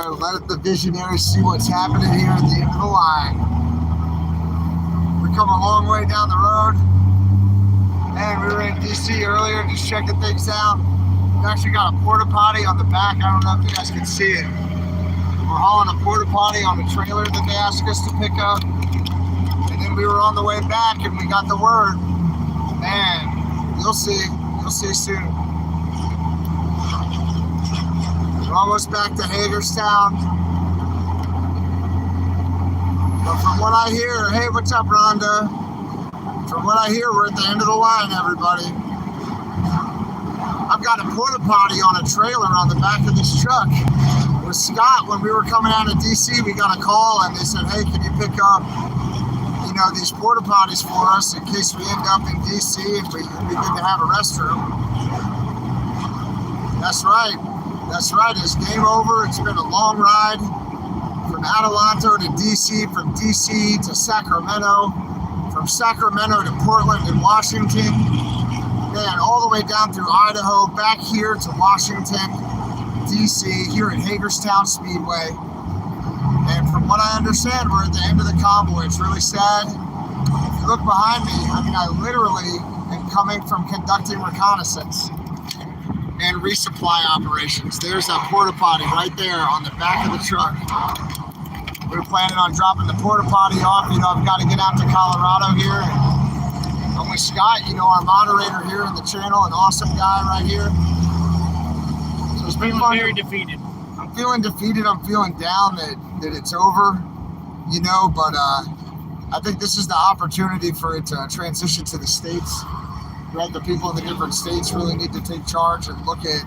there. Let the visionaries see what's happening here at the end of the line. We come a long way down the road. And we were in DC earlier just checking things out. We actually got a porta potty on the back. I don't know if you guys can see it. We're hauling a porta potty on the trailer that they asked us to pick up. And then we were on the way back and we got the word. Man, you'll see soon. We're almost back to Haderstown. But from what I hear, hey, what's up, Rhonda? From what I hear, we're at the end of the line, everybody. I've got a porta potty on a trailer on the back of this truck. With Scott, when we were coming out of DC, we got a call and they said, hey, can you pick up, these porta potties for us in case we end up in DC and we need to have a restroom. That's right. It's game over. It's been a long ride from Adelanto to DC, from DC to Sacramento, from Sacramento to Portland and Washington, man, all the way down through Idaho, back here to Washington, DC, here at Haderstown Speedway. And from what I understand, we're at the end of the convoy. It's really sad. If you look behind me, I literally am coming from conducting reconnaissance and resupply operations. There's that porta potty right there on the back of the truck. We were planning on dropping the porta potty off. I've got to get out to Colorado here. And I'm with Scott, our moderator here in the channel, an awesome guy right here. So it's been fun. Very defeated. I'm feeling defeated. I'm feeling down that it's over, but I think this is the opportunity for it to transition to the states. Right? The people in the different states really need to take charge and look at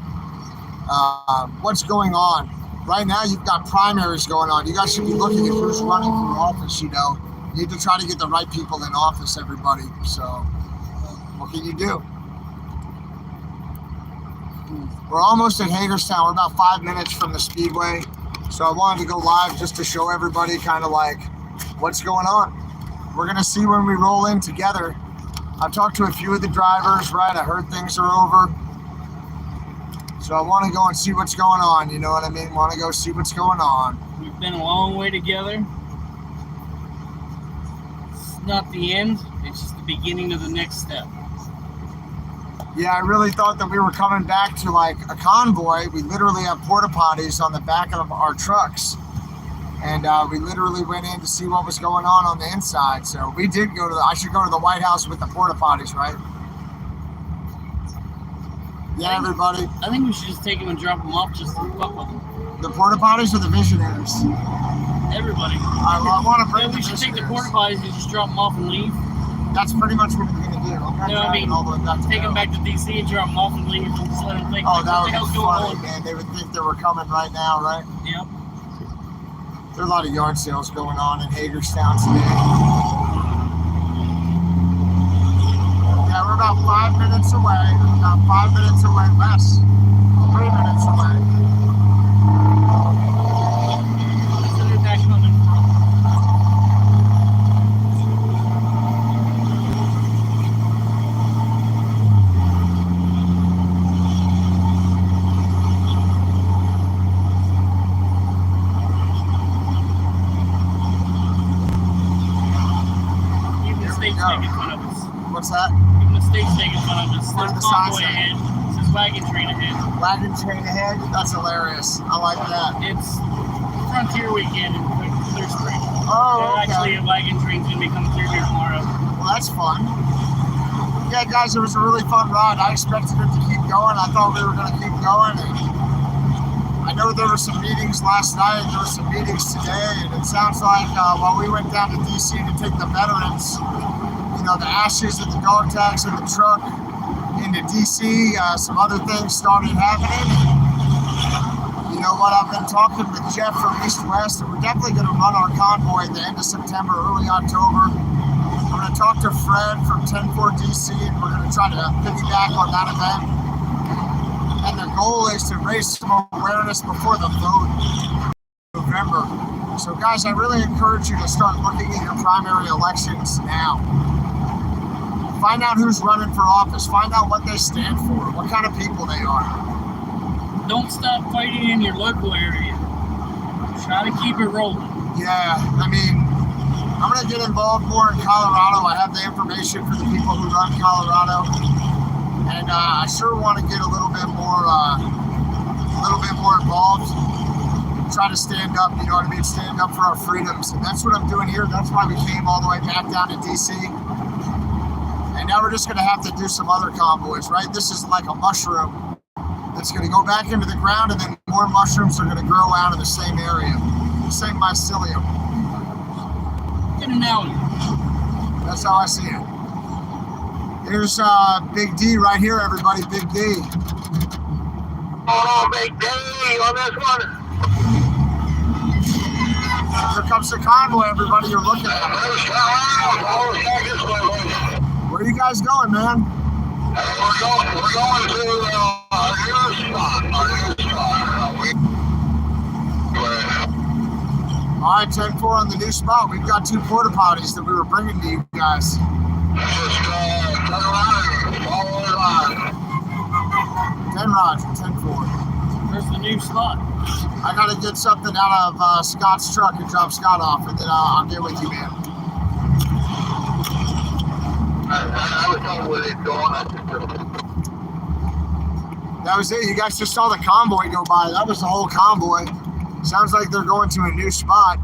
what's going on. Right now, you've got primaries going on. You guys should be looking at who's running for office, You need to try to get the right people in office, everybody. So, what can you do? We're almost at Hagerstown. We're about 5 minutes from the Speedway. So I wanted to go live just to show everybody kind of like what's going on. We're going to see when we roll in together. I've talked to a few of the drivers, right? I heard things are over. So I want to go and see what's going on. You know what I mean? Want to go see what's going on. We've been a long way together. It's not the end. It's just the beginning of the next step. Yeah, I really thought that we were coming back to like a convoy. We literally have porta potties on the back of our trucks. And we literally went in to see what was going on the inside. So we did go to I should go to the White House with the porta potties, right? Yeah, everybody. I think we should just take them and drop them off just to fuck with them. The porta potties or the visionaries? Everybody. I want to bring we should take the porta potties and just drop them off and leave. That's pretty much what we're going to do. All the way back to take them back to DC and drop them off and leave and just let them think. Oh, that would be funny, man. They would think that we're coming right now, right? Yep. There are a lot of yard sales going on in Haderstown today. Yeah, we're about 5 minutes away. About 5 minutes away, less. 3 minutes away. What's that? Even the state's taking fun of us. There's Convoy ahead. It says wagon train ahead. Wagon train ahead? That's hilarious. I like that. It's Frontier Weekend in Clear Spring. Oh, okay. Actually, a wagon train's going to be coming through here tomorrow. Well, that's fun. Yeah, guys, it was a really fun ride. I expected it to keep going. I thought we were going to keep going. And I know there were some meetings last night. There were some meetings today. And it sounds like while we went down to D.C. to take the veterans, the ashes of the dog tags in the truck into DC, some other things started happening. You know what, I've been talking with Jeff from East West, and we're definitely going to run our convoy at the end of September, early October. We're going to talk to Fred from 10-4 DC, and we're going to try to piggyback on that event. And the goal is to raise some awareness before the vote in November. So guys, I really encourage you to start looking at your primary elections now. Find out who's running for office. Find out what they stand for, what kind of people they are. Don't stop fighting in your local area. Try to keep it rolling. Yeah, I mean, I'm going to get involved more in Colorado. I have the information for the people who run Colorado. And I sure want to get a little bit more involved. Try to stand up, you know what I mean? Stand up for our freedoms. And that's what I'm doing here. That's why we came all the way back down to DC. And now we're just going to have to do some other convoys, right? This is like a mushroom that's going to go back into the ground, and then more mushrooms are going to grow out of the same area, the same mycelium. Good analogy. That's how I see it. Here's Big D right here, everybody. Big D. Oh, Big D on this one. Here comes the convoy, everybody. You're looking at. Where are you guys going, man? We're going to our new spot. All right, 10-4 on the new spot. We've got 2 porta potties that we were bringing to you guys. Just turn around and follow the line. 10 Roger, 10-4. Where's the new spot? I got to get something out of Scott's truck and drop Scott off, and then I'll get with you, man. I was told where they're going. That was it. You guys just saw the convoy go by. That was the whole convoy. Sounds like they're going to a new spot.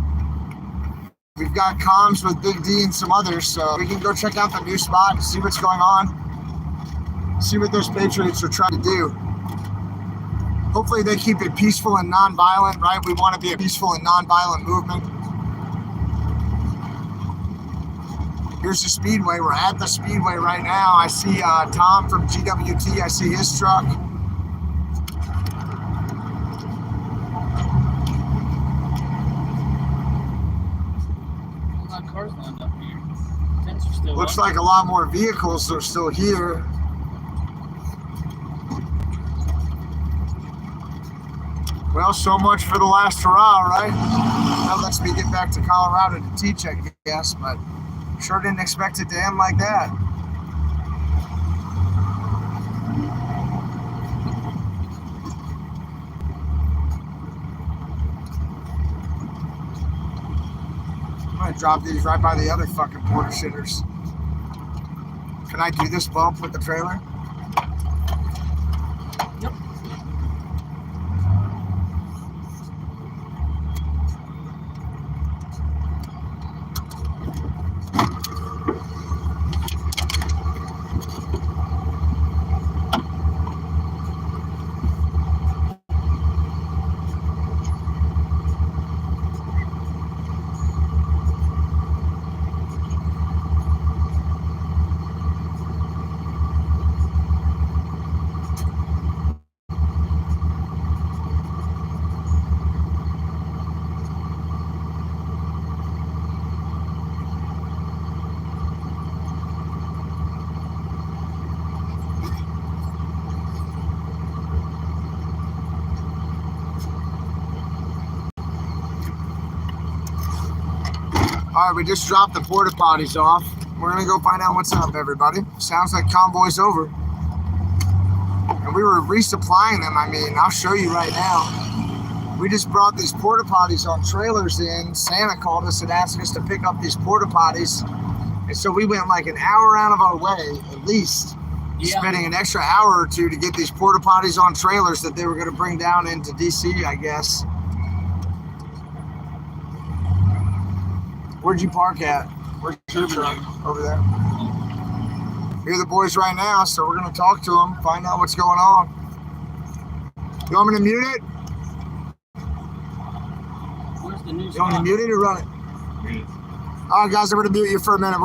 We've got comms with Big D and some others, so we can go check out the new spot and see what's going on. See what those patriots are trying to do. Hopefully they keep it peaceful and non-violent, right? We want to be a peaceful and non-violent movement. Here's the Speedway. We're at the Speedway right now. I see Tom from GWT. I see his truck. A lot of cars lined up here. Tents are still Looks up. like a lot more vehicles are still here. Well, so much for the last hurrah, right? That lets me get back to Colorado to teach, I guess, but sure didn't expect it to end like that. I'm gonna drop these right by the other fucking porta shitters. Can I do this bump with the trailer? Yep. All right, we just dropped the porta potties off. We're gonna go find out what's up, everybody. Sounds like convoy's over. And we were resupplying them. I mean, I'll show you right now. We just brought these porta potties on trailers in. Santa called us and asked us to pick up these porta potties. And so we went like an hour out of our way, at least, spending an extra hour or two to get these porta potties on trailers that they were gonna bring down into DC, I guess. Where'd you park at? Where's your truck? Over there. Here are the boys right now, so we're going to talk to them, find out what's going on. You want me to mute it? Where's the new You want me to spot? mute it or run it? All right, guys, I'm going to mute you for a minute.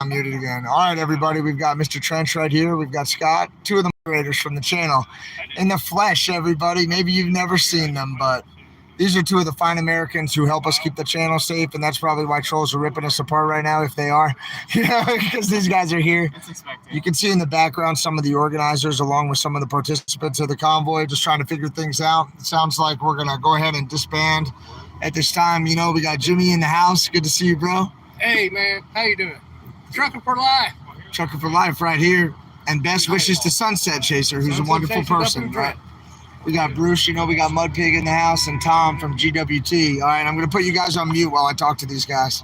I'm muted again. All right, everybody, we've got Mr. Trench right here. We've got Scott, two of the moderators from the channel. In the flesh, everybody. Maybe you've never seen them, but these are two of the fine Americans who help us keep the channel safe, and that's probably why trolls are ripping us apart right now, if they are. Because these guys are here. You can see in the background some of the organizers along with some of the participants of the convoy just trying to figure things out. It sounds like we're going to go ahead and disband at this time. You know, we got Jimmy in the house. Good to see you, bro. Hey, man. How you doing? Trucker for life. Trucker for life right here. And best wishes to Sunset Chaser, who's a wonderful person, right? We got Bruce, you know, we got Mud Pig in the house, and Tom from GWT. All right, I'm going to put you guys on mute while I talk to these guys.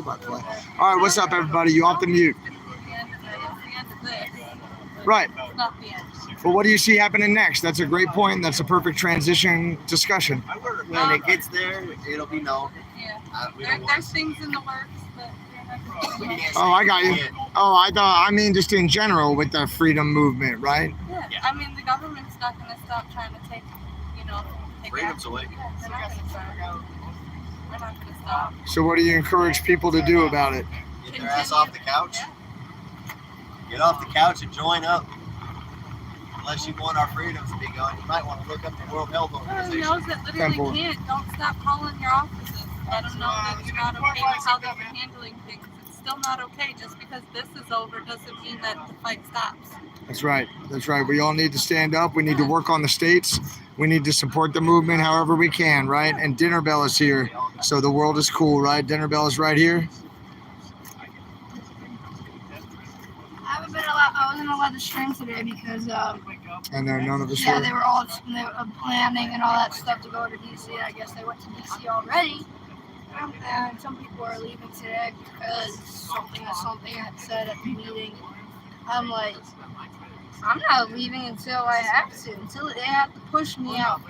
play-by-play. All right, what's up, everybody? You off the mute? Right. Well, what do you see happening next? That's a great point. That's a perfect transition discussion. When it gets there, it'll be known. Yeah. There's things in the works, but Oh, I got you. Oh, I mean just in general with the freedom movement, right? yeah. I mean, the government's not going to stop trying to take Freedoms action. away. Yeah, they're not going to stop. They're not going to stop. So what do you encourage people to do about it? Get their ass off the couch. Get off the couch and join up. Unless you want our freedoms to be gone, you might want to look up the World Health Organization. Those that literally can't, don't stop calling your offices. Let them know that you're not okay with how they're handling things. It's still not okay. Just because this is over doesn't mean that the fight stops. That's right. That's right. We all need to stand up. We need to work on the states. We need to support the movement however we can, right? And Dinner Bell is here. So the world is cool, right? Dinner Bell is right here. I wasn't allowed to stream today because And then none of us yeah, were. they were planning and all that stuff to go to DC. I guess they went to DC already. And some people are leaving today because something had said at the meeting. I'm like, I'm not leaving until I have to, until they have to push me out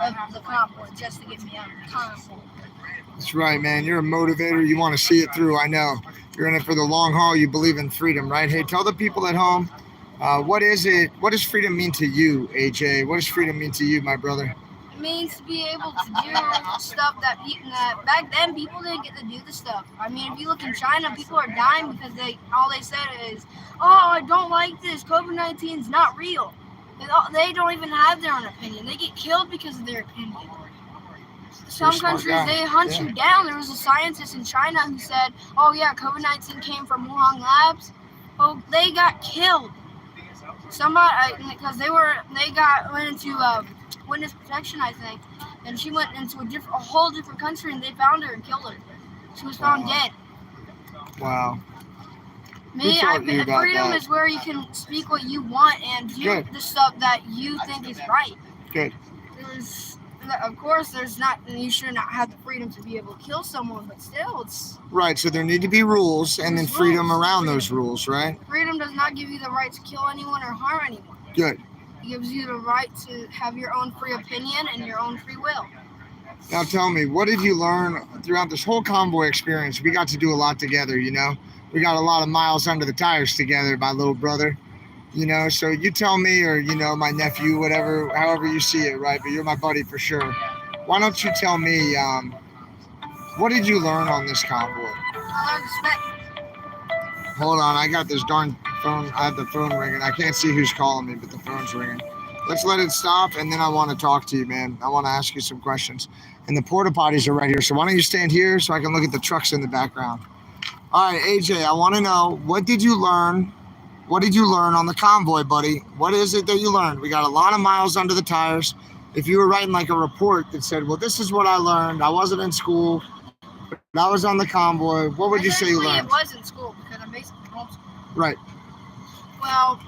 of the convoy just to get me out of the convoy. That's right, man. You're a motivator. You want to see it through. I know. You're in it for the long haul. You believe in freedom, right? Hey, tell the people at home, what is it? What does freedom mean to you, AJ? What does freedom mean to you, my brother? It means to be able to do stuff that back then people didn't get to do the stuff. I mean, if you look in China, people are dying because all they said is, "Oh, I don't like this. COVID-19 is not real." They don't even have their own opinion. They get killed because of their opinion. Some countries, they hunt you down. There was a scientist in China who said, "Oh yeah, COVID-19 came from Wuhan labs." Well, they got killed. Somebody, because they went into witness protection, I think, and she went into a whole different country, and they found her and killed her. She was found dead. Wow. Freedom is where you can speak what you want and do the stuff that you think is right. Good. Of course, you should not have the freedom to be able to kill someone, but still, it's... Right, so there need to be rules and then freedom around those rules, right? Freedom does not give you the right to kill anyone or harm anyone. Good. It gives you the right to have your own free opinion and your own free will. Now tell me, what did you learn throughout this whole convoy experience? We got to do a lot together, you know? We got a lot of miles under the tires together, my little brother. You know, so you tell me, or, you know, my nephew, whatever, however you see it, right? But you're my buddy for sure. Why don't you tell me, what did you learn on this convoy? I learned respect. Hold on, I got this darn phone. I have the phone ringing. I can't see who's calling me, but the phone's ringing. Let's let it stop, and then I want to talk to you, man. I want to ask you some questions. And the porta potties are right here, so why don't you stand here so I can look at the trucks in the background? All right, AJ, I want to know, what did you learn? What did you learn on the convoy, buddy? What is it that you learned? We got a lot of miles under the tires. If you were writing like a report that said, well, this is what I learned. I wasn't in school, but I was on the convoy. What would you say you learned? It was in school because I'm basically homeschooled. Right. Well,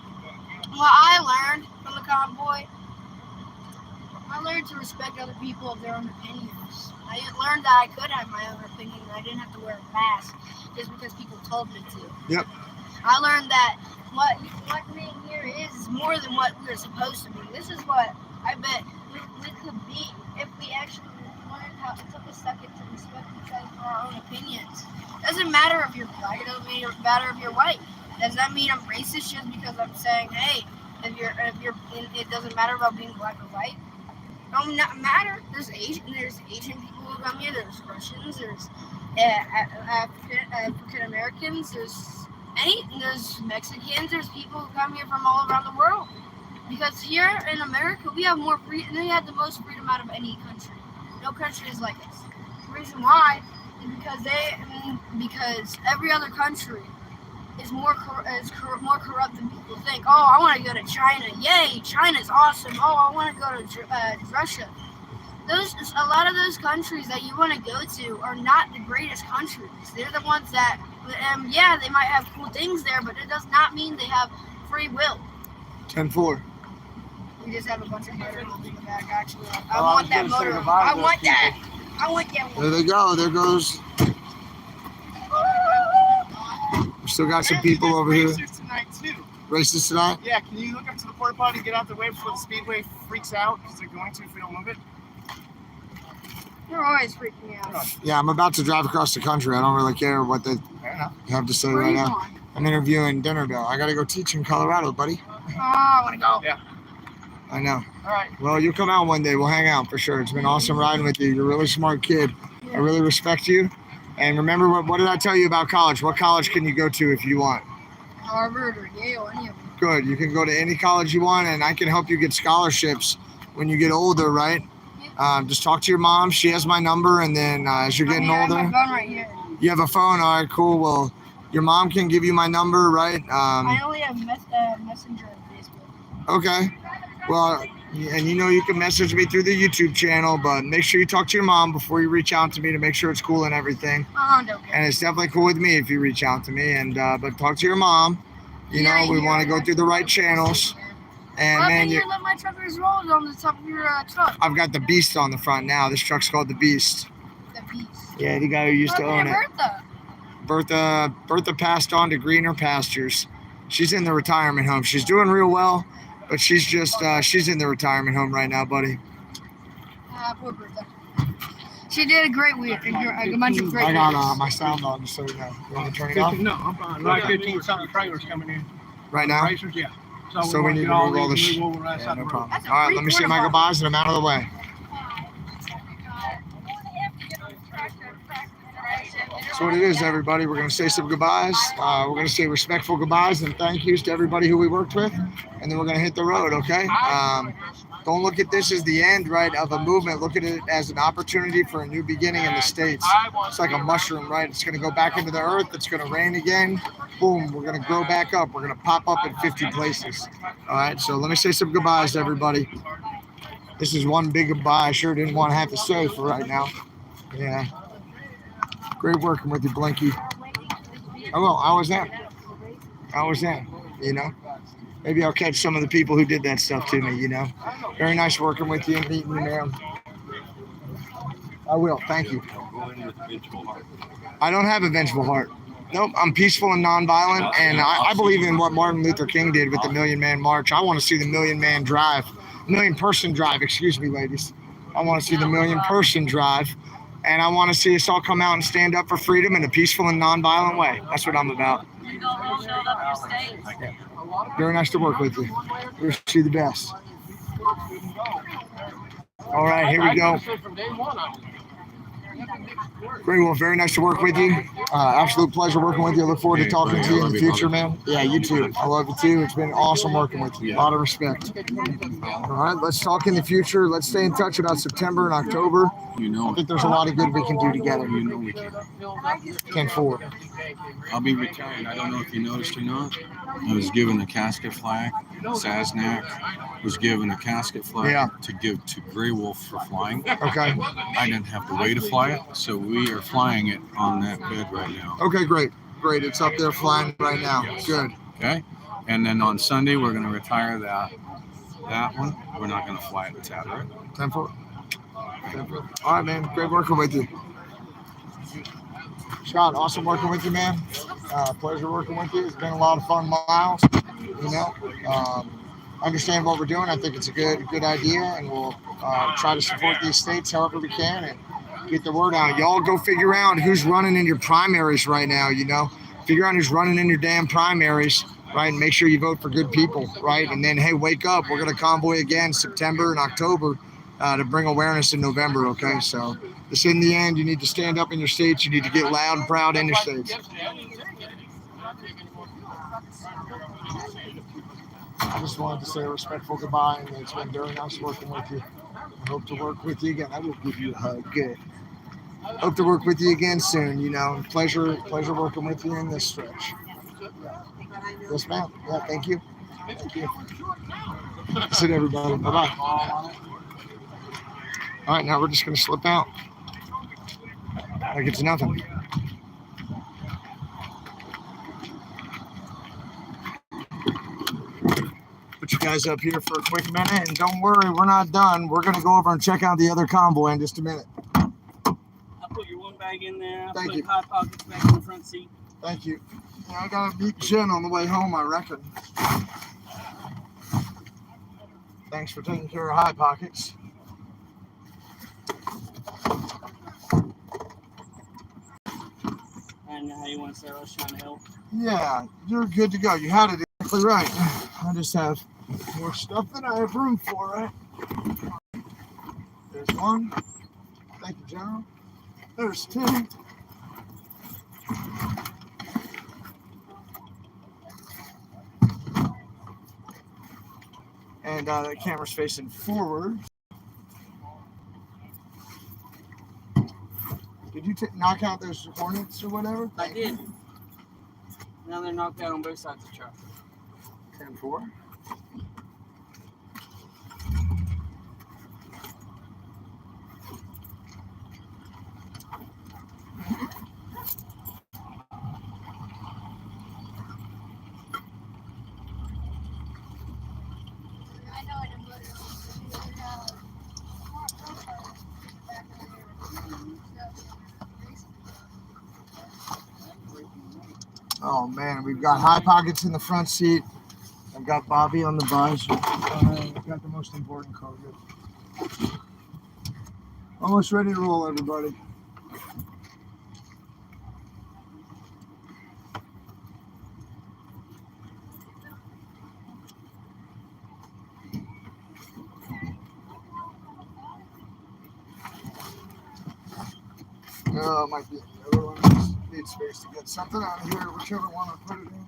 what I learned from the convoy, I learned to respect other people of their own opinions. I learned that I could have my own opinion and I didn't have to wear a mask just because people told me to. Yep. I learned that what being here is more than what we're supposed to be. This is what I bet we could be if we actually learned how it took a second to respect each other for our own opinions. Doesn't matter if you're black, it doesn't matter if you're white. Does that mean I'm racist just because I'm saying, hey, it doesn't matter about being black or white? It don't matter. There's Asian people who come here. There's Russians. There's African Americans. There's Mexicans. There's people who come here from all around the world. Because here in America, we have more freedom. We have the most freedom out of any country. No country is like us. The reason why is because every other country is more corrupt than people think. Oh, I want to go to China. Yay, China's awesome. Oh, I want to go to Russia. A lot of those countries that you want to go to are not the greatest countries. They're the ones that, they might have cool things there, but it does not mean they have free will. 10-4. We just have a bunch of motorhomes in the back, actually. I want that motorhome. I want that. I want that one. There they go. There goes. We still got some people over here. Racers tonight too. Races tonight? Yeah, can you look up to the porta potty and get out the way before the speedway freaks out? Because they're going to if we don't move it. You're always freaking me out. Yeah, I'm about to drive across the country. I don't really care what they Fair enough. have to say Where are right you now. going? I'm interviewing Dinnerville. I gotta go teach in Colorado, buddy. Oh, I want to go. Yeah. I know. All right. Well, you'll come out one day. We'll hang out for sure. It's been awesome riding with you. You're a really smart kid. I really respect you. And remember, what did I tell you about college? What college can you go to if you want? Harvard or Yale, any of them. Good. You can go to any college you want, and I can help you get scholarships when you get older, right? Just talk to your mom. She has my number, and then as you're getting I have older, my phone right here. you have a phone. All right, cool. Well, your mom can give you my number, right? I only have Messenger and Facebook. Okay. Well, and you know you can message me through the YouTube channel, but make sure you talk to your mom before you reach out to me to make sure it's cool and everything. Oh, don't care. And it's definitely cool with me if you reach out to me. And but talk to your mom. You Yeah, know, we yeah, want to go through the right channels. And Well, man, then you let my truckers roll on the top of your truck. I've got the Beast on the front now. This truck's called the Beast. The beast. Yeah, the guy who used to own it. Bertha. Bertha passed on to greener pastures. She's in the retirement home. She's doing real well, but she's just she's in the retirement home right now, buddy. Poor Bertha. She did a great week. A bunch of great I got weeks. my sound on, just so you know. You want to turn it off? No, I'm fine. Like 15 something trailers coming in. Right now? Racers, yeah. So we need to move all this. Yeah, no problem. All right, let me say my goodbyes and I'm out of the way. That's what it is, everybody. We're going to say some goodbyes. We're going to say respectful goodbyes and thank yous to everybody who we worked with. And then we're going to hit the road, okay? Don't look at this as the end, right, of a movement. Look at it as an opportunity for a new beginning in the States. It's like a mushroom, right? It's going to go back into the earth. It's going to rain again. Boom, we're going to grow back up. We're going to pop up in 50 places. All right, so let me say some goodbyes to everybody. This is one big goodbye I sure didn't want to have to say for right now. Yeah. Great working with you, Blinky. Oh, well, I was there. You know? Maybe I'll catch some of the people who did that stuff to me, you know? Very nice working with you and meeting you, man. I will. Thank you. I don't have a vengeful heart. Nope. I'm peaceful and nonviolent, and I believe in what Martin Luther King did with the Million Man March. I want to see the Million Person drive, excuse me, ladies. I want to see the Million Person drive, and I want to see us all come out and stand up for freedom in a peaceful and nonviolent way. That's what I'm about. You don't hold up your state. Very nice to work with you. Wish you the best. All right, here we go. Great, well, very nice to work with you. Absolute pleasure working with you. I look forward to talking to you in the future, man. Yeah, you too. I love you too. It's been awesome working with you. A lot of respect. All right, let's talk in the future. Let's stay in touch about September and October. You know, I think there's a lot of good we can do together. you know we can. 10-4. I'll be retired. I don't know if you noticed or not. I was given a casket flag. Sasnak was given a casket flag to give to Grey Wolf for flying. Okay. I didn't have to wait to fly it, so we are flying it on that bed right now. Okay, great. Great. It's up there flying right now. Good. Okay? And then on Sunday, we're going to retire that one. We're not going to fly it at Saturday. 10-4. All right, man. Great working with you. Scott, awesome working with you, man. Pleasure working with you. It's been a lot of fun miles. You know, understand what we're doing. I think it's a good idea, and we'll try to support these states however we can and get the word out. Y'all go figure out who's running in your primaries right now. You know, figure out who's running in your damn primaries, right? And make sure you vote for good people, right? And then, hey, wake up. We're gonna convoy again September and October to bring awareness in November. Okay, so. This in the end, you need to stand up in your states. You need to get loud and proud in your states. I just wanted to say a respectful goodbye, and it's been very nice working with you. I hope to work with you again. I will give you a hug. Good. Hope to work with you again soon. You know, pleasure working with you in this stretch. Yeah. Yes, ma'am. Yeah, thank you. Thank you. That's it, everybody. Bye-bye. All right, now we're just going to slip out. Like it's nothing. Put you guys up here for a quick minute, and don't worry, we're not done. We're going to go over and check out the other convoy in just a minute. I'll put your one bag in there. I'll Thank put you. hot pockets back in the front seat. Thank you. Yeah, I gotta meet Jen on the way home, I reckon. Thanks for taking care of High Pockets. I don't know how you want to say I was trying to help. Yeah, you're good to go. You had it exactly right. I just have more stuff than I have room for, right? There's one. Thank you, General. There's two. And the camera's facing forward. Did you knock out those hornets or whatever? I did. Now they're knocked out on both sides of the truck. 10-4. Oh man, we've got High Pockets in the front seat. I've got Bobby on the visor. I've got the most important cargo. Almost ready to roll, everybody. Oh, it might be the other one. Just need space to get something out of here, whichever one I put it in.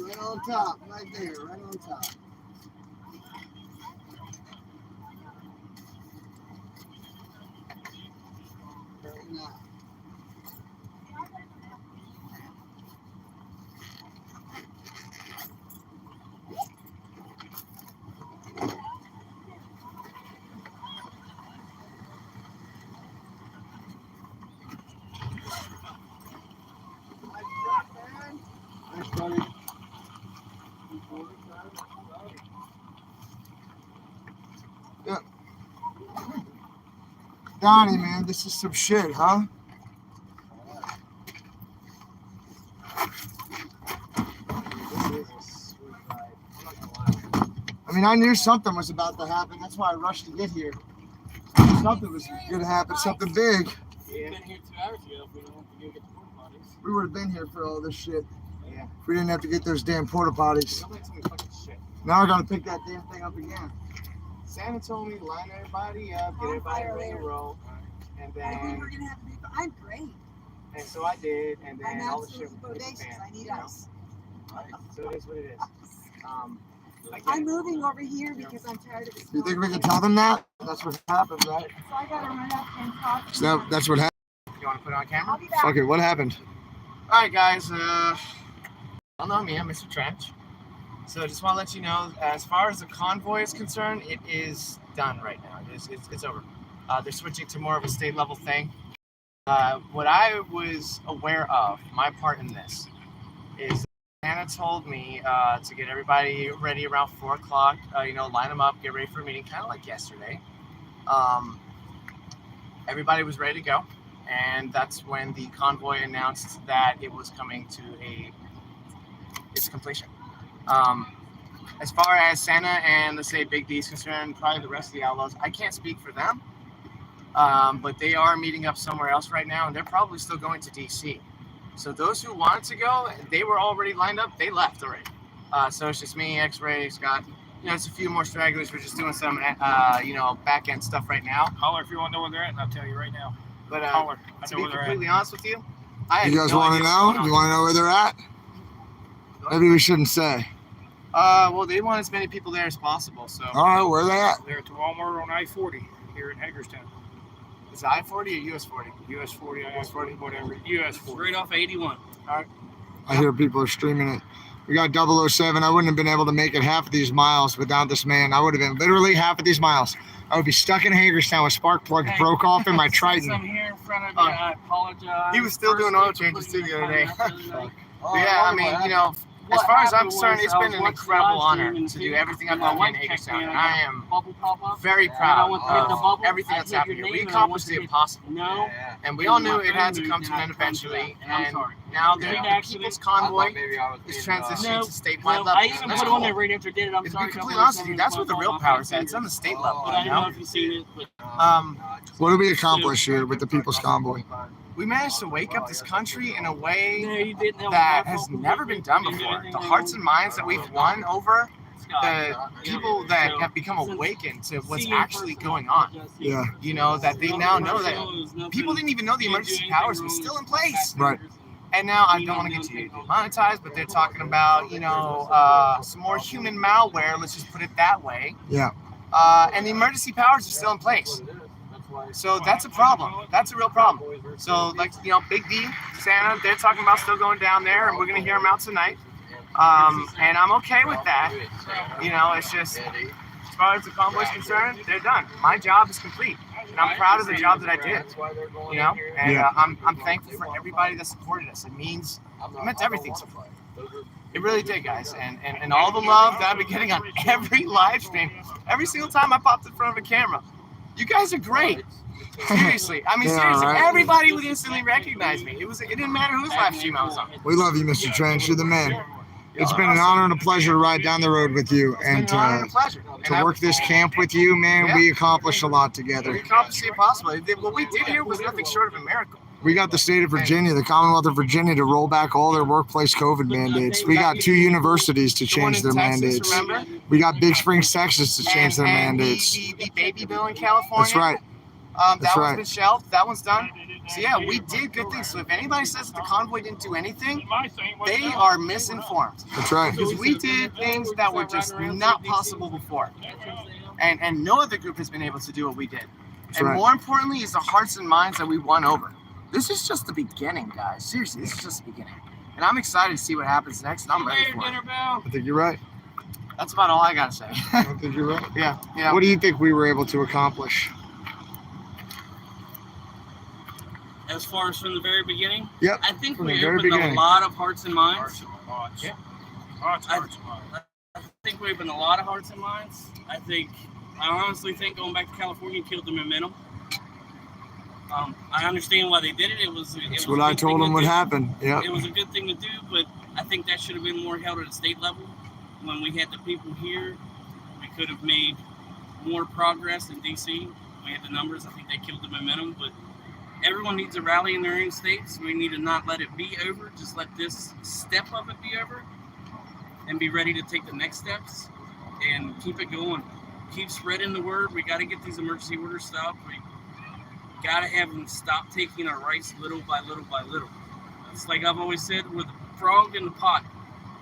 Right on top, right there, right on top. Right now. Thanks, buddy. Yeah. Donnie, man, this is some shit, huh? I mean, I knew something was about to happen. That's why I rushed to get here. Something was going to happen, something big. Yeah. Been here 2 hours ago if we don't have to go get the porta potties. We would have been here for all this shit. Yeah. If we didn't have to get those damn porta potties. Nobody's gonna fucking shit. Now I gotta pick that damn thing up again. Santa told me to line everybody up, get everybody ready to roll, and then we're gonna have to be. I'm great. and so I did, and then I'm all the shit absolutely was bodacious. I need you know? ice. So it is what it is. I get I'm it. moving over here because I'm tired of it. You think we can tell them that? That's what happened, right? So I gotta run up and talk. to So them. that's what happened. You want to put it on camera? I'll be back. Fuck it, what happened? All right, guys. Y'all know me. I'm Mr. Trench. So I just want to let you know, as far as the convoy is concerned, it is done right now. It's over. They're switching to more of a state level thing. What I was aware of, my part in this, is Anna told me to get everybody ready around 4 o'clock. Line them up, get ready for a meeting, kind of like yesterday. Everybody was ready to go, and that's when the convoy announced that it was coming to its completion. As far as Santa and, let's say, Big D is concerned, probably the rest of the Outlaws, I can't speak for them, but they are meeting up somewhere else right now, and they're probably still going to DC. So those who wanted to go, they were already lined up. They left already. So it's just me, X-Ray, Scott. It's a few more stragglers. We're just doing some, back end stuff right now. Holler if you want to know where they're at, and I'll tell you right now. But Holler. I to know be where they're at. completely honest with you, I had You guys no want to idea know? what's going You on. want to know where they're at? Maybe we shouldn't say. Well, they want as many people there as possible. So All right, where are they at? They're at the Walmart on I-40 here in Hagerstown. is it I-40 or US-40? US 40, I-40, whatever. US 40. Right off 81. I hear people are streaming it. We got 007. I wouldn't have been able to make it half of these miles without this man. I would have been literally half of these miles. I would be stuck in Hagerstown with spark plug Hey, broke off in my Since Triton. I'm here in front of you, I apologize. He was still doing oil changes too the other day. But yeah, I mean, as far as I'm concerned, it's been an incredible honor to do everything I've done in Hagerstown, and I am very proud of everything that's happened here. We accomplished the impossible, and we all knew it had to come to an end eventually. And now the People's Convoy is transitioning to statewide level. I even put it on there right after I did it. I'm To be sorry. completely honest with you, that's where the real power is at. It's on the state level. But I You don't know know? if you've seen it, but What did we accomplish here with the People's Convoy? We managed to wake up this country in a way no, you didn't. that has never been done before. The hearts and minds that we've won over the people that have become awakened to what's actually going on. Yeah. You know, that they now know that people didn't even know the emergency powers was still in place. Right. And now I don't want to get too demonetized, but they're talking about, you know, some more human malware, let's just put it that way. Yeah. And the emergency powers are still in place. So that's a problem. That's a real problem. So, like, you know, Big D, Santa, they're talking about still going down there, and we're going to hear them out tonight. And I'm okay with that. You know, it's just, as far as the convoy's concerned, they're done. My job is complete. And I'm proud of the job that I did. You know? And I'm thankful for everybody that supported us. It meant everything so far. It really did, guys. And all the love that I've been getting on every live stream, every single time I popped in front of a camera. You guys are great. Seriously. I mean, seriously. Right. Everybody would instantly recognize me. It didn't matter whose live stream I was on. We love you, Mr. Trench. You're the man. It's been an honor and a pleasure to ride down the road with you and to work this camp with you, man. We accomplished a lot together. We accomplished the impossible. What we did here was nothing short of a miracle. We got the state of Virginia, the Commonwealth of Virginia, to roll back all their workplace COVID mandates. We got 2 universities to change their mandates. We got Big Springs, Texas to change their mandates. The baby bill in California. That's right. That one's been shelved. That one's done. So yeah, we did good things. So if anybody says that the convoy didn't do anything, they are misinformed. That's right. Because we did things that were just not possible before. And no other group has been able to do what we did. And more importantly is the hearts and minds that we won over. This is just the beginning, guys. Seriously, this is just the beginning. And I'm excited to see what happens next, and I'm ready for it. I think you're right. That's about all I got to say. I think you're right. Yeah. What do you think we were able to accomplish? as far as from the very beginning, yep. I think we opened a lot of hearts and minds. Yeah. I think we opened a lot of hearts and minds. I honestly think going back to California killed the momentum. I understand why they did it. That's what I told them would happen. Yeah. It was a good thing to do, but I think that should have been more held at a state level. When we had the people here, we could have made more progress in D.C. We had the numbers. I think they killed the momentum, but everyone needs to rally in their own states. We need to not let it be over. Just let this step of it be over and be ready to take the next steps and keep it going. Keep spreading the word. We got to get these emergency orders stopped. We got to have them stop taking our rights little by little by little. It's like I've always said, we're the frog in the pot.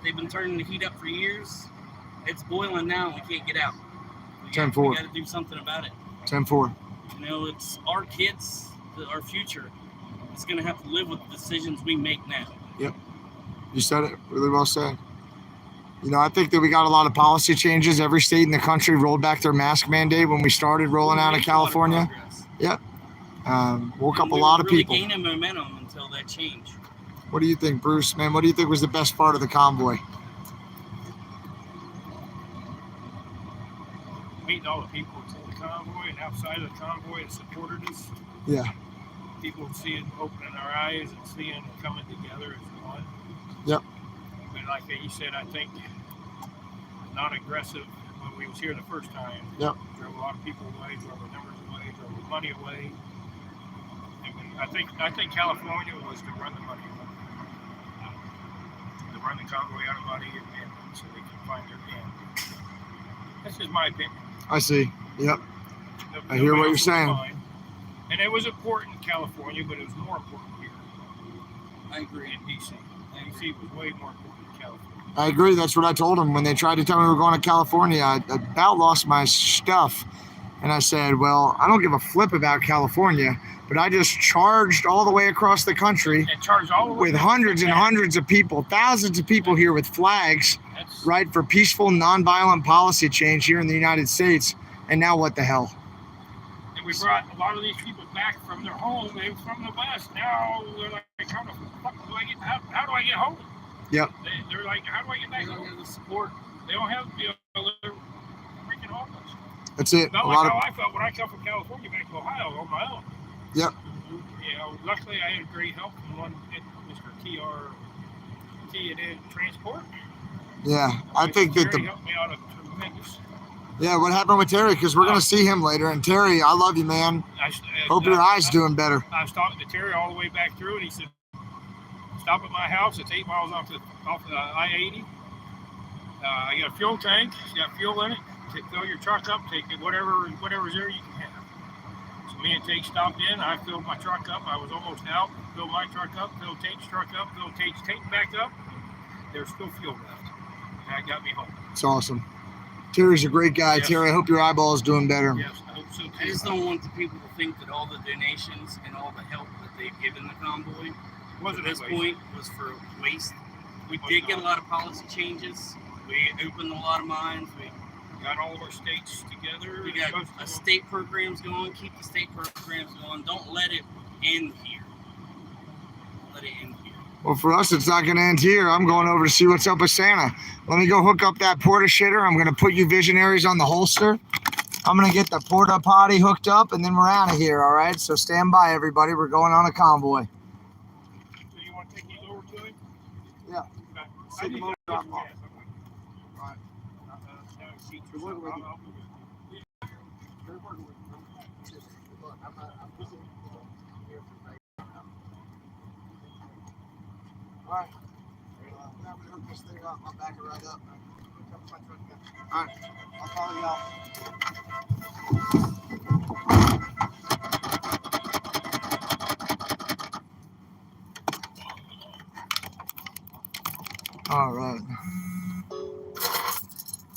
They've been turning the heat up for years. It's boiling now and we can't get out. We got to do something about it. 10-4. You know, it's our kids, our future. It's going to have to live with the decisions we make now. Yep. You said it really well said. You know, I think that we got a lot of policy changes. Every state in the country rolled back their mask mandate when we started rolling out of California. Yep. Woke up a lot of people. Really gaining momentum until that change. What do you think, Bruce, man? What do you think was the best part of the convoy? Meeting all the people in the convoy and outside of the convoy that supported us. Yeah. People seeing, opening their eyes and seeing and coming together as one. Yep. And like you said, I think not aggressive when we was here the first time. Yep. Drove a lot of people away, drove the numbers away, drove the money away. I think California was to run the money away. To run the convoy out of money and so they can find their end. That's just my opinion. I see. Yep. I hear what you're saying. And it was important in California, but it was more important here. I agree. In D.C. D.C. was way more important than California. I agree. That's what I told them when they tried to tell me we were going to California. I about lost my stuff. And I said, well, I don't give a flip about California, but I just charged all the way across the country with hundreds and hundreds of people, thousands of people here with flags, right, for peaceful, nonviolent policy change here in the United States. And now what the hell? And we brought a lot of these people back from their home. They were from the West. Now they're like, how do I get home? Yep. They're like, how do I get back They don't home? have the support. They don't have the freaking homeless. That's it. Not A like lot of how I felt when I come from California back to Ohio on my own. Yep. You know, luckily I had great help from one Mr. T&N Transport. yeah. I think that Terry helped me out tremendous. yeah. What happened with Terry? Because we're gonna see him later. And Terry, I love you, man. Hope your eyes doing better. I was talking to Terry all the way back through, and he said, "Stop at my house. It's 8 miles off the I-80. I got a fuel tank. It's got fuel in it. Fill your truck up. Take it whatever's there you can have." So me and Tate stopped in. I filled my truck up. I was almost out. Filled my truck up. Filled Tate's truck up. Filled Tate's tank back up. There's still fuel left. And that got me home. It's awesome. Terry's a great guy. Yes. Terry, I hope your eyeball is doing better. Yes, I hope so too. I just don't want the people to think that all the donations and all the help that they've given the convoy Wasn't at this it point was for waste. We did get a lot of policy changes. We opened a lot of minds. We got all of our states together. We got state programs going. Keep the state programs going. Don't let it end here. Let it end here. Well, for us, it's not going to end here. I'm going over to see what's up with Santa. Let me go hook up that porta shitter. I'm going to put you visionaries on the holster. I'm going to get the porta potty hooked up, and then we're out of here, all right? So stand by, everybody. We're going on a convoy. So you want to take these over to him? Yeah. Okay. Take them over, drop them off. Right. All right. I'm going to hook this thing up. I'll back it right up. All right. I'll call you out. All right.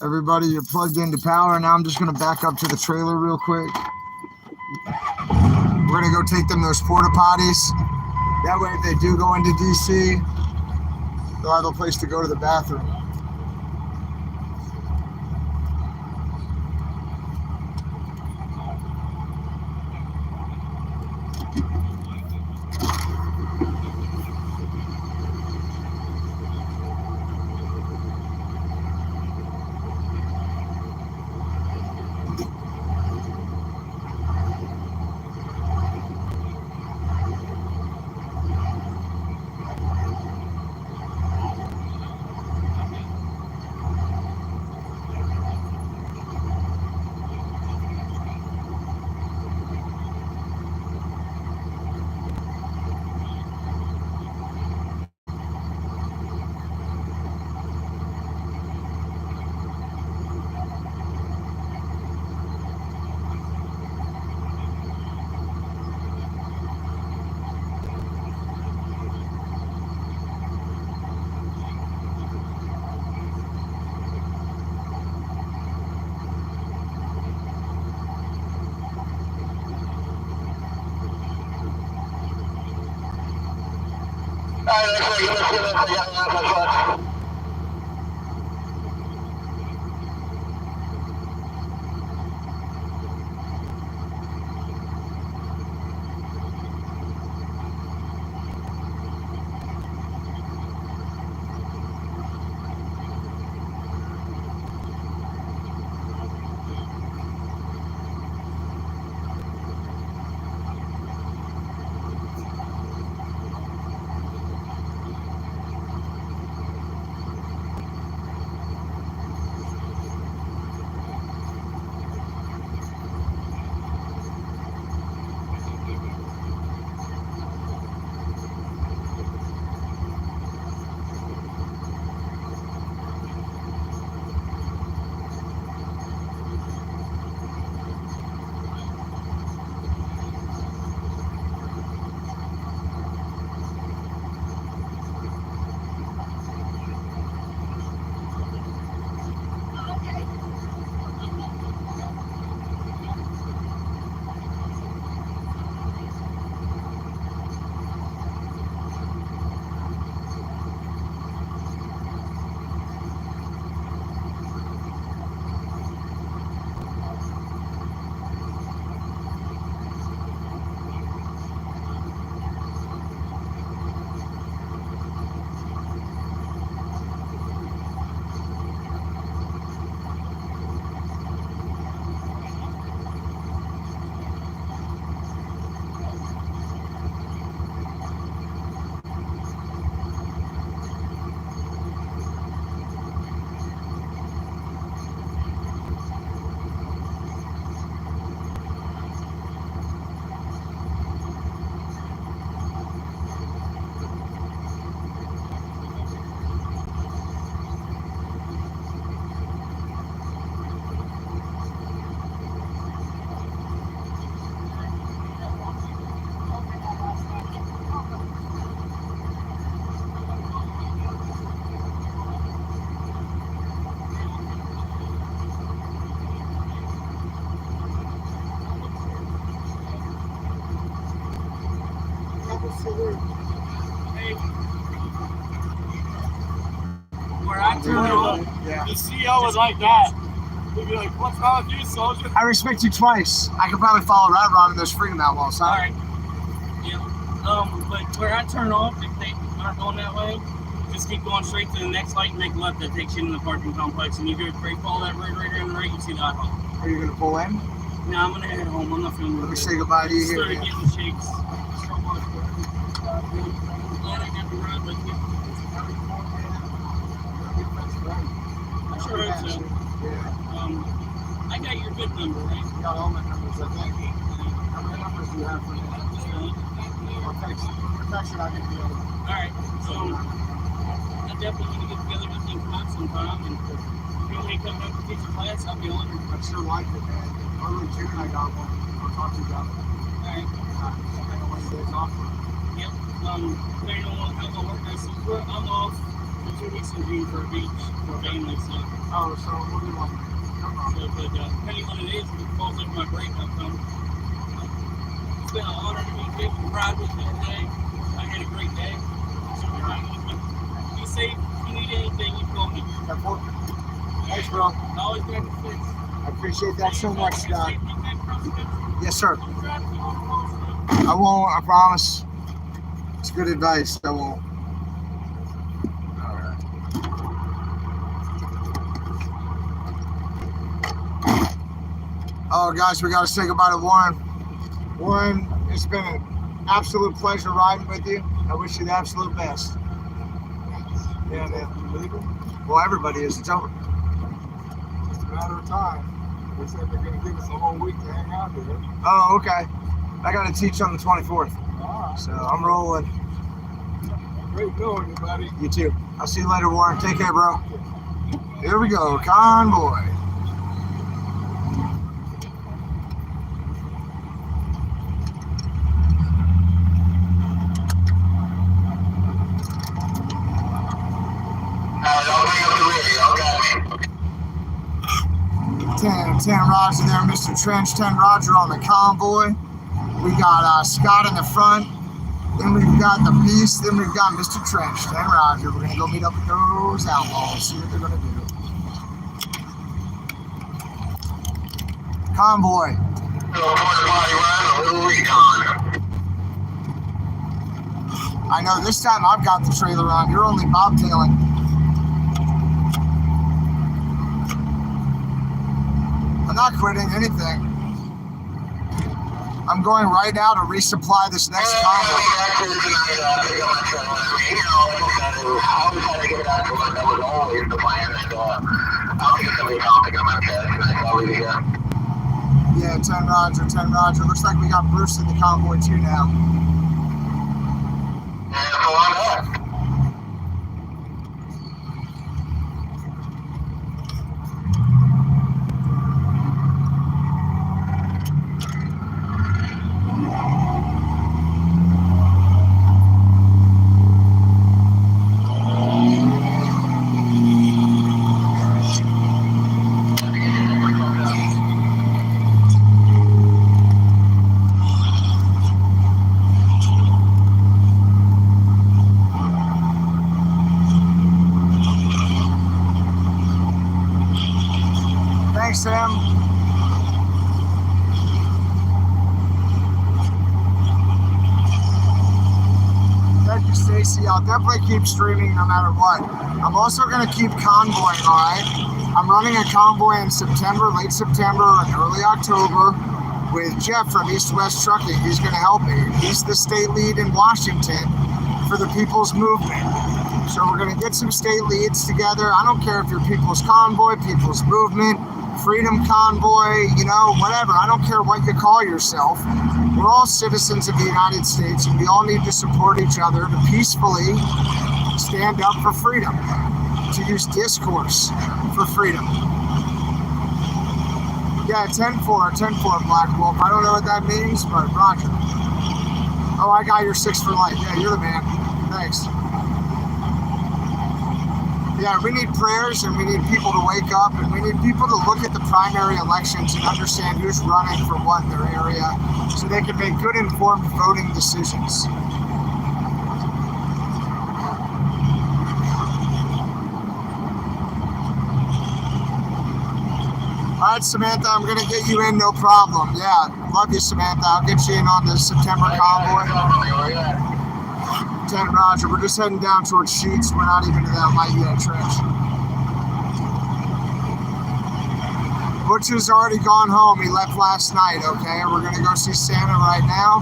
Everybody, you're plugged into power. Now I'm just going to back up to the trailer real quick. We're going to go take them those porta potties. That way, if they do go into DC, they'll have a place to go to the bathroom. Where I turn off, Yeah. the CO was like that. He'd be like, "What's wrong with you, soldier?" I respect you twice. I could probably follow right around in those Freedom Outlaws, huh? All right. Yeah. But where I turn off, if they aren't going that way, just keep going straight to the next light and make a left that takes you into the parking complex. And you go straight, follow that road right there on the right, you see the iPhone. Are you gonna pull in? No, I'm gonna head home. I'm not feeling Let me good. say goodbye to you here. Started Man. getting shakes. I'm glad I got to ride with you. I sure hope so. I got your good number, right? You got all my numbers, I think. How many numbers do you have for me? I'll text it. I can do it. Alright, so I definitely want to get together with you and sometime. And if you want me to come up and teach a class, I'll be honored. I sure like it, man. Early June, I got one. I'll talk to you about it. Alright. I know when days off. Yep. Depending on how my work goes, I'm off for 2 weeks in June for a beach for family, so. Oh, so we'll do one. So, but depending on what it is, if it falls over my break, I'll come. It's been an honor to meet you and ride with you today. I had a great day. So we're riding with me. Be safe. If you need anything, you call me. Thanks, bro. Always grab your fix. I appreciate that so much, Scott. Yes, sir. I won't, I promise. It's good advice. I won't. All right. Oh, guys, we got to say goodbye to Warren. Warren, it's been an absolute pleasure riding with you. I wish you the absolute best. Yeah, man. Well, everybody is. It's over. It's a matter of time. They said they're going to give us a whole week to hang out here. Oh, okay. I got to teach on the 24th. So I'm rolling. Great knowing you, buddy. You too. I'll see you later, Warren. Take care, bro. Here we go. Convoy. Don't bring up the radio, okay? 10 Roger there, Mr. Trench. 10 Roger on the Convoy. We got Scott in the front. Then we've got the Beast. Then we've got Mr. Trench. 10 Roger. We're going to go meet up with those outlaws. See what they're going to do. Convoy. I know this time I've got the trailer on. You're only bobtailing. I'm not quitting anything. I'm going right now to resupply this next convoy. Yeah, 10 Roger, 10 Roger. Looks like we got Bruce in the convoy too now. Thanks, Sam. Thank you, Stacy. I'll definitely keep streaming no matter what. I'm also going to keep convoying, all right? I'm running a convoy in September, late September, and early October with Jeff from East West Trucking. He's going to help me. He's the state lead in Washington for the People's Movement. So we're going to get some state leads together. I don't care if you're People's Convoy, People's Movement, Freedom Convoy, you know, whatever. I don't care what you call yourself. We're all citizens of the United States, and we all need to support each other to peacefully stand up for freedom, to use discourse for freedom. Yeah, 10-4, Black Wolf. I don't know what that means, but Roger. Oh, I got your 6 for life. Yeah, you're the man. Thanks. Yeah, we need prayers, and we need people to wake up, and we need people to look at the primary elections and understand who's running for what in their area so they can make good informed voting decisions. right, Samantha, I'm gonna get you in, no problem. Yeah, love you, Samantha. I'll get you in on the September convoy. 10 Roger, we're just heading down towards Sheets. We're not even to that light yet, trench. Butch has already gone home. He left last night, okay? We're gonna go see Santa right now.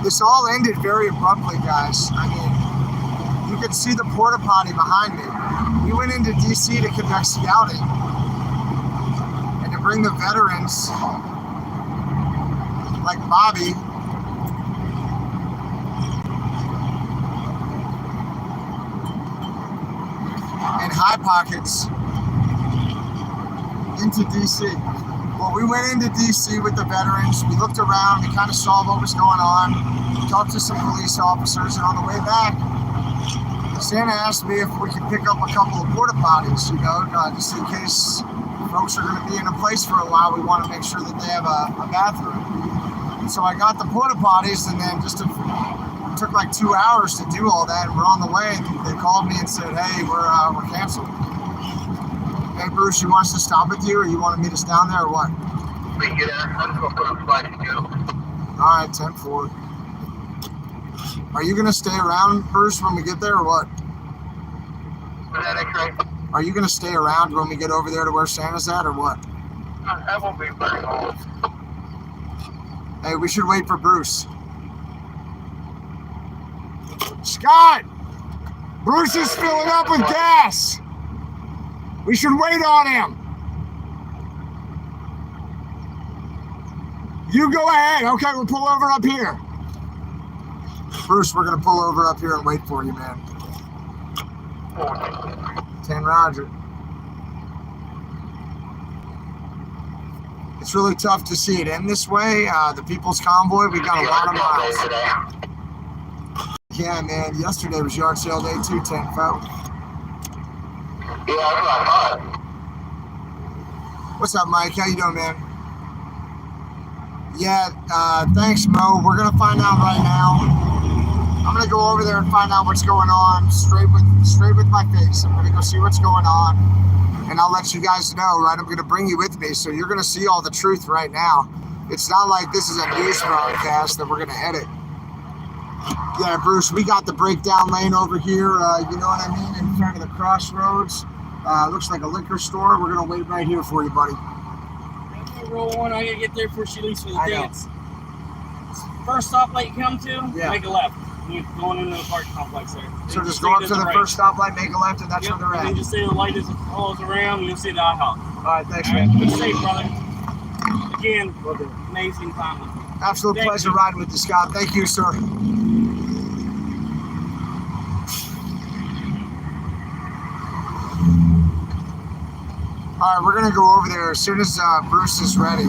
This all ended very abruptly, guys. I mean, you could see the porta potty behind me. We went into DC to conduct scouting and to bring the veterans like Bobby and High Pockets into DC. Well, we went into DC with the veterans. We looked around. We kind of saw what was going on. Talked to some police officers, and on the way back, Santa asked me if we could pick up a couple of porta potties, you know, just in case folks are going to be in a place for a while. We want to make sure that they have a bathroom. And so I got the porta potties, and then it took like 2 hours to do all that. And we're on the way. They called me and said, "Hey, we're canceled." Hey, Bruce, you want us to stop with you, or you want to meet us down there, or what? We can get there. I'm just going to put on the bike and go. All right, 10-4. Are you going to stay around, Bruce, when we get there, or what? Was that X-ray? Are you going to stay around when we get over there to where Santa's at, or what? I won't be very long. Hey, we should wait for Bruce. Scott! Bruce is filling up with gas! We should wait on him! You go ahead. Okay, we'll pull over up here. Bruce, we're going to pull over up here and wait for you, man. 10 Roger. It's really tough to see it end this way. The People's Convoy, we got a lot of miles. Yeah, man. Yesterday was yard sale day too, 10-4. Yeah, that's what I thought. What's up, Mike? How you doing, man? Yeah, thanks, Mo. We're going to find out right now. I'm going to go over there and find out what's going on straight with my face. I'm going to go see what's going on, and I'll let you guys know, right? I'm going to bring you with me, so you're going to see all the truth right now. It's not like this is a news broadcast that we're going to edit. Yeah, Bruce, we got the breakdown lane over here, you know what I mean, in front of the crossroads. Looks like a liquor store. We're going to wait right here for you, buddy. Roll one, I gotta get there before she leaves for the I know. dance. First stoplight you come to, Yeah. make a left. You're going into the park complex there. So And just stay go up to to the right. first stoplight, make a left, and that's Yep, where they're and at. then just say the light is follows around, and you'll see the IHOP. All right, thanks, All right, man. be safe, brother. Again, amazing time with you. Absolute Thank pleasure you. riding with you, Scott. Thank you, sir. All right, we're going to go over there as soon as Bruce is ready.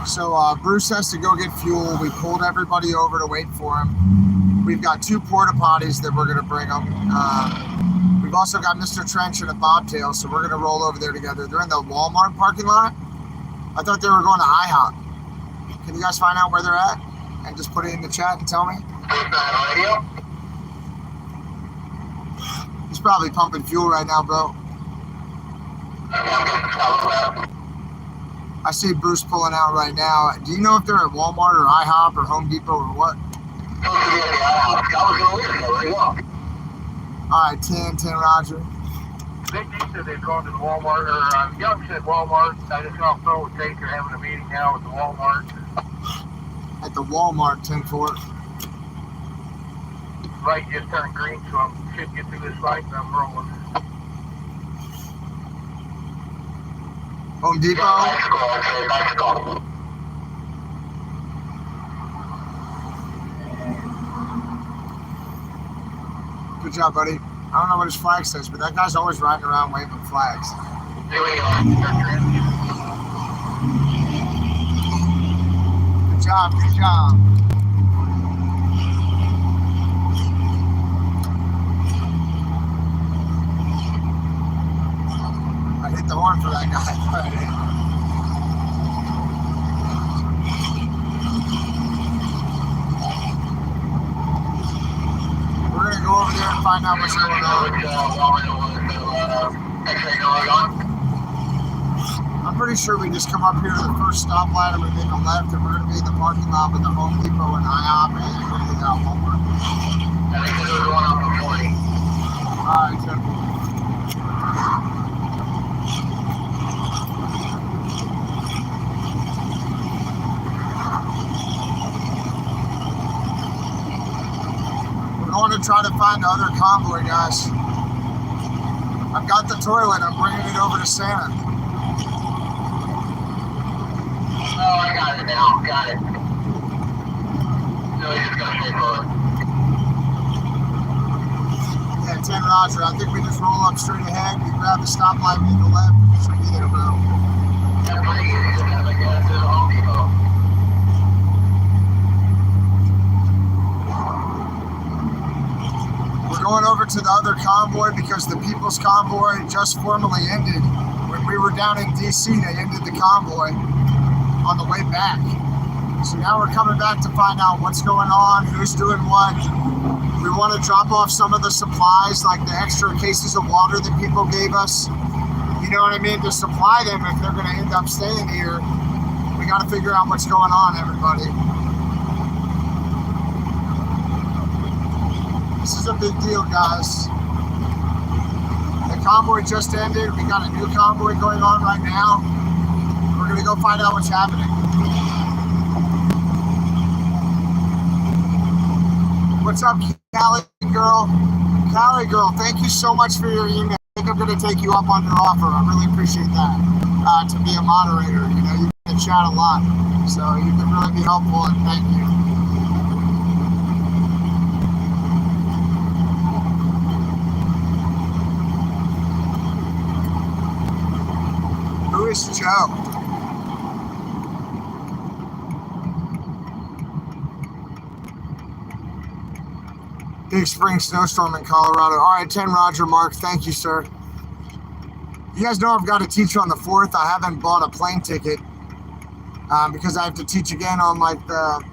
So Bruce has to go get fuel. We pulled everybody over to wait for him. We've got 2 porta potties that we're going to bring them. We've also got Mr. Trench and a bobtail, so we're going to roll over there together. They're in the Walmart parking lot. I thought they were going to IHOP. Can you guys find out where they're at? And just put it in the chat and tell me. He's probably pumping fuel right now, bro. I see Bruce pulling out right now. Do you know if they're at Walmart or IHOP or Home Depot or what? All right, 10, Roger. Big D said they've gone to the Walmart, or Young said Walmart. I just got off the phone with Jake. They're having a meeting now at the Walmart. At the Walmart, 10-4. Light just turned green, so I should get through this light and I'm rolling. Home Depot. Nice call. Good job, buddy. I don't know what his flag says, but that guy's always riding around waving flags. Here we go. Good job, good job. I hit the horn for that guy. We're gonna go over there and find find out what's going on. I'm pretty sure we just come up here to the first stoplight and we make a left, and we're going to be in the parking lot with the Home Depot and IHOP and everything out Walmart. I think there's one off the 40. Alright, Tim. We're going to try to find the other convoy, guys. I've got the toilet. I'm bringing it over to Santa. Oh, I got it now. Got it. No, he's just gonna stay forward. Yeah, 10 Roger. I think we just roll up straight ahead. We grab the stoplight, make a left, and just get it around. That's pretty easy. Just have to get to the Home Depot. We're going over to the other convoy because the People's Convoy just formally ended. When we were down in DC, they ended the convoy on the way back. So now we're coming back to find out what's going on, who's doing what. We want to drop off some of the supplies, like the extra cases of water that people gave us. You know what I mean? To supply them if they're going to end up staying here. We got to figure out what's going on, everybody. This is a big deal, guys. The convoy just ended. We got a new convoy going on right now. We're going to go find out what's happening. What's up, Callie girl? Callie girl, thank you so much for your email. I think I'm going to take you up on your offer. I really appreciate that. To be a moderator, you know, you can chat a lot. So you can really be helpful, and thank you. Who is Joe? Big spring snowstorm in Colorado. All right, 10 Roger, Mark. Thank you, sir. You guys know I've got to teach on the 4th. I haven't bought a plane ticket because I have to teach again on like the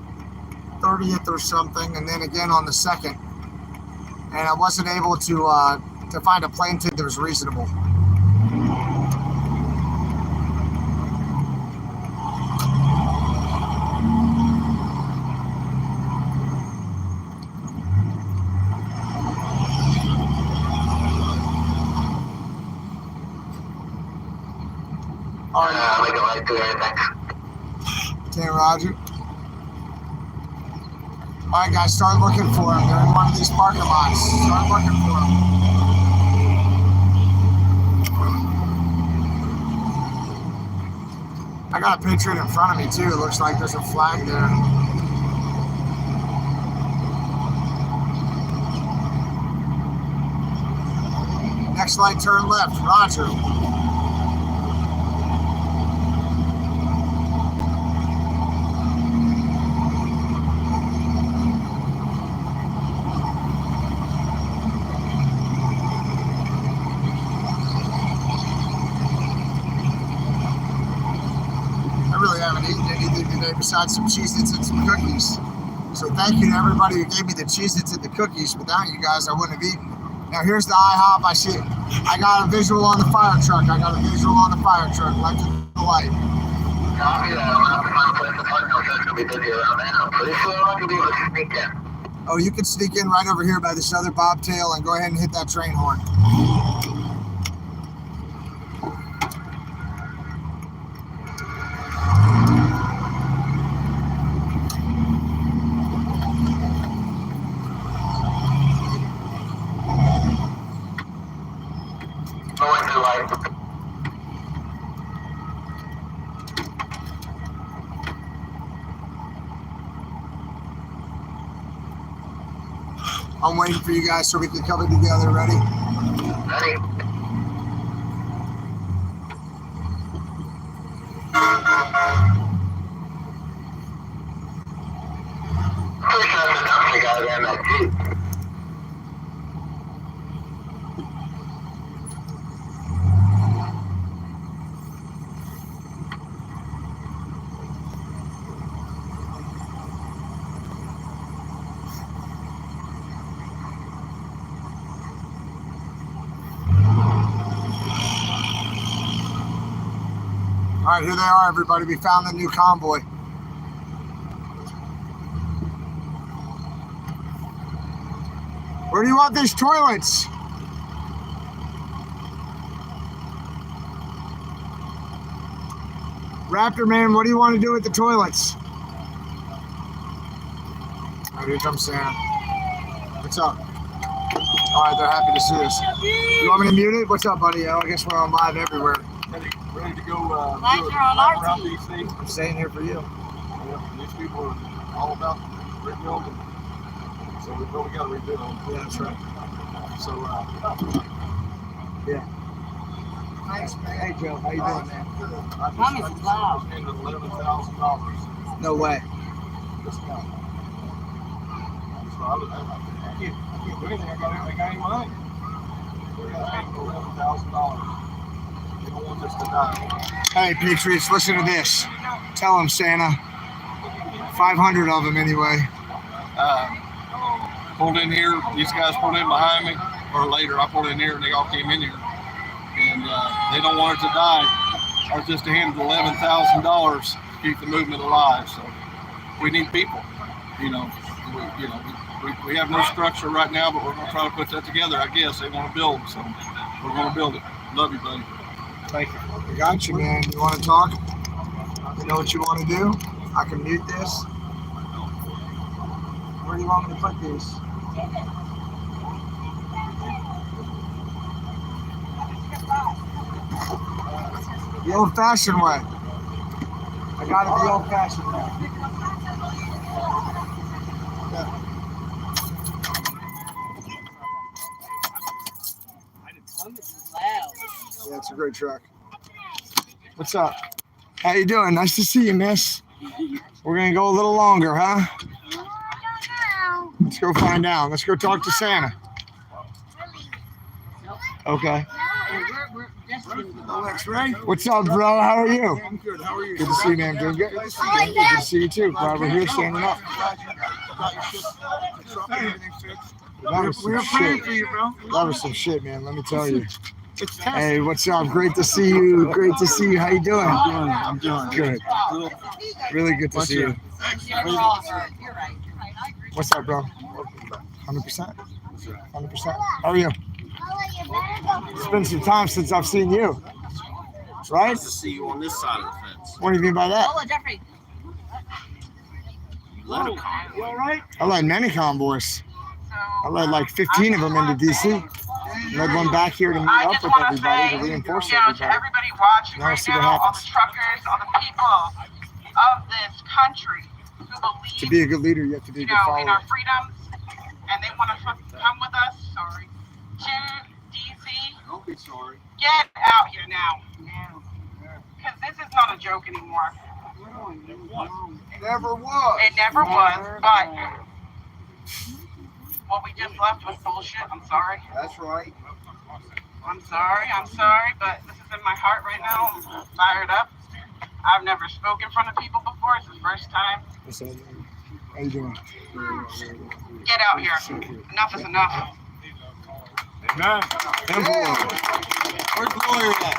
30th or something, and then again on the 2nd. And I wasn't able to find a plane ticket that was reasonable. All right. We don't like to do anything. 10 Roger. All right, guys, start looking for them. They're in one of these parking lots. Start looking for them. I got a Patriot in front of me, too. It looks like there's a flag there. Next light, turn left. Roger. Besides some Cheez-Its and some cookies. So thank you to everybody who gave me the Cheez-Its and the cookies. Without you guys, I wouldn't have eaten. Now here's the IHOP. I see it. I got a visual on the fire truck. Left to the light. Copy that. I'm not going to place the park. No, it's going to be busy around now. Pretty soon I can be able to sneak in. Oh, you can sneak in right over here by this other bobtail and go ahead and hit that train horn. I'm waiting for you guys so we can come in together. Ready? Ready. Pretty sure that's the dumpster guy there in that Jeep. right, here they are, everybody. We found the new convoy. Where do you want these toilets? Raptor Man, what do you want to do with the toilets? Oh, here comes Santa. What's up? All right, they're happy to see us. You want me to mute it? What's up, buddy? Oh, I guess we're on live everywhere. Ready to go. Lights are on our team. DC. I'm staying here for you. Yeah, these people are all about rebuilding. So we really got to rebuild. Yeah, that's right. So, Yeah. Thanks, man. Hey, Joe. How you doing, man? Mom is loud. spent $11,000 No way. this month. So I can't do anything. I got any money. We're going to pay $11,000. You don't want this to die. Hey, Patriots, listen to this. Tell them, Santa. 500 of them, anyway. Pulled in here. These guys pulled in behind me, or later. I pulled in here, and they all came in here, and they don't want it to die. I was just handed $11,000 to keep the movement alive. So we need people. We have no structure right now, but we're going to try to put that together. I guess they want to build, so we're going to build it. Love you, buddy. Thank you. I got you, man. You want to talk? You know what you want to do? I can mute this. Where do you want me to put these? The old-fashioned way. I got it the old-fashioned way. Yeah, it's a great truck. What's up? How you doing? Nice to see you, miss. We're gonna go a little longer, huh? Let's go find out. Let's go talk to Santa. Okay. What's up, bro? How are you? I'm good. How are you? Good to see you, man. Doing good. Good to see you too. Glad we're here standing up. That was some shit. That was some shit, man. Let me tell you. Hey, what's up? Great to see you. Great to see you. How you doing? I'm doing Good. Really good to see you. What's up, bro? 100%. 100%. How are you? It's been some time since I've seen you. Right? Nice to see you on this side of the fence. What do you mean by that? Hola, Jeffrey. You led a convoy. I led many convoys. I led like 15 of them into DC. Led one back here to meet up with everybody, to reinforce everybody. To everybody watching Now we'll right see what now, all the happens. truckers, all the people of this country who believe, To be a good leader, you have to be a good in follower. our freedoms, and they want to come with us. Sorry, to DC. Don't be sorry. Get out here now, because this is not a joke anymore. Never was. It never was, but what we just left was bullshit. I'm sorry. That's right. I'm sorry, but this is in my heart right now. I'm fired up. I've never spoken in front of people before. It's the first time. What's up, man? How you doing? Get out here. Enough is enough. Amen. Where's Lori at?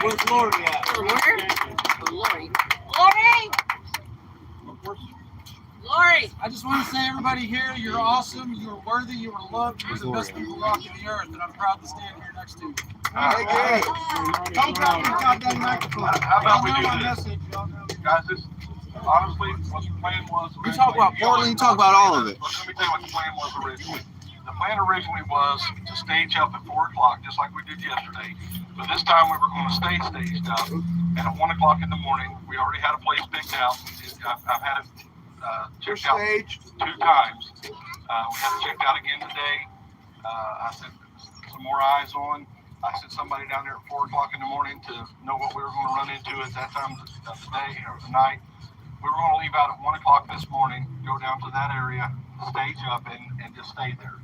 Where's Lori at? Lori. Lori! I just want to say, everybody here, you're awesome, you're worthy, you are loved, you're the best people walking the earth, and I'm proud to stand here next to you. Hey, good. Don't drop your goddamn microphone. How about we do Y'all know my this? message, y'all know. Guys, this honestly, what the plan was. You talk about Portland, you talk about all of it. Let me tell you what the plan was originally. The plan originally was to stage up at 4 o'clock, just like we did yesterday. But this time we were going to stay staged up. And at 1 o'clock in the morning, we already had a place picked out. I've had it checked out 2 times. We had it checked out again today. I sent some more eyes on. I sent somebody down there at 4 o'clock in the morning to know what we were going to run into at that time of the day or the night. We were going to leave out at 1 o'clock this morning, go down to that area, stage up, and just stay there.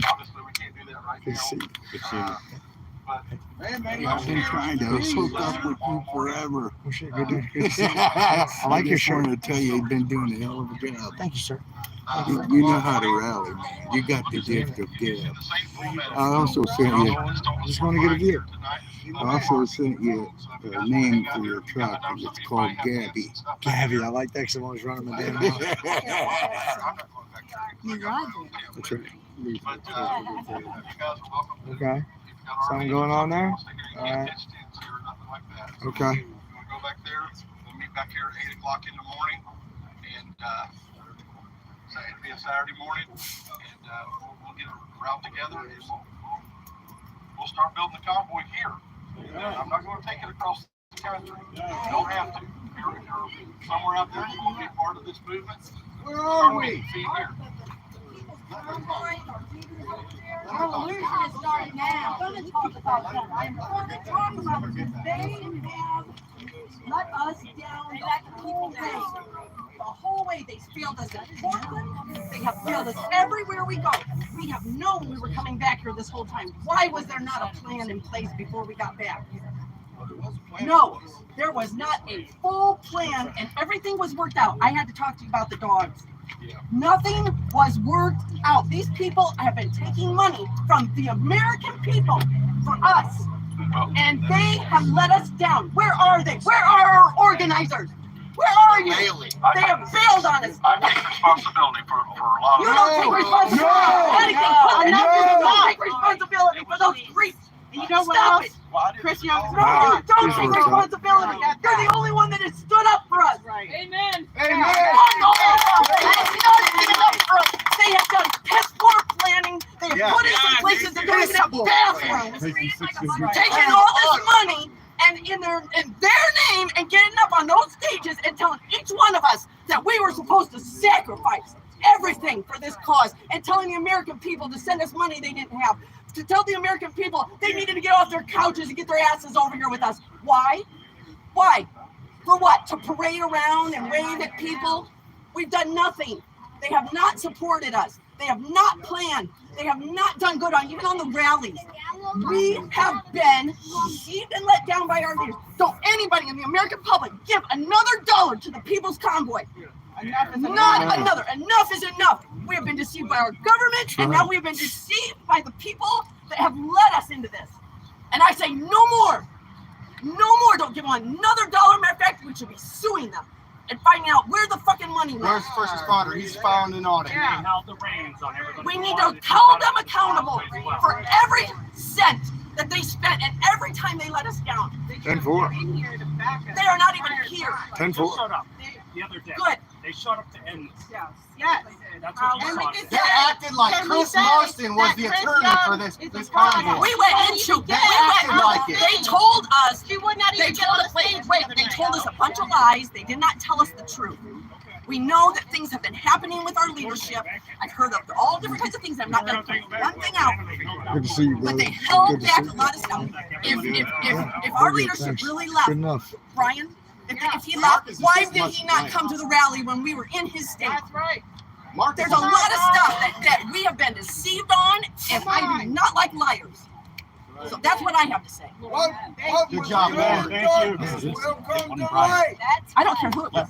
Obviously, we can't do that right Good to now. see you. Good seeing you. But I've been trying to hook up with you forever. Oh, shit, good to see you. I like your just shirt. wanted to tell you, you've been doing a hell of a job. Thank you, sir. You know how to rally, man. You got the gift of gab. I also sent you. Just want to get a view. tonight, I also sent you a name for your truck, and it's called Gabby. Gabby, I like that because I'm always running my damn mouth. That's right. Okay. Something going on there? All right. Okay. We'll go back there. We'll meet back here at 8 o'clock in the morning, and so it'll be a Saturday morning, and we'll get a route together, and we'll start building the convoy here. I'm not going to take it across the country. You don't have to. If you're somewhere out there, you want to be part of this movement. Where are we? See here. Revolution is starting now. I'm going to talk about that. I'm going to talk about it. They have let us down the whole way. The whole way. They failed us in Portland. They have failed us everywhere we go. We have known we were coming back here this whole time. Why was there not a plan in place before we got back? No, there was not a full plan, and everything was worked out. I had to talk to you about the dogs. Nothing was worked out. These people have been taking money from the American people for us, and they have let us down. Where are they? Where are our organizers? Where are you? They have bailed on us. I take responsibility for a lot of You don't take responsibility for anything. You don't take responsibility for those creeps. And you know what Stop else? it. Chris Young. No, you don't take responsibility. You're the only one that has stood up for us. Right. Amen. Amen. They have done piss poor planning. They have put us in places that don't even have bathrooms. Taking all this money and in their name and getting up on those stages and telling each one of us that we were supposed to sacrifice everything for this cause, and telling the American people to send us money they didn't have. To tell the American people they needed to get off their couches and get their asses over here with us. Why? Why? For what? To parade around and wave at people? We've done nothing. They have not supported us. They have not planned. They have not done good even on the rallies. We have been deceived and let down by our leaders. Don't anybody in the American public give another dollar to the People's Convoy. Not another. Enough is enough. We have been deceived by our government, and now we have been deceived by the people that have led us into this. And I say no more. No more. Don't give them another dollar. Matter of fact, we should be suing them and finding out where the fucking money went. Where's first responder? He's found an audit. Yeah. Held the reins on everybody. We need to hold them accountable for every cent that they spent and every time they let us down. 10-4. They are not even here. 10-4. Shut up the other day. Good. They showed up to end this. Yes. That's what you saw. They acted like Chris Marston was the attorney for this convoy. We went into They acted like it. They told us. She would not even They told us. Wait. They told us a bunch of lies. They did not tell us the truth. We know that things have been happening with our leadership. I've heard of all different kinds of things. I'm not going to point one thing out. Good to see you, brother. But they held Good to back see a you. lot of stuff. If our leadership really left, Good enough. Brian, if he left, why did he not come to the rally when we were in his state? That's right. There's a lot of stuff that we have been deceived on, and I do not like liars. So that's what I have to say. Good job, man. Thank you. I don't care who it was.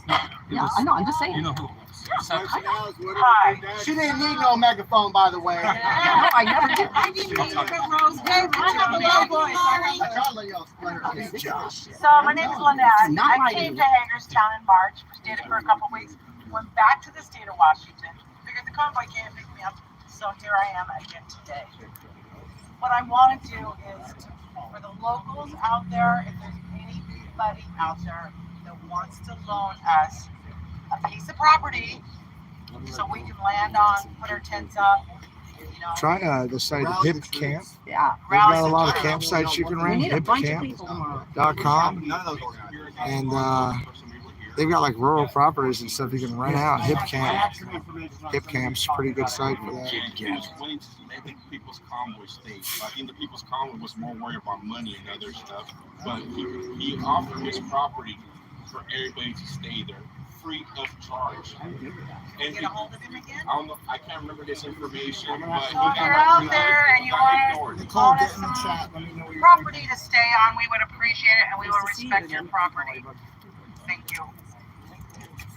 Yeah, I know. I'm just saying. You know who it was. Hi. She didn't need no megaphone, by the way. No, I never did. I didn't mean to put Rose. I have a low voice. So my name is Lynette. I came to Haderstown in March, stayed for a couple weeks, went back to the state of Washington, figured the convoy can't pick me up, so here I am again today. What I want to do is, for the locals out there, if there's anybody out there that wants to loan us a piece of property so we can land on, put our tents up, you know. Try the site Hip Camp. Yeah. They've got a lot of campsites you can We rent. need a bunch of people tomorrow. Hipcamp.com. And they've got like rural properties and stuff you can rent out. Hip Camp's a pretty good site for that. I think People's Convoy stayed. I think the People's Convoy was more worried about money and other stuff. But he offered his property for everybody to stay there, free of charge. And Get a hold of him again? I don't know. I can't remember this information, but So if you're out there and you want to loan us some property to stay on, we would appreciate it and we will respect your property. Thank you.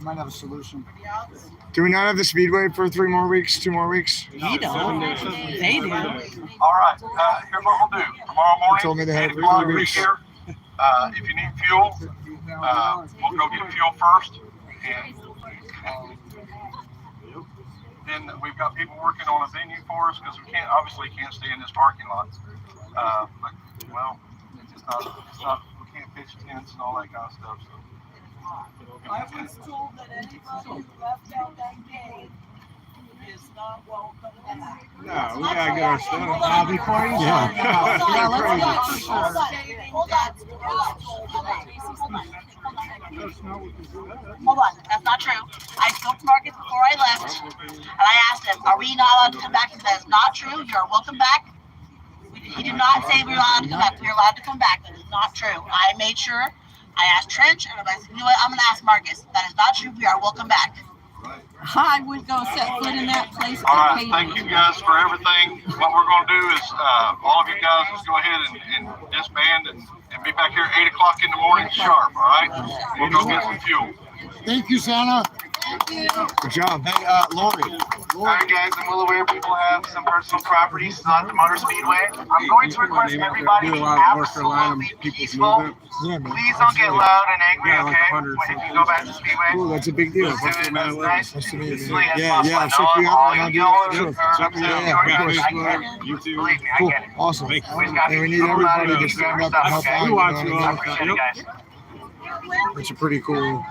Might have a solution. Anybody else? Do we not have the Speedway for 3 more weeks, 2 more weeks? He don't. They do. All right. Here's what we'll do. Tomorrow morning, morning. told me they had 8 o'clock, be burgers. here. If you need fuel, we'll go get fuel first. And then we've got people working on a venue for us because we obviously can't stay in this parking lot. But, well, it's not, we can't pitch tents and all that kind of stuff. So. I was told that anybody who left out that gate is not welcome back. No, we gotta get our stuff. Before you Yeah. Yeah, let's Crazy. go for sure. Hold on. Hold on, that's not true. I spoke to Marcus before I left, and I asked him, are we not allowed to come back? He said, that's not true. You're welcome back. He did not say we were allowed to come back. We were allowed to come back. That is not true. I made sure. I asked Trench, and I said, you know what? I'm going to ask Marcus. That is not true. We are welcome back. I would go set foot in that place. All right, thank you guys for everything. What we're going to do is all of you guys just go ahead and disband and be back here at 8 o'clock in the morning sharp, all right? We'll go get some fuel. Thank you, Santa. Good job. Hey, Lori. All right, guys, I'm well aware people have some personal properties at the Motor Speedway. I'm going to request everybody be absolutely peaceful. Please don't get loud and angry, okay? If you go back to Speedway. Cool, that's a big deal. Do it as nice and peacefully as Yeah, possible. yeah, check you All out. you I'll do yelling sure. or Check me upset, out. I Of get course. it. You too. Believe me, I Cool. get it. Awesome. We've got And we need people around everybody you to doing stand up stuff, and help okay? out. We watch you all. I appreciate it, guys. It's a pretty cool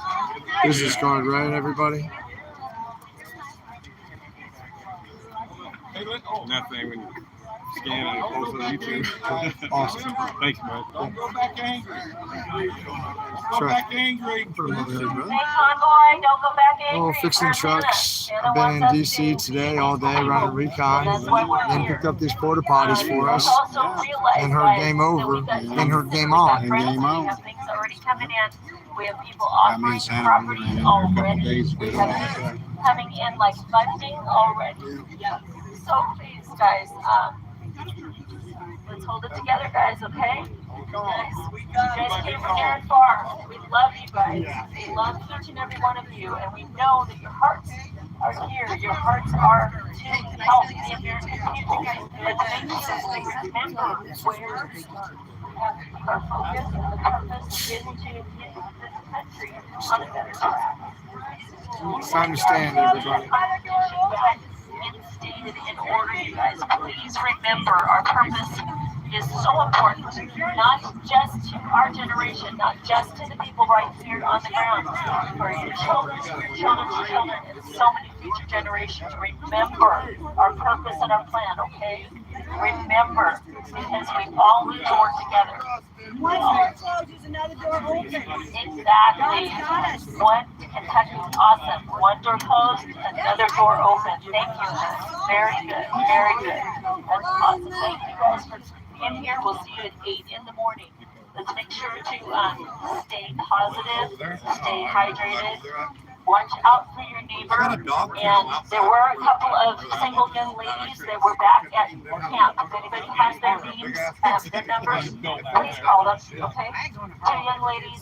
business card, right, everybody? Nothing when you scan it, post on YouTube. Awesome. Thanks, bud. Don't go back angry. Go back angry. Put them over there, brother. Convoy, don't go back Oh, fixing trucks. I've been in DC today all day running recon. Then picked up these porta potties for us. And heard game over. Then heard game on. We have things already coming in. We have people offering properties already. We have coming in like funding already. So please, guys, let's hold it together, guys, okay? Guys, you guys came from near and far. We love you guys. We love each and every one of you, and we know that your hearts are here. Your hearts are to help the American people. But the thing is, remember where our focus and the purpose is to get this country on a better track. It's time to stand, everybody. Instated in order, you guys. Please remember our purpose is so important, not just to our generation, not just to the people right here on the ground, for your children's children, and so many future generations. Remember our purpose and our plan, okay? Remember, because we all need to work together. One door closes, another door opens. Exactly. One Kentucky is awesome. One door closed, another door open. Thank you. Very good. Very good. That's awesome. Thank you guys for being here. We'll see you at 8 in the morning. Let's make sure to stay positive, stay hydrated. Watch out for your neighbor. And there were a couple of single young ladies that were back at camp. If anybody has their names, their numbers, please call them, okay? 2 young ladies.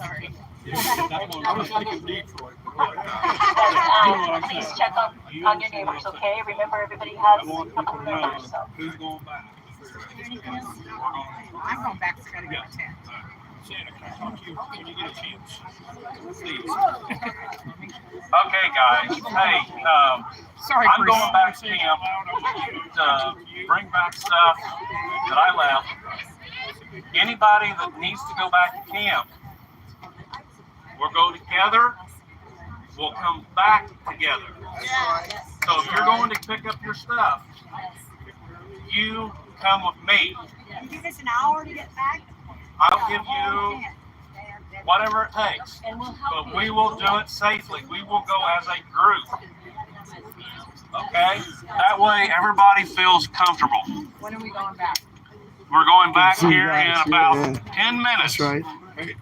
But please check on your neighbors, okay? Remember, everybody has a couple of numbers. So. Who's going back? I'm going back to get a tent. Santa, can I talk to you when you get a chance? Please. Okay, guys. Hey, Sorry, I'm going back to camp to bring back stuff that I left. Anybody that needs to go back to camp, we'll go together. We'll come back together. So if you're going to pick up your stuff, you come with me. You give us an hour to get back? I'll give you whatever it takes, but we will do it safely. We will go as a group. Okay? That way everybody feels comfortable. When are we going back? We're going back here in about 10 minutes. That's right. Hey,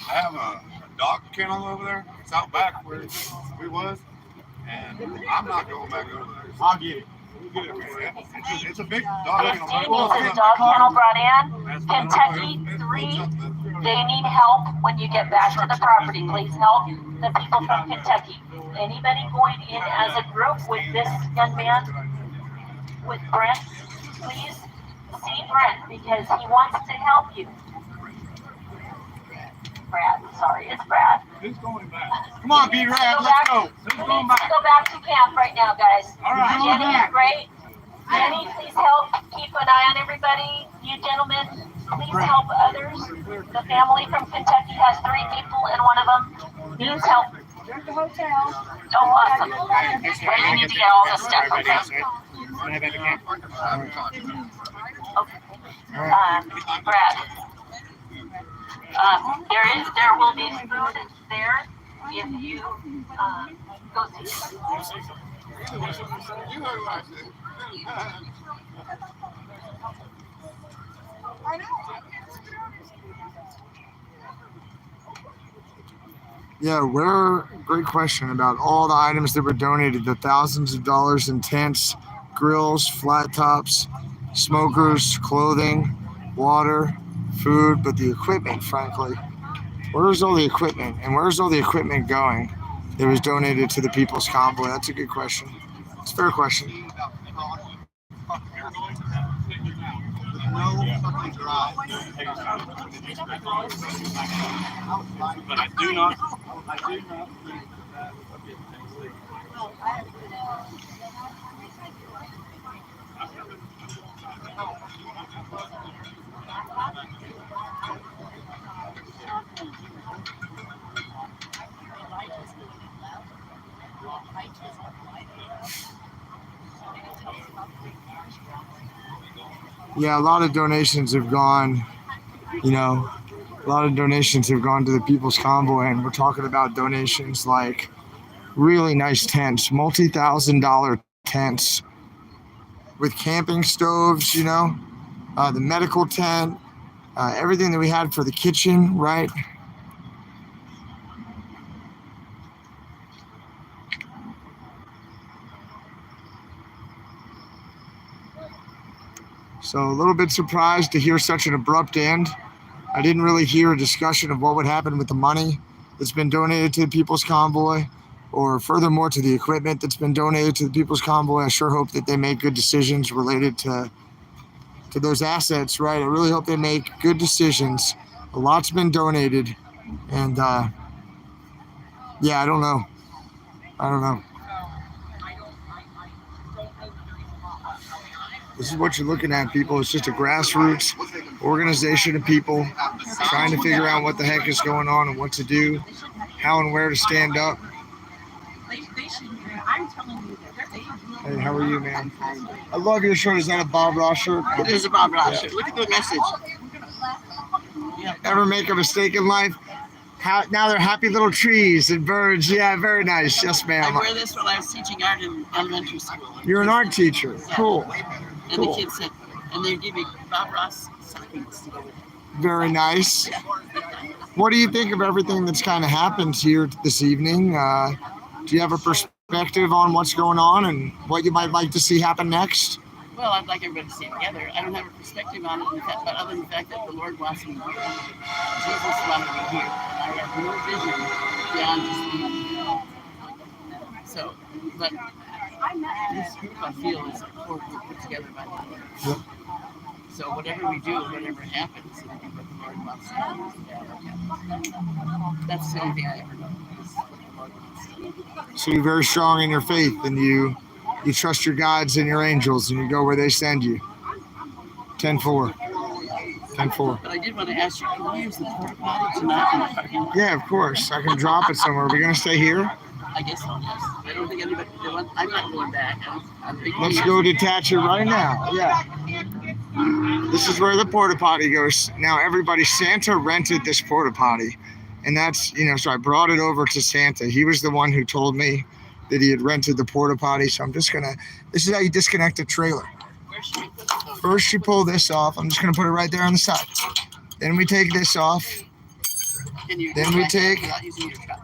I have a dog kennel over there. It's out back where we was. And I'm not going back over there. I'll get it. It's a big dog 15 pieces of dog kennel brought in. Kentucky 3. They need help when you get back to the property. Please help the people from Kentucky. Anybody going in as a group with this young man, with Brent, please See Brent because he wants to help you. Brad, sorry, it's Brad. Who's going back? Come on, B-Rad, let's go. Who needs to go back to camp right now, guys? All right, Jenny is great. Jenny, please help keep an eye on everybody. You gentlemen, please help others. The family from Kentucky has 3 people, and one of them needs help. There's the hotel. Oh, awesome. Well, you need to get all this stuff, okay? Okay. Brad. There will be food there if you go see. Yeah, great question about all the items that were donated, the thousands of dollars in tents, grills, flat tops, smokers, clothing, water, food, but the equipment, frankly. Where's all the equipment? And where's all the equipment going that was donated to the People's Convoy? That's a good question. It's a fair question. But I do not. Yeah, a lot of donations have gone, a lot of donations have gone to the People's Convoy, and we're talking about donations like really nice tents, multi-$1,000 tents with camping stoves, the medical tent, everything that we had for the kitchen, right? So a little bit surprised to hear such an abrupt end. I didn't really hear a discussion of what would happen with the money that's been donated to the People's Convoy, or furthermore to the equipment that's been donated to the People's Convoy. I sure hope that they make good decisions related to those assets, right? I really hope they make good decisions. A lot's been donated, and yeah, I don't know. This is what you're looking at, people. It's just a grassroots organization of people trying to figure out what the heck is going on and what to do, how and where to stand up. Hey, how are you, man? I love your shirt. Is that a Bob Ross shirt? It is a Bob Ross shirt. Look at the message. Ever make a mistake in life? Now they're happy little trees and birds. Yeah, very nice. Yes, ma'am. I wear this when I was teaching art in elementary school. You're an art teacher. Cool. And the kids said, and they give me Bob Ross stockings to go with it. Very nice. What do you think of everything that's kind of happened here this evening? Do you have a perspective on what's going on and what you might like to see happen next? Well, I'd like everybody to stay together. I don't have a perspective on it, but other than the fact that the Lord wants me here. Jesus wanted me here. And I have no vision beyond just me. So, but this group I feel is important, put together by the Lord. Yep. So whatever we do, whatever happens, it'll be what the Lord wants to do. That's the only thing I ever know. Is what the Lord wants to do. So you're very strong in your faith, and you trust your guides and your angels, and you go where they send you. 10-4. 10-4. But I did want to ask you, can you use the porta potty tonight in the parking lot? Yeah, of course. I can drop it somewhere. Are we going to stay here? I guess so, yes. I don't think anybody, I'm not going back. Let's go detach it right now. Yeah. This is where the porta potty goes. Now, everybody, Santa rented this porta potty. And that's, so I brought it over to Santa. He was the one who told me that he had rented the porta potty. So I'm just going to, this is how you disconnect a trailer. First, you pull this off. I'm just going to put it right there on the side. Then we take this off. Then we take,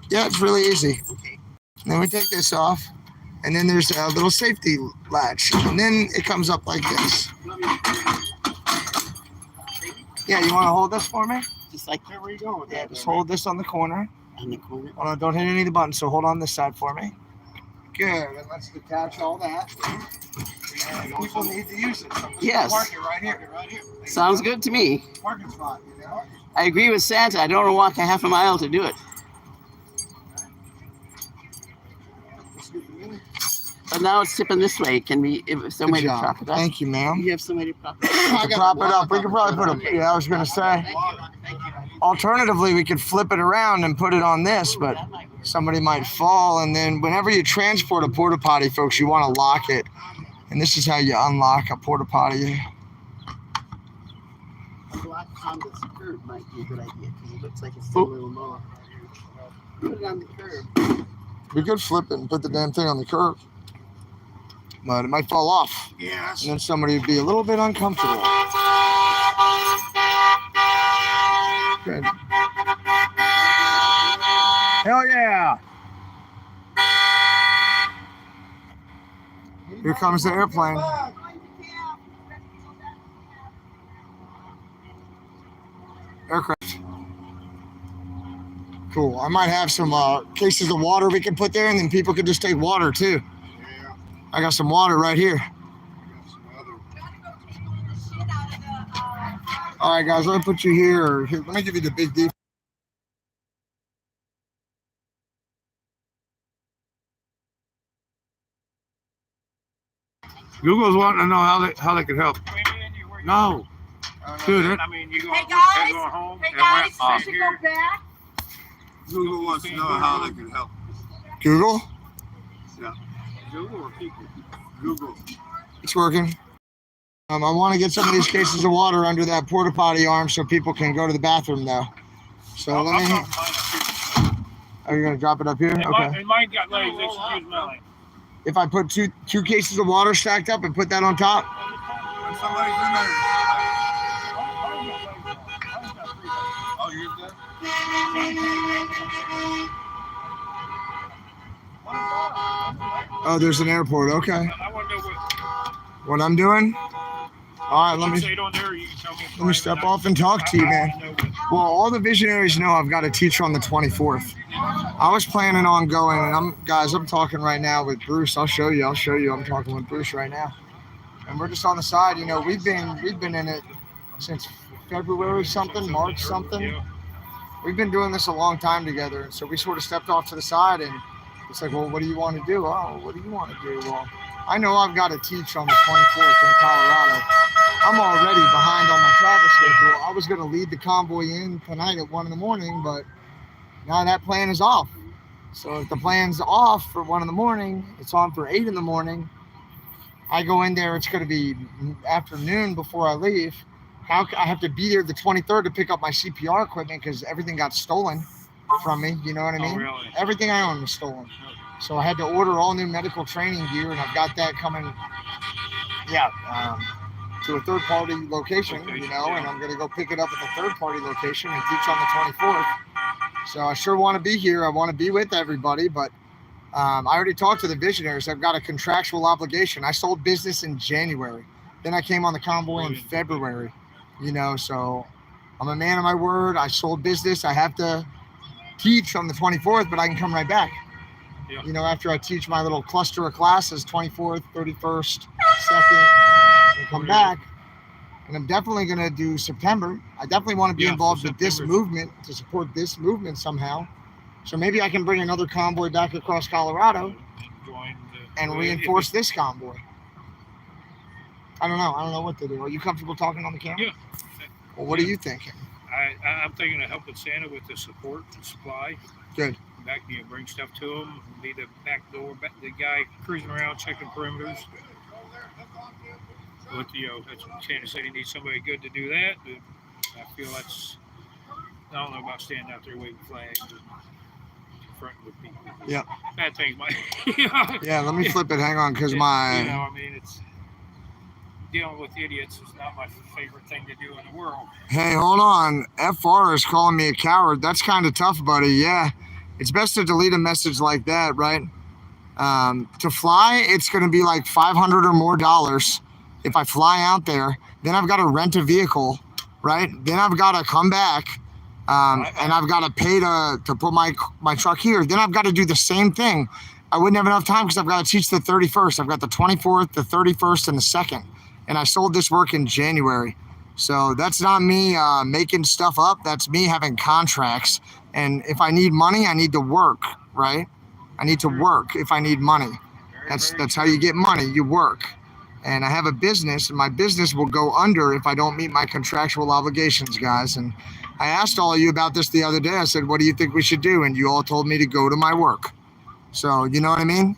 yeah, it's really easy. Then we take this off, and then there's a little safety latch, and then it comes up like this. Yeah, you want to hold this for me? Just like where are you going with that? Just hold this on the corner. On the corner? Hold on, don't hit any of the buttons, so hold on this side for me. Good, and let's detach all that. People need to use it. So Yes. Park it right here. Sounds good to me. Parking spot. You know? I agree with Santa. I don't want to walk a half a mile to do it. But now it's tipping this way. Can we, if some way to prop it up? Thank you, ma'am. You have some way to prop it up? I can prop it up. We could probably put a. Yeah, I was gonna say. Alternatively, we could flip it around and put it on this, but somebody might fall. And then whenever you transport a porta potty, folks, you want to lock it. And this is how you unlock a porta potty. A block on the curb might be a good idea because it looks like it's still a little lower. Put it on the curb. We could flip it and put the damn thing on the curb, but it might fall off. Yes. And then somebody would be a little bit uncomfortable. Good. Hell yeah! Here comes the airplane. Aircraft. Cool. I might have some cases of water we can put there, and then people could just take water too. Yeah. I got some water right here. All right, guys, let me put you here. Let me give you the big deep. Google's wanting to know how they could help. No. Dude, I mean, you go, hey guys, go home. Hey guys, we should go back. Google wants to know how they can help. Google? Yeah. Google or people? Google. It's working. I want to get some of these cases of water under that porta potty arm so people can go to the bathroom though. So let me. Are you gonna drop it up here? Okay. Mine got legs. They should use mine. If I put two cases of water stacked up and put that on top. Somebody's in there. Oh, you're there? Oh, there's an airport. Okay. I want to know what I'm doing? All right, let me step off and talk to you, man. Well, all the visionaries know I've got a teacher on the 24th. I was planning on going, and I'm talking right now with Bruce. I'll show you. I'm talking with Bruce right now, and we're just on the side. You know, we've been in it since February something, March something. We've been doing this a long time together, and so we sort of stepped off to the side, and it's like, well, what do you want to do? Oh, what do you want to do? Well, I know I've got to teach on the 24th in Colorado. I'm already behind on my travel schedule. I was going to lead the convoy in tonight at 1 a.m, but now that plan is off. So if the plan's off for 1 a.m, it's on for 8 a.m. I go in there, it's going to be afternoon before I leave. I have to be there the 23rd to pick up my CPR equipment because everything got stolen from me. You know what I mean? Really? Everything I own was stolen. So I had to order all new medical training gear, and I've got that coming. To a third-party location, you know, and I'm going to go pick it up at the third-party location and teach on the 24th. So I sure want to be here. I want to be with everybody, but I already talked to the visionaries. I've got a contractual obligation. I sold business in January. Then I came on the convoy in February, you know, so I'm a man of my word. I sold business. I have to teach on the 24th, but I can come right back. Yeah. You know, after I teach my little cluster of classes, 24th, 31st, 2nd, and come back. And I'm definitely going to do September. I definitely want to be involved with this movement, to support this movement somehow. So maybe I can bring another convoy back across Colorado and reinforce this convoy. I don't know what to do. Are you comfortable talking on the camera? Yeah. Well, what are you thinking? I'm thinking of helping Santa with the support and supply. Good. Back, bring stuff to him. Be the back door, the guy cruising around checking perimeters. But that's what Santa said. He needs somebody good to do that. But I feel I don't know about standing out there waving flags and confronting with people. Yeah. Bad things might. Yeah, let me flip it. Hang on, because my. It's dealing with idiots is not my favorite thing to do in the world. Hey, hold on. FR is calling me a coward. That's kind of tough, buddy. Yeah. It's best to delete a message like that, right? To fly, it's going to be like $500 or more. If I fly out there, then I've got to rent a vehicle, right? Then I've got to come back, and I've got to pay to put my truck here. Then I've got to do the same thing I wouldn't have enough time because I've got to teach the 31st. I've got the 24th, the 31st, and the 2nd. And I sold this work in January. So that's not me making stuff up. That's me having contracts. And if I need money, I need to work, right? I need to work if I need money. That's how you get money. You work. And I have a business, and my business will go under if I don't meet my contractual obligations, guys. And I asked all of you about this the other day. I said, what do you think we should do? And you all told me to go to my work. So, you know what I mean?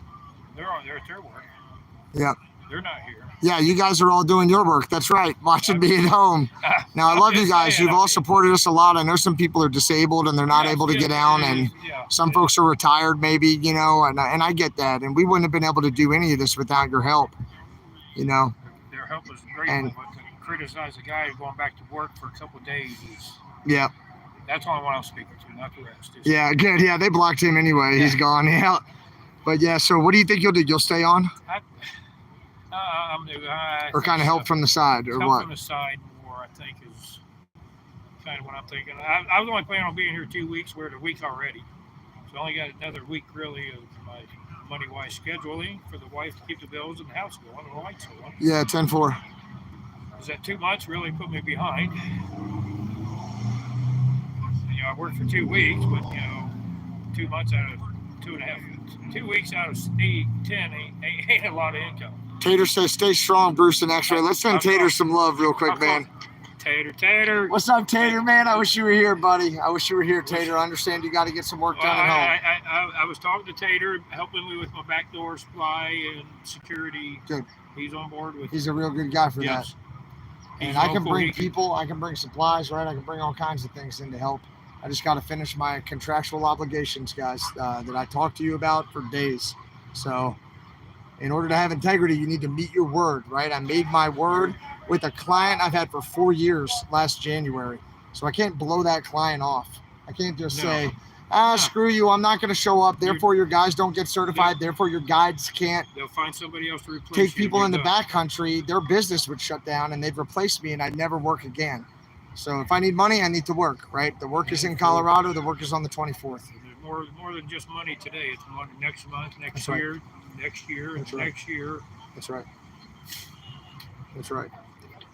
They're at their work. Yeah. They're not here. Yeah, you guys are all doing your work. That's right. Watching me at home. Now, I love you guys. You've all supported us a lot. I know some people are disabled and they're not able to get down, and some folks are retired maybe, you know, and I get that. And we wouldn't have been able to do any of this without your help, you know. Their help was great, but to criticize a guy going back to work for a couple of days is... Yeah. That's the only one I'm speaking to, not the rest. Yeah, good. Yeah, they blocked him anyway. He's gone. Yeah. But yeah, so what do you think you'll do? You'll stay on? Or kind of help from the side, or help what? From the side more, I think, is kind of what I'm thinking. I was only planning on being here 2 weeks. We're at a week already. So I only got another week, really, of my money-wise scheduling for the wife to keep the bills and the house going and the lights going. Yeah, 10-4. Is that 2 months? Really put me behind. You know, I worked for 2 weeks, but, you know, 2 months out of 2.5, 2 weeks out of 8, 10 ain't a lot of income. Tater says, stay strong, Bruce and X-Ray. Let's send Tater some love real quick, man. Tater. What's up, Tater, man? I wish you were here, buddy. I wish you were here, Tater. I understand you got to get some work done at home. I was talking to Tater, helping me with my backdoor supply and security. Good. He's on board with it. He's a real good guy for that. And I can bring people, I can bring supplies, right? I can bring all kinds of things in to help. I just got to finish my contractual obligations, guys, that I talked to you about for days. So in order to have integrity, you need to meet your word, right? I made my word with a client I've had for 4 years last January. So I can't blow that client off. I can't just say, screw you, I'm not going to show up. Therefore, your guys don't get certified. Therefore, your guides can't. They'll find somebody else to replace take people in the backcountry. Their business would shut down and they'd replace me and I'd never work again. So if I need money, I need to work, right? The work is in Colorado. The work is on the 24th. More than just money today. It's money next month, next year, next year, next year. That's right. That's right.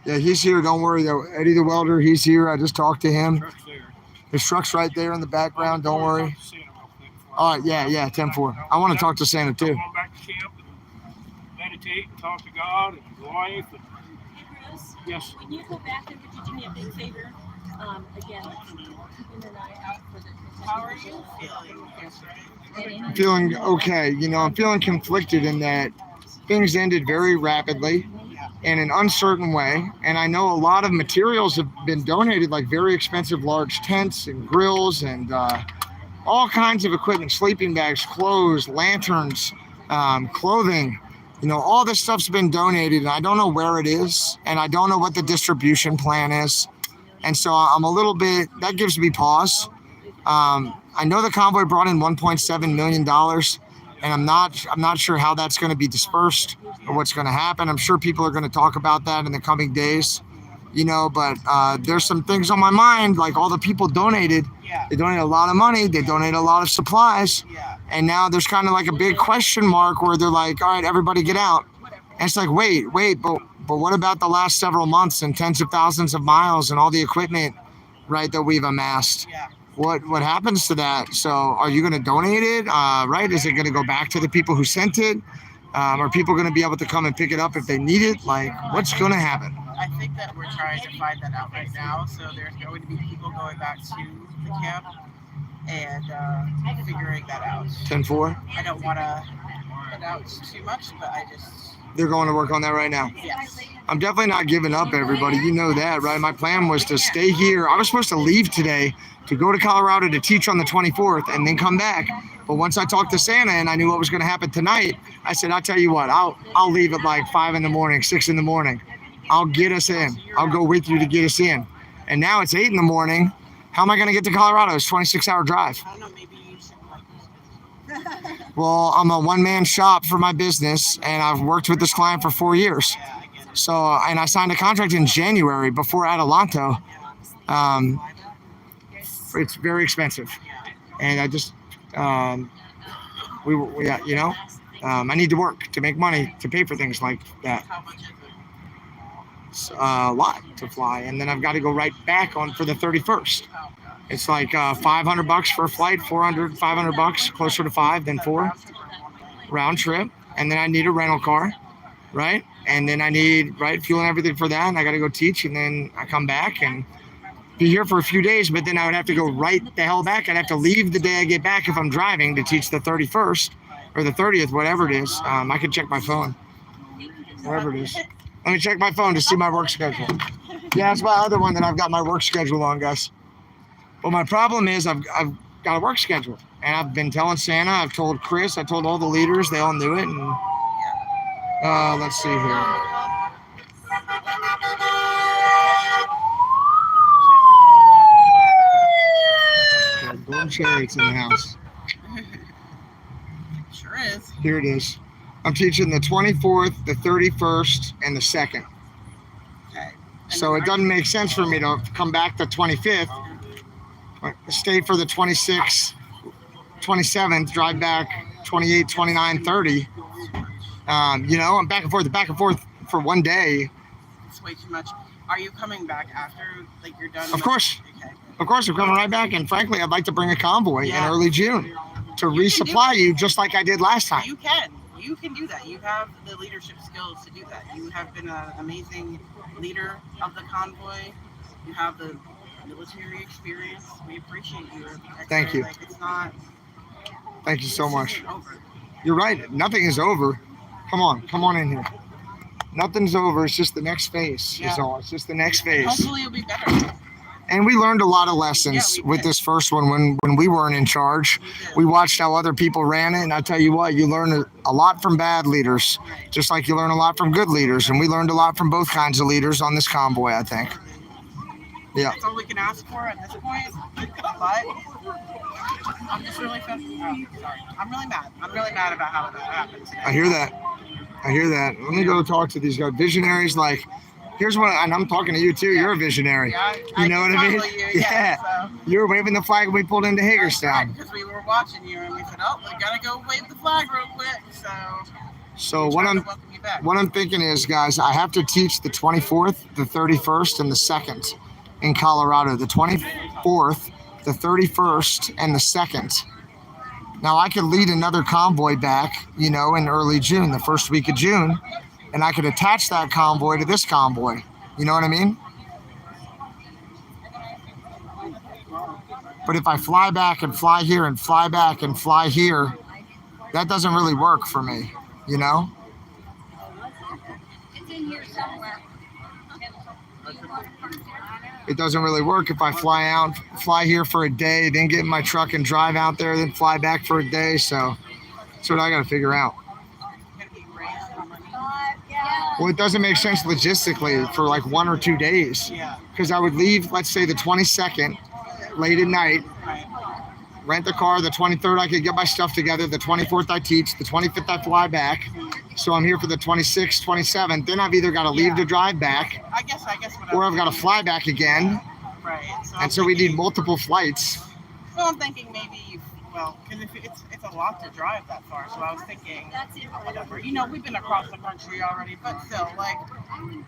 Yeah, he's here. Don't worry, though. Eddie the welder, he's here. I just talked to him. His truck's right there in the background. Don't worry. All right, yeah, 10-4. I want to talk to Santa, too. Going back to camp and meditate and talk to God and life. Yes. When you go back there, would you do me a big favor? Again, keeping an eye out for the. How are you feeling? Feeling okay. You know, I'm feeling conflicted in that things ended very rapidly in an uncertain way. And I know a lot of materials have been donated, like very expensive large tents and grills and all kinds of equipment, sleeping bags, clothes, lanterns, clothing. You know, all this stuff's been donated, and I don't know where it is, and I don't know what the distribution plan is. And so I'm a little bit, that gives me pause. I know the Convoy brought in $1.7 million, and I'm not sure how that's going to be dispersed or what's going to happen. I'm sure people are going to talk about that in the coming days, you know, but there's some things on my mind, like all the people donated. They donated a lot of money. They donated a lot of supplies. And now there's kind of like a big question mark where they're like, all right, everybody get out. And it's like, wait, but what about the last several months and tens of thousands of miles and all the equipment, right, that we've amassed? What happens to that? So are you going to donate it, right? Is it going to go back to the people who sent it? Are people going to be able to come and pick it up if they need it? Like, what's going to happen? I think that we're trying to find that out right now. So there's going to be people going back to the camp and figuring that out. 10-4? I don't want to announce too much, but I just... They're going to work on that right now. Yes. I'm definitely not giving up, everybody. You know that, right? My plan was to stay here. I was supposed to leave today to go to Colorado to teach on the 24th and then come back. But once I talked to Santa and I knew what was going to happen tonight, I said, I'll tell you what, I'll leave at like 5 in the morning, 6 in the morning. I'll get us in. I'll go with you to get us in. And now it's 8 in the morning. How am I going to get to Colorado? It's a 26-hour drive. I don't know, maybe you should Well, I'm a one-man shop for my business, and I've worked with this client for 4 years. So, and I signed a contract in January before Adelanto. It's very expensive. And I just, you know, I need to work to make money to pay for things like that. It's a lot to fly, and then I've got to go right back on for the 31st. It's like $500 for a flight, 500 bucks, closer to 5 than 4 round trip, and then I need a rental car, right? And then I need fuel and everything for that, and I got to go teach, and then I come back and be here for a few days, but then I would have to go right the hell back. I'd have to leave the day I get back if I'm driving to teach the 31st or the 30th, whatever it is. I can check my phone, wherever it is. Let me check my phone to see my work schedule. Yeah, that's my other one that I've got my work schedule on, guys. But my problem is I've got a work schedule, and I've been telling Santa, I've told Chris, I told all the leaders, they all knew it. And let's see here. Golden Chariots in the house. Sure is. Here it is. I'm teaching the 24th, the 31st, and the 2nd. Okay. So it doesn't make sense for me to come back the 25th, stay for the 26th, 27th, drive back 28, 29, 30. You know, I'm back and forth for one day. It's way too much. Are you coming back after, like, you're done? Of course. Okay. Of course, I'm coming right back. And frankly, I'd like to bring a convoy in early June to resupply you just like I did last time. You can. You can do that. You have the leadership skills to do that. You have been an amazing leader of the convoy. You have the military experience. We appreciate you. Thank you. Like, it's not. Thank you so much. You're right. Nothing is over. Come on in here. Nothing's over. It's just the next phase. Is all. It's just the next phase. Hopefully, it'll be better. And we learned a lot of lessons with this first one when we weren't in charge. We watched how other people ran it, and I tell you what, you learn a lot from bad leaders, just like you learn a lot from good leaders. And we learned a lot from both kinds of leaders on this convoy, I think. Yeah. That's all we can ask for at this point. But I'm just really sorry. I'm really mad. I'm really mad about how that happened today. I hear that. Let me go talk to these guys. Visionaries, like, here's what, and I'm talking to you too. You're a visionary. Yeah, you know what I mean? So. You were waving the flag when we pulled into Haderstown. Because we were watching you, and we said, "Oh, we gotta go wave the flag real quick." So what I'm thinking is, guys, I have to teach the 24th, the 31st, and the 2nd in Colorado. The 24th, the 31st, and the 2nd. Now I could lead another convoy back, you know, in early June, the first week of June. And I could attach that convoy to this convoy. You know what I mean? But if I fly back and fly here and fly back and fly here, that doesn't really work for me, you know? It doesn't really work if I fly here for a day, then get in my truck and drive out there, then fly back for a day. So that's what I got to figure out. Well, it doesn't make sense logistically for like 1 or 2 days. Because I would leave, let's say, the 22nd, late at night, rent the car. The 23rd, I could get my stuff together. The 24th, I teach. The 25th, I fly back. So I'm here for the 26th, 27th. Then I've either got to leave to drive back, I guess or I've got to fly back again. Right. And so we need multiple flights. So I'm thinking maybe, well, because it's a lot to drive that far. So I was thinking, whatever. You know, we've been across the country already, but still, like, I'm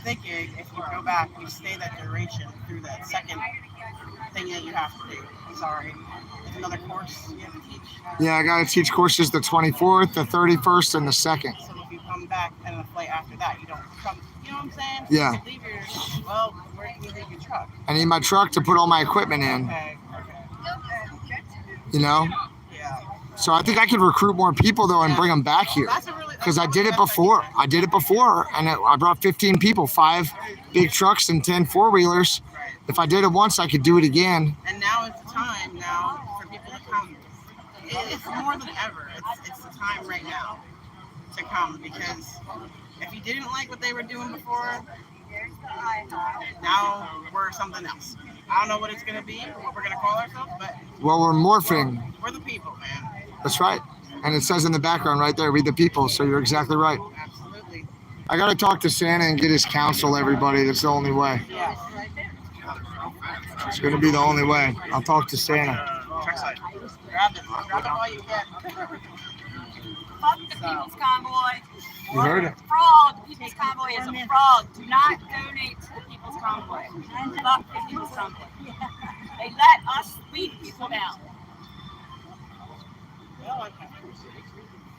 thinking if you go back, you stay that duration through that second thing that you have to do. Sorry. There's another course you have to teach. Yeah, I got to teach courses the 24th, the 31st, and the 2nd. So if you come back and a flight after that, you don't come, you know what I'm saying? Yeah. So you leave well, where do you leave your truck? I need my truck to put all my equipment in. Okay. You know? Yeah. So I think I could recruit more people, though, and bring them back here. Because I did it before. And I brought 15 people, 5 big trucks and 10 four-wheelers. If I did it once, I could do it again. And now is the time for people to come. It's more than ever. It's the time right now to come, because if you didn't like what they were doing before, now we're something else. I don't know what it's going to be, what we're going to call ourselves, but Well, we're morphing. we're the people, man. That's right. And it says in the background right there, we the people. So you're exactly right. Absolutely. I got to talk to Santa and get his counsel, everybody. That's the only way. Yeah. It's going to be the only way. I'll talk to Santa. Grab it while you can. Fuck the People's Convoy. You heard it. Fraud. The People's Convoy is a fraud. Do not donate to the People's Convoy. Fuck the People's Convoy. They let us lead people down.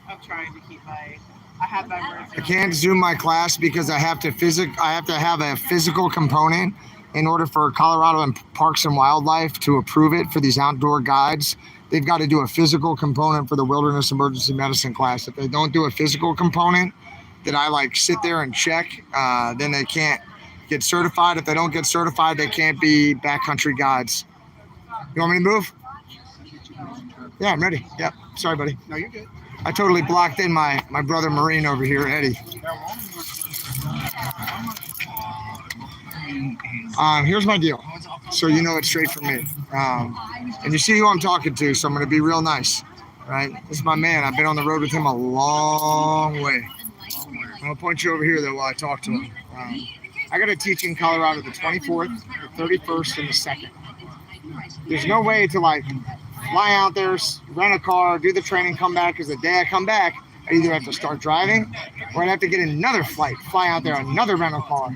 I'm trying to keep my. I have my words. I can't Zoom my class because I have to have a physical component in order for Colorado and Parks and Wildlife to approve it for these outdoor guides. They've got to do a physical component for the Wilderness Emergency Medicine class. If they don't do a physical component that I like sit there and check, then they can't get certified. If they don't get certified, they can't be backcountry guides. You want me to move? Yeah, I'm ready. Yep. Sorry, buddy. No, you're good. I totally blocked in my brother Marine over here, Eddie. Here's my deal. So you know it's straight from me. And you see who I'm talking to, so I'm going to be real nice. Right? This is my man. I've been on the road with him a long way. I'm going to point you over here, though, while I talk to him. I got to teach in Colorado the 24th, the 31st, and the 2nd. There's no way to, like, fly out there, rent a car, do the training, come back, because the day I come back, I either have to start driving or I'd have to get another flight, fly out there, another rental car,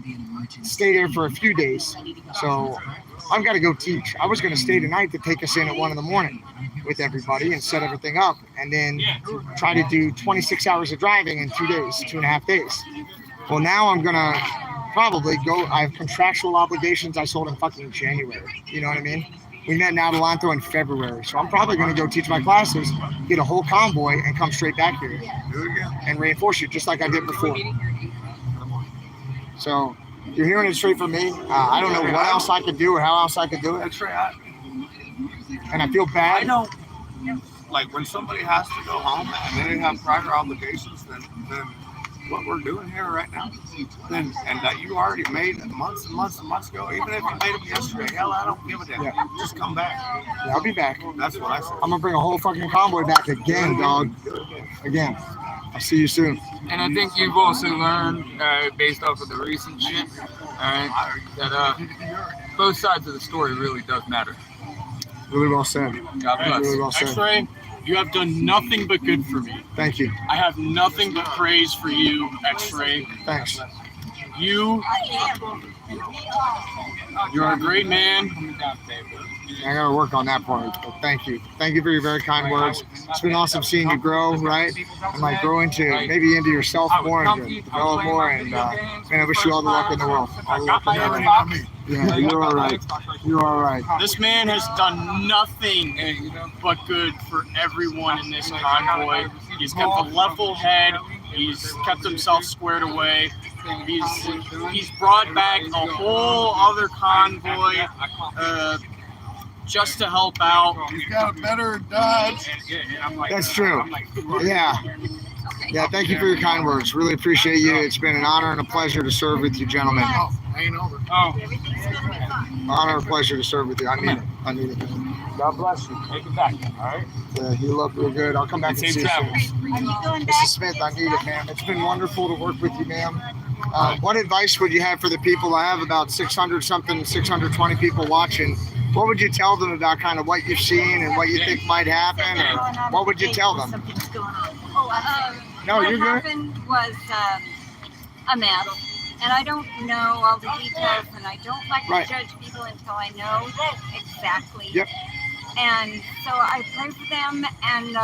stay there for a few days. So I've got to go teach. I was going to stay tonight to take us in at 1 in the morning with everybody and set everything up, and then try to do 26 hours of driving in 2 days, 2.5 days. Well, now I'm going to probably go. I have contractual obligations I sold in fucking January. You know what I mean? We met in Adelanto in February, so I'm probably going to go teach my classes, get a whole convoy, and come straight back here and reinforce you just like I did before. So you're hearing it straight from me. I don't know what else I could do or how else I could do it. That's right. And I feel bad. I don't like when somebody has to go home and they have prior obligations. Then what we're doing here right now, and that you already made months and months and months ago. Even if you made them yesterday, hell, I don't give a damn. Yeah. Just come back. Yeah, I'll be back. That's what I said. I'm gonna bring a whole fucking convoy back again, dog. Again. I'll see you soon. And I think you've also learned, based off of the recent shit, that both sides of the story really does matter. Really well said. God bless. Really well said. X-Ray, you have done nothing but good for me. Thank you. I have nothing but praise for you, X-Ray. Thanks. You're a great man. I gotta work on that part, but thank you. Thank you for your very kind words. It's been awesome seeing you grow, right? And like grow into maybe into yourself more and to develop more. And man, I wish you all the luck in the world. All the luck in the world. Yeah, you're all right. You're all right. This man has done nothing but good for everyone in this convoy. He's kept a level head. He's kept himself squared away. He's brought back a whole other convoy just to help out. He's got a better Dodge. That's true. Yeah. Yeah, thank you for your kind words. Really appreciate you. It's been an honor and a pleasure to serve with you, gentlemen. Ain't over. Honor and pleasure to serve with you. I need it. I need it. God bless you. Take it back, all right? Yeah, you look real good. I'll come back and see you soon. Mrs. Smith, I need it, ma'am. It's been wonderful to work with you, ma'am. What advice would you have for the people? I have about 620 people watching. What would you tell them about kind of what you've seen and what you think might happen? Or what would you tell them? No, you're good. What happened was a mess, and I don't know all the details, and I don't like to judge people until I know exactly. Yep. And so I pray for them, and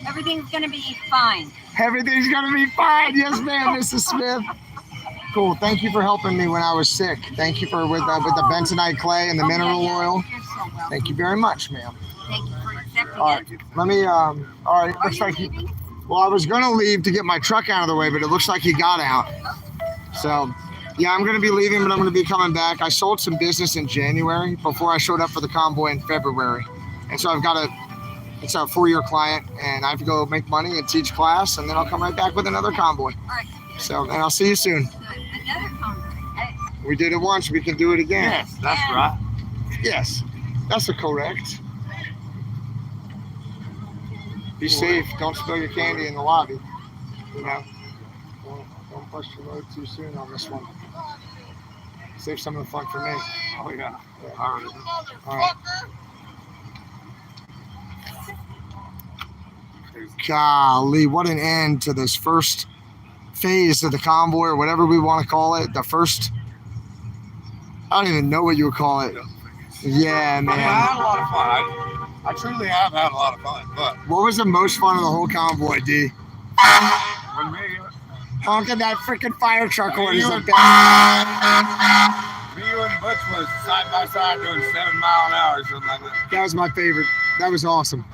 everything's going to be fine. Everything's going to be fine. Yes, ma'am, Mrs. Smith. Cool. Thank you for helping me when I was sick. Thank you for with the bentonite clay and the mineral oil. Thank you very much, ma'am. Thank you for accepting All right. Let me, all right. Looks like you, well, I was going to leave to get my truck out of the way, but it looks like he got out. So, yeah, I'm going to be leaving, but I'm going to be coming back. I sold some business in January before I showed up for the convoy in February. And so I've got it's a 4-year client, and I have to go make money and teach class, and then I'll come right back with another convoy. So, and I'll see you soon. Another convoy. We did it once, we can do it again. Yes, that's right. Yes, that's correct. Be safe. Don't spill your candy in the lobby. You know, don't push your load too soon on this one. Save some of the fun for me. Oh yeah. All right. Golly, what an end to this first phase of the convoy, or whatever we want to call it. The first, I don't even know what you would call it. Yeah, I mean, I man. had a lot of fun. I truly have had a lot of fun. But What was the most fun of the whole convoy, D? with me, Honking that freaking fire truck horn is the best. me and Butch was side by side doing 7 mile an hour or something like that. That was my favorite. That was awesome.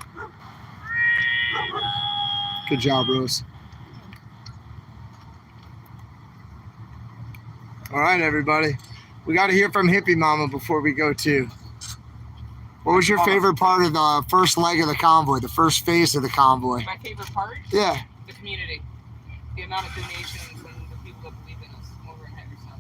Good job, Rose. All right, everybody. We got to hear from Hippie Mama before we go, too. What was your favorite part of the first leg of the convoy, the first phase of the convoy? My favorite part? Yeah. The community. The amount of donations and the people that believe in us over in Haderstown.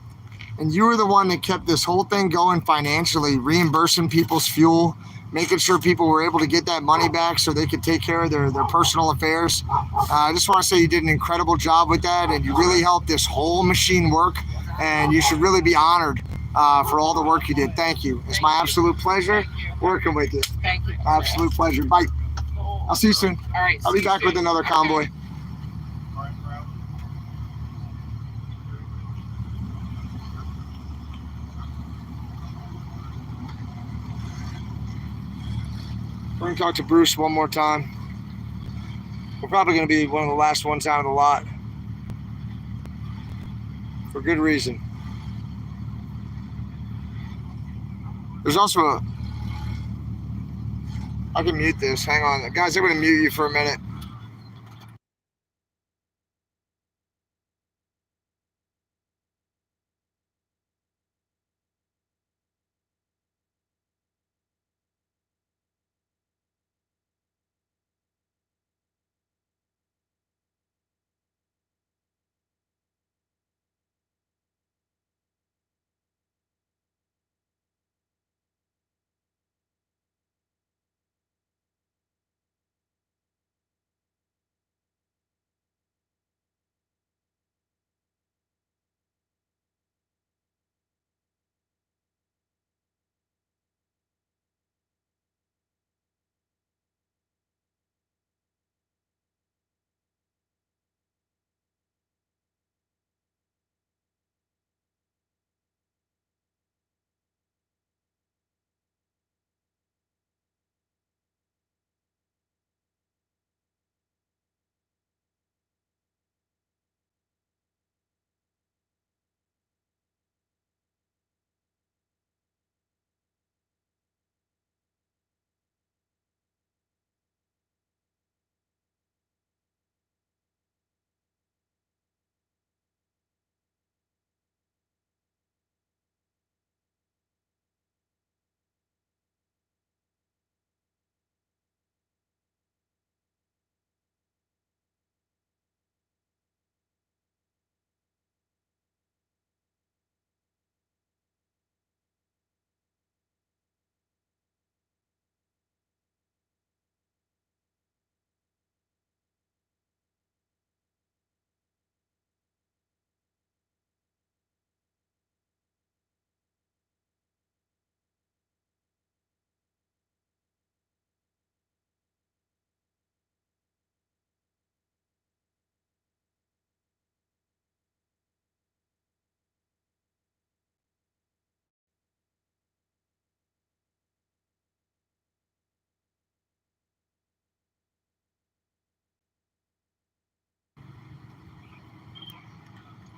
And you were the one that kept this whole thing going financially, reimbursing people's fuel, making sure people were able to get that money back so they could take care of their personal affairs. I just want to say you did an incredible job with that, and you really helped this whole machine work, and you should really be honored for all the work you did. Thank you. It's my absolute pleasure working with you. Thank you. Absolute pleasure. Bye. I'll see you soon. All right. I'll be back with another convoy. We're going to talk to Bruce one more time. We're probably going to be one of the last ones out of the lot. For good reason. There's also a... I can mute this. Hang on. Guys, I'm going to mute you for a minute.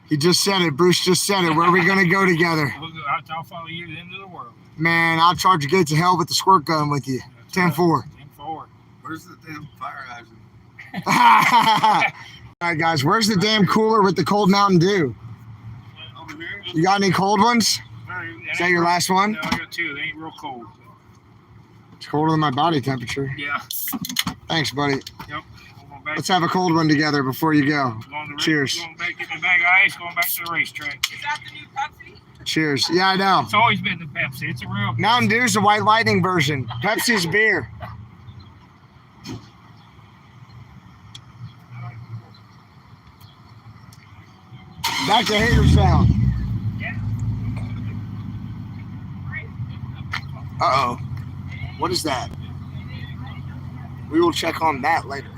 He just said it. Bruce just said it. Where are we going to go together? I'll follow you to the end of the world. Man, I'll charge the gates of hell with the squirt gun with you. 10-4. 10-4. Where's the damn fire hydrant? All right, guys. Where's the damn cooler with the cold Mountain Dew? Over here? You got any cold ones? Is that your last one? No, I got two. They ain't real cold. It's colder than my body temperature. Yeah. Thanks, buddy. Yep. Let's have a cold one together before you go. Cheers. Going back, getting a bag of ice, going back to the racetrack. Is that the new Pepsi? Cheers. Yeah, I know. It's always been the Pepsi. It's a real Mountain Dew's the White Lightning version. Pepsi's beer. Back to Haderstown. Uh-oh. What is that? We will check on that later.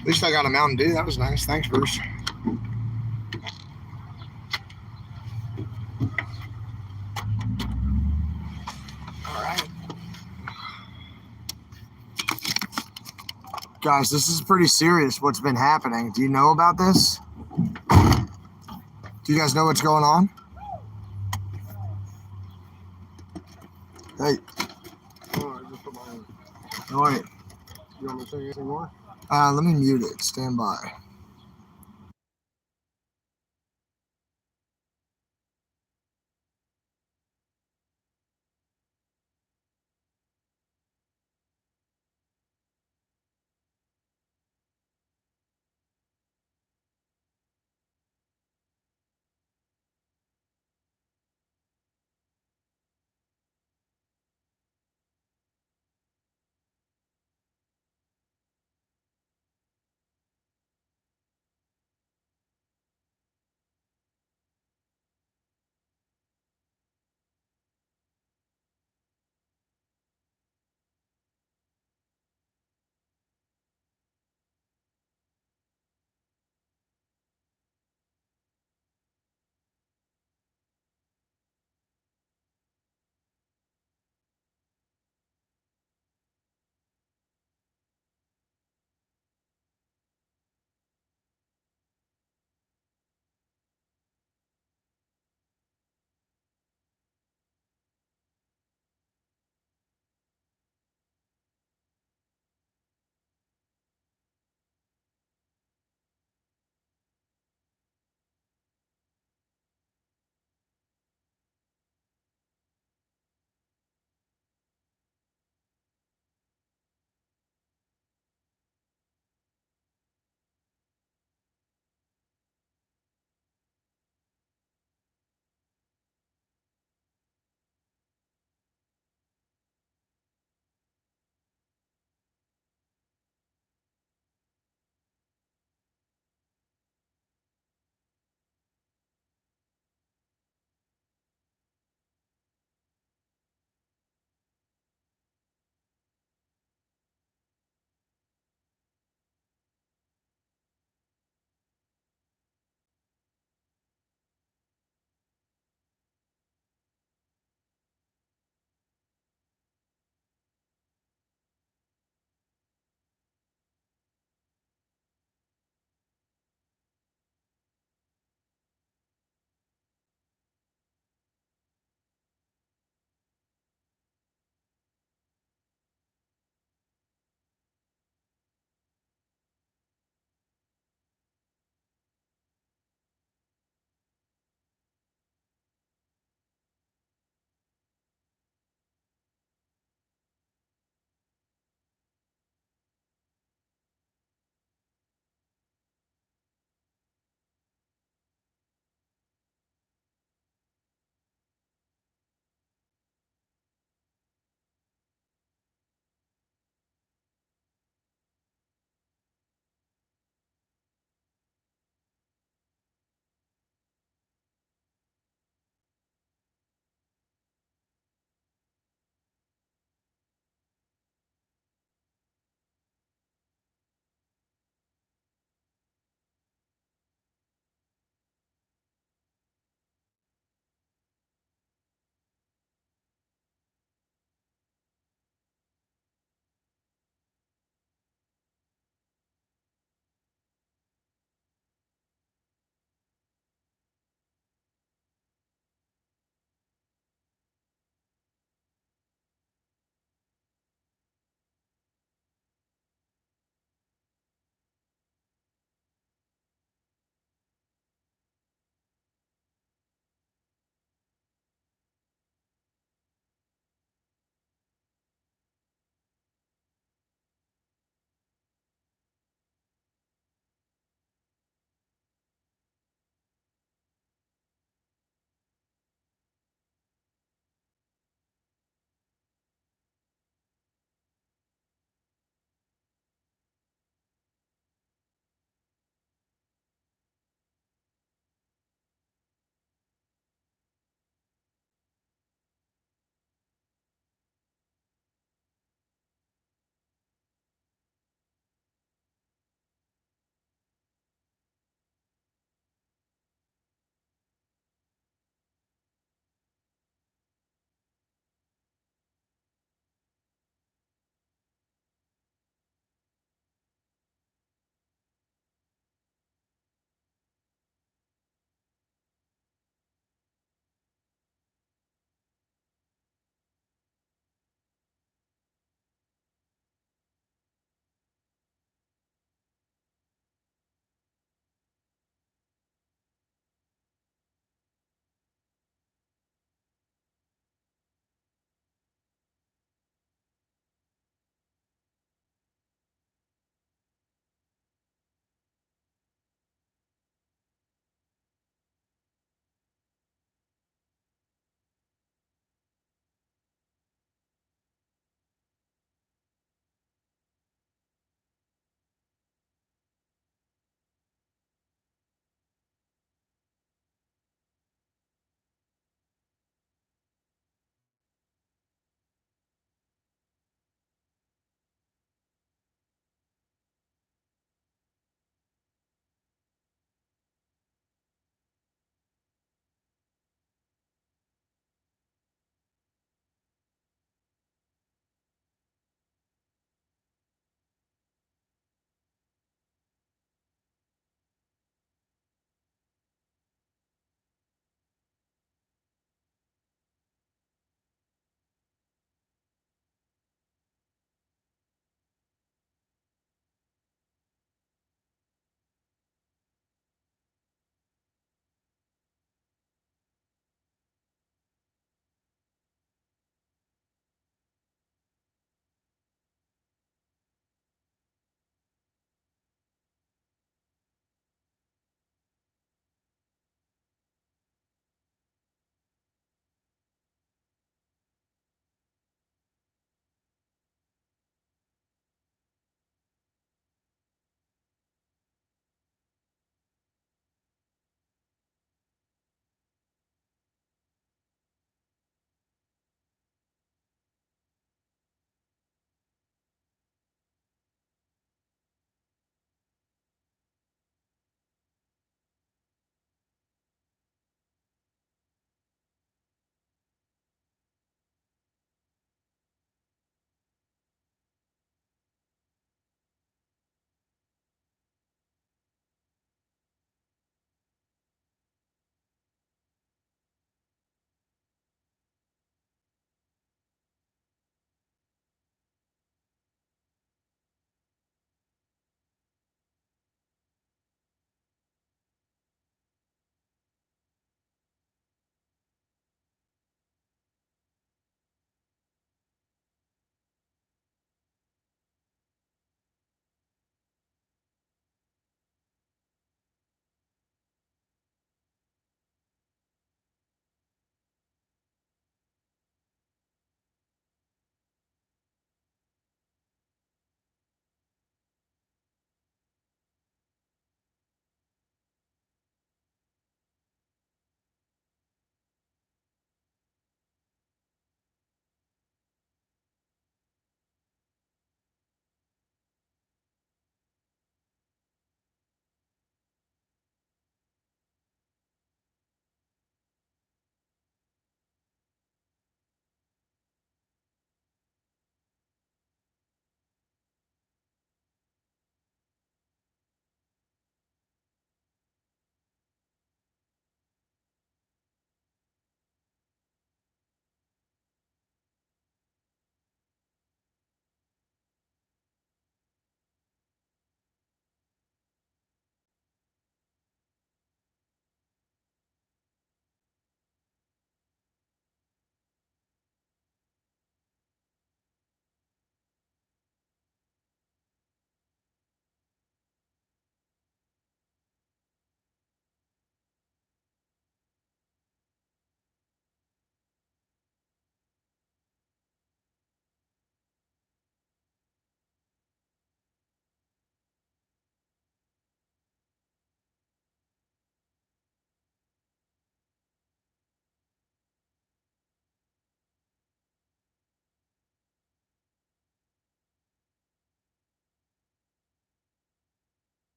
At least I got a Mountain Dew. That was nice. Thanks, Bruce. All right. Guys, this is pretty serious what's been happening. Do you know about this? Do you guys know what's going on? Hey. Oh, wait. You want me to say anything more? Let me mute it. Stand by.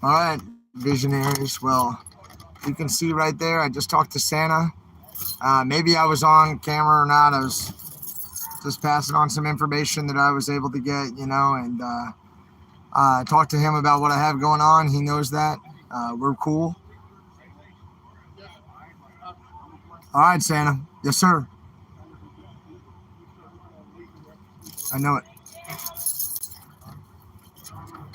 All right, visionaries. Well, you can see right there, I just talked to Santa. Maybe I was on camera or not. I was just passing on some information that I was able to get, you know, and talk to him about what I have going on. He knows that. We're cool. All right, Santa. Yes, sir. I know it.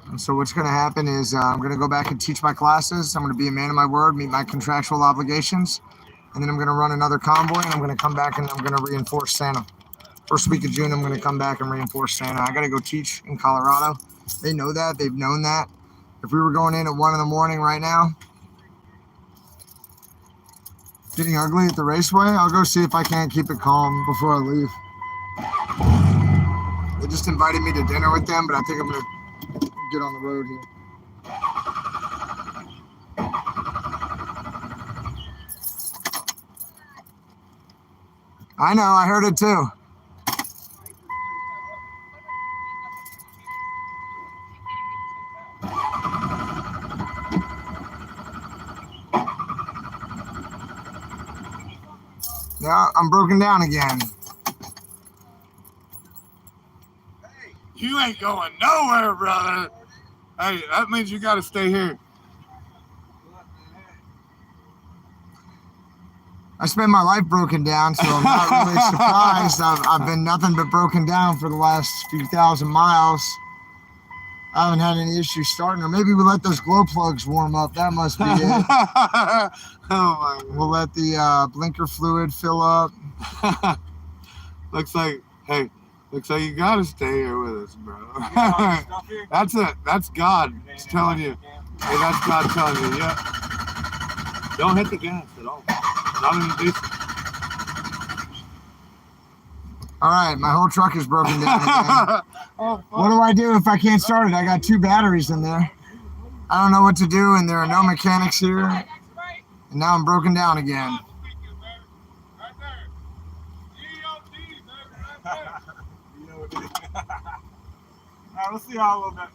And so what's going to happen is I'm going to go back and teach my classes. I'm going to be a man of my word, meet my contractual obligations. And then I'm going to run another convoy, and I'm going to come back and I'm going to reinforce Santa. First week of June, I'm going to come back and reinforce Santa. I got to go teach in Colorado. They know that. They've known that. If we were going in at 1 in the morning right now, getting ugly at the raceway, I'll go see if I can't keep it calm before I leave. They just invited me to dinner with them, but I think I'm going to get on the road here. I know, I heard it too. Yeah, I'm broken down again. You ain't going nowhere, brother. Hey, that means you got to stay here. I spent my life broken down, so I'm not really surprised. I've been nothing but broken down for the last few thousand miles. I haven't had any issues starting, or maybe we let those glow plugs warm up. That must be it. Oh my God. We'll let the blinker fluid fill up. Looks like you gotta stay here with us, bro. That's it. That's God telling you. Hey, that's God telling you. Yeah. Don't hit the gas at all. Not in the diesel. All right, my whole truck is broken down again. What do I do if I can't start it? I got 2 batteries in there. I don't know what to do, and there are no mechanics here. And now I'm broken down again. Alright, we'll see y'all a little bit.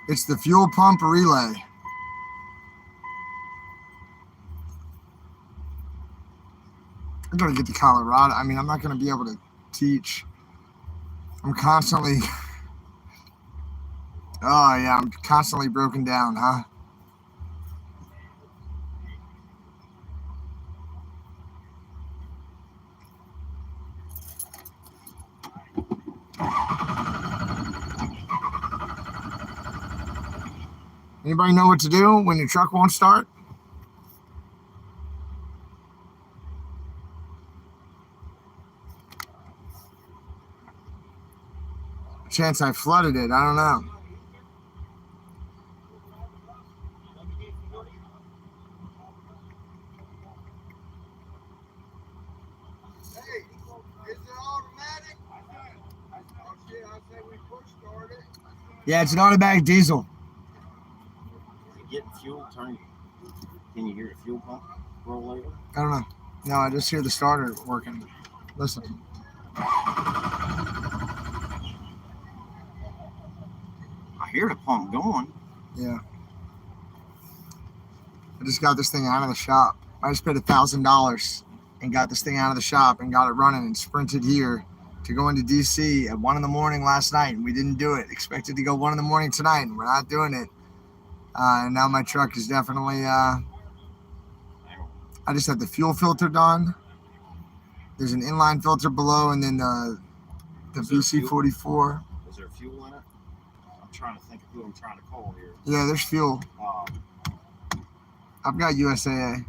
It's the fuel pump relay. I'm going to get to Colorado. I mean, I'm not going to be able to teach. I'm constantly... Oh, yeah, I'm constantly broken down, huh? Anybody know what to do when your truck won't start? Chance I flooded it. I don't know. Hey, is it automatic? Oh shit, I said we push started. Yeah, it's an automatic diesel. Get fuel turn. Can you hear the fuel pump roll over? I don't know. No, I just hear the starter working. Listen. I hear the pump going. Yeah. I just got this thing out of the shop. I just paid $1,000 and got this thing out of the shop and got it running and sprinted here to go into DC at 1 in the morning last night, and we didn't do it. Expected to go 1 in the morning tonight, and we're not doing it. And now my truck is definitely, I just had the fuel filter done. There's an inline filter below, and then the VC44. Is there fuel in it? I'm trying to think of who I'm trying to call here. Yeah, there's fuel. I've got USAA.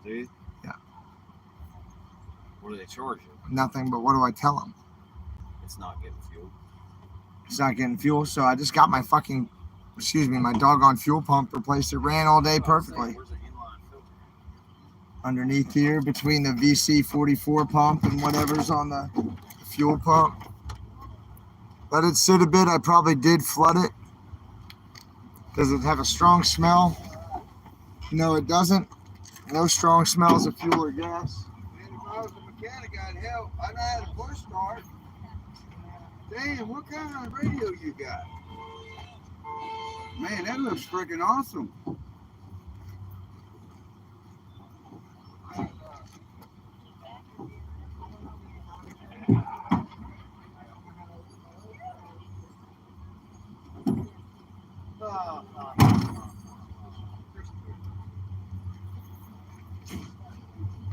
Do you? Yeah. What do they charge you? Nothing, but what do I tell them? It's not getting fuel. It's not getting fuel, so I just got my my doggone fuel pump replaced. It ran all day perfectly. Underneath here, between the VC44 pump and whatever's on the fuel pump. Let it sit a bit. I probably did flood it. Does it have a strong smell? No, it doesn't. No strong smells of fuel or gas. Man, if I was a mechanic, I'd help. I know how to push start. Damn, what kind of radio you got? Man, that looks freaking awesome.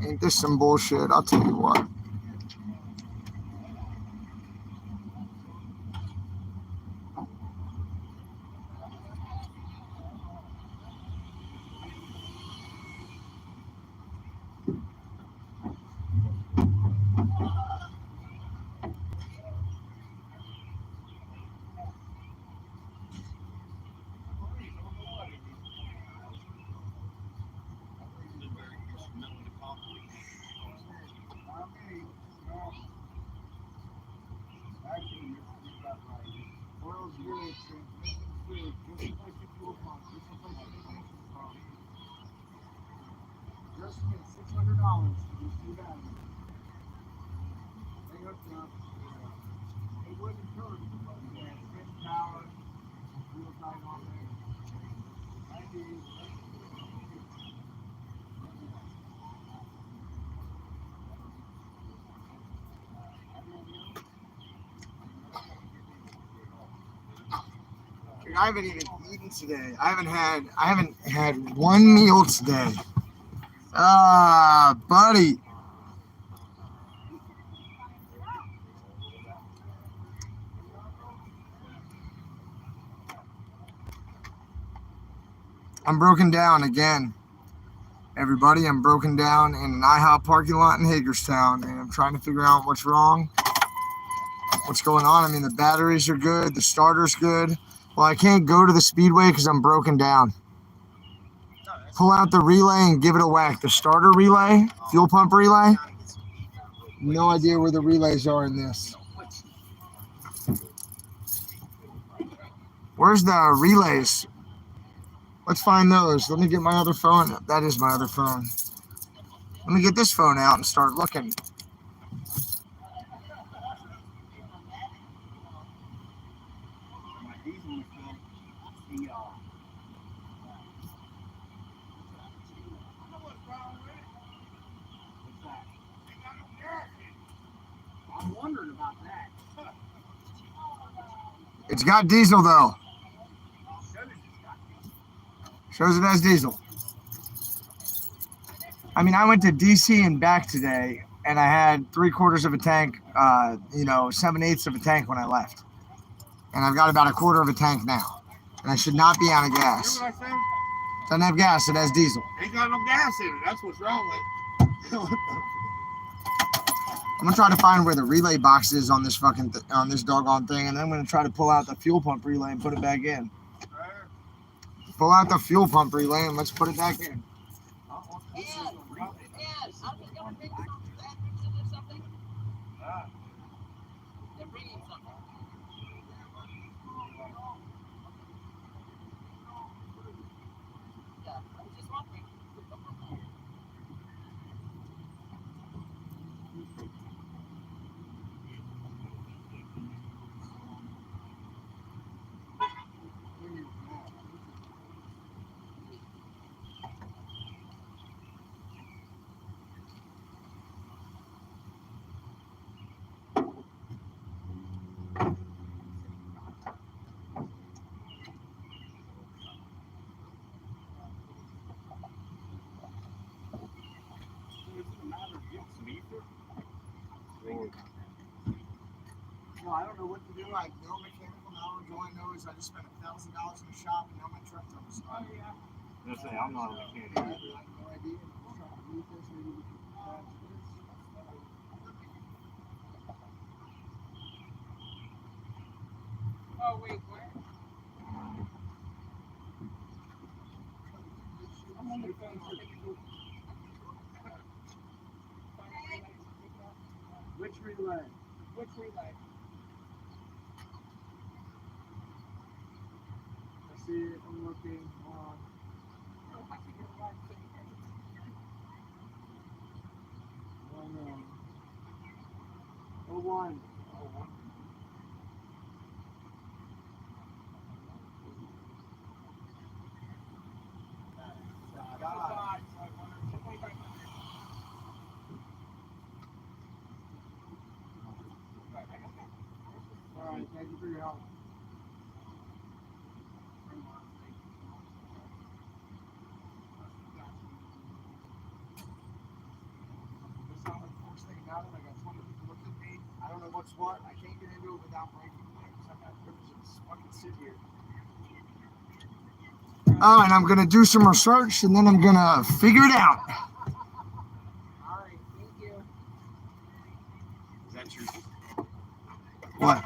Ain't this some bullshit? I'll tell you what. Just $600 for these 2 batteries. They hooked up. It wasn't covered. It had switch power, wheel tight on there. I did. Dude, I haven't even eaten today. I haven't had one meal today. Ah, buddy. I'm broken down again. Everybody, I'm broken down in an IHOP parking lot in Haderstown, and I'm trying to figure out what's wrong, what's going on. I mean, the batteries are good, the starter's good. Well, I can't go to the Speedway because I'm broken down. Pull out the relay and give it a whack. The starter relay, fuel pump relay. No idea where the relays are in this. Where's the relays? Let's find those. Let me get my other phone. That is my other phone. Let me get this phone out and start looking. I'm wondering about that. It's got diesel though. Shows it has diesel. I mean, I went to DC and back today, and I had 3/4 of a tank, 7/8 of a tank when I left. And I've got about 1/4 of a tank now. And I should not be out of gas. Hear what I say? Doesn't have gas, it has diesel. Ain't got no gas in it. That's what's wrong with it. I'm gonna try to find where the relay box is on this on this doggone thing, and then I'm gonna try to pull out the fuel pump relay and put it back in. Pull out the fuel pump relay and let's put it back in. No, I don't know what to do. I have no mechanical knowledge. All I know is I just spent $1,000 in the shop and now my truck doesn't start. I'm not a mechanic. I have no idea. I'm trying to read this. Maybe we can patch this. Oh, wait, where? I'm on the phone. Which relay? Which relay? I see it. I'm looking on. All right, thank you for your help. First thing about it, I got 20 people looking at me. I don't know what's what. I can't get into it without breaking things. I'm not privileged to just fucking sit here. All right, I'm gonna do some research and then I'm gonna figure it out. All right, thank you. Is that true? What?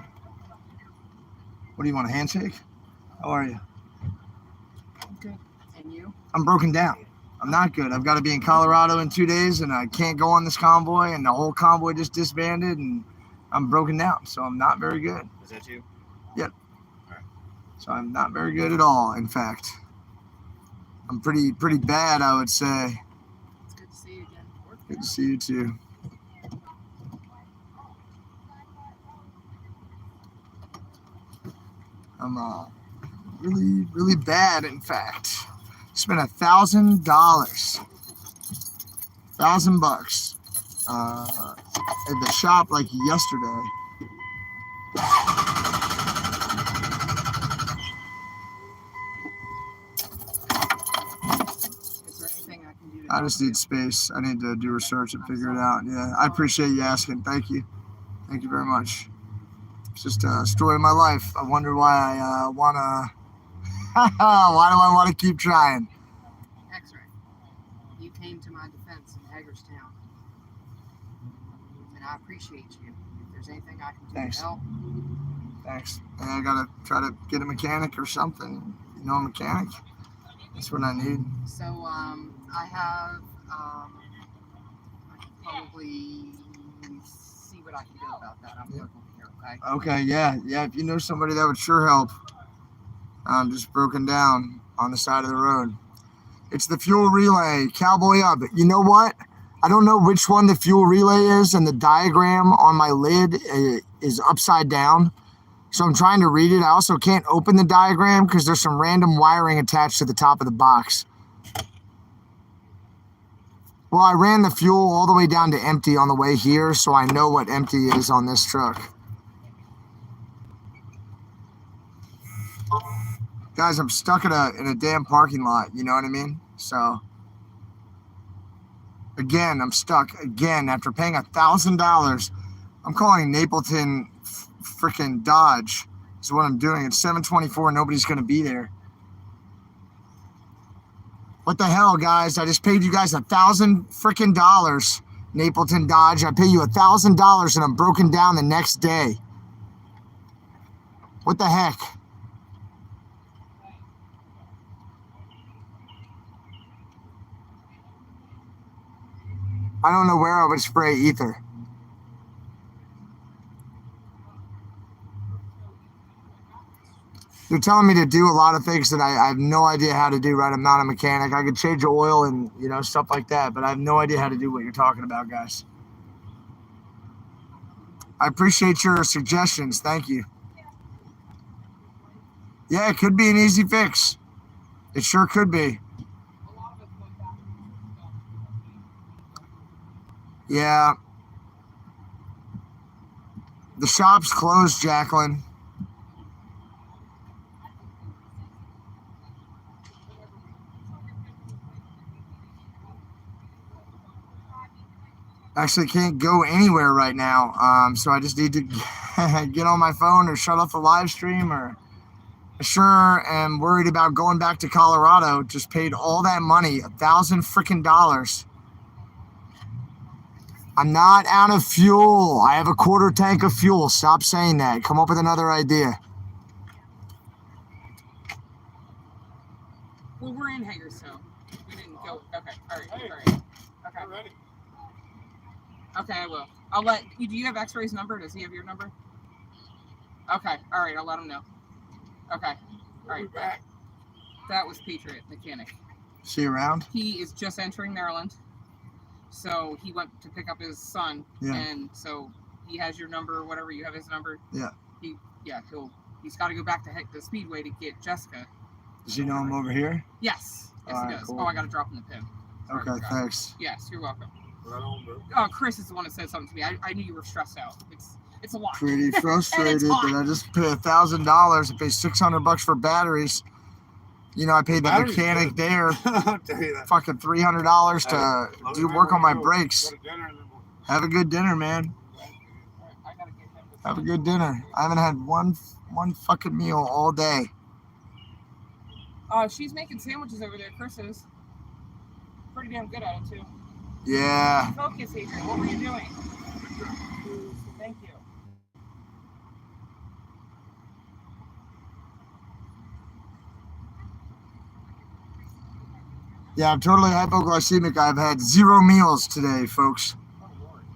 What do you want, a handshake? How are you? Good. And you? I'm broken down. I'm not good. I've got to be in Colorado in 2 days and I can't go on this convoy and the whole convoy just disbanded and I'm broken down. So I'm not very good. Is that you? Yep. So I'm not very good at all, in fact. I'm pretty bad, I would say. It's good to see you again. Good to see you too. I'm really bad, in fact. Spent $1,000, $1,000 at the shop like yesterday. Is there anything I can do to I just need space. I need to do research and figure it out. Yeah, I appreciate you asking. Thank you. Thank you very much. It's just a story of my life. I wonder why I wanna. Why do I want to keep trying? X-ray? You came to my defense in Haderstown, and I appreciate you. If there's anything I can do Thanks. to help, Thanks. And I gotta try to get a mechanic or something. You know, a mechanic. That's what I need. so I have I can probably see what I can do about that. I'm local here, okay? Okay, yeah. If you know somebody that would sure help. I'm just broken down on the side of the road. It's the fuel relay, cowboy up. You know what? I don't know which one the fuel relay is, and the diagram on my lid is upside down. So I'm trying to read it. I also can't open the diagram because there's some random wiring attached to the top of the box. Well, I ran the fuel all the way down to empty on the way here, so I know what empty is on this truck. Guys, I'm stuck in a damn parking lot, you know what I mean? So, again, I'm stuck again after paying $1,000. I'm calling Napleton freaking Dodge is what I'm doing. It's 7:24, nobody's going to be there. What the hell, guys? I just paid you guys $1,000 freaking dollars, Napleton Dodge. I pay you $1,000 and I'm broken down the next day. What the heck? I don't know where I would spray ether. They're telling me to do a lot of things that I have no idea how to do, right? I'm not a mechanic. I could change the oil and, you know, stuff like that, but I have no idea how to do what you're talking about, guys. I appreciate your suggestions. Thank you. Yeah, it could be an easy fix. It sure could be. Yeah. The shop's closed, Jacqueline. Actually can't go anywhere right now. So I just need to get on my phone or shut off the live stream, or I sure am worried about going back to Colorado. Just paid all that money, $1,000 freaking dollars. I'm not out of fuel. I have a quarter tank of fuel. Stop saying that. Come up with another idea. well, we're in Hagerstown. We didn't go. Okay, all right. Okay. Okay, I will. I'll let you. Do you have X-Ray's number? Does he have your number? Okay, all right. I'll let him know. Okay, all right. That was Patriot Mechanic. Is he around? He is just entering Maryland. So he went to pick up his son. Yeah. And so he has your number, whatever, you have his number. Yeah. He's got to go back to the Speedway to get Jessica. Does he know him over here? Yes. Yes, All he right, does. cool. Oh, I got to drop him the pin. Sorry, Okay, thanks. Yes, you're welcome. Right on, bro. Oh, Chris is the one that said something to me. I knew you were stressed out. It's a lot. Pretty And frustrated it's that hot. I just paid $1,000. I paid $600 for batteries. You know, I paid the Batteries mechanic good. there I'll tell you that. fucking $300 to do work on my brakes. Have a good dinner, man. Have a good dinner. I haven't had one fucking meal all day. She's making sandwiches over there. Chris is pretty damn good at it too. Yeah. Focus, Adrian. What were you doing? Thank you. Yeah, I'm totally hypoglycemic. I've had 0 meals today, folks.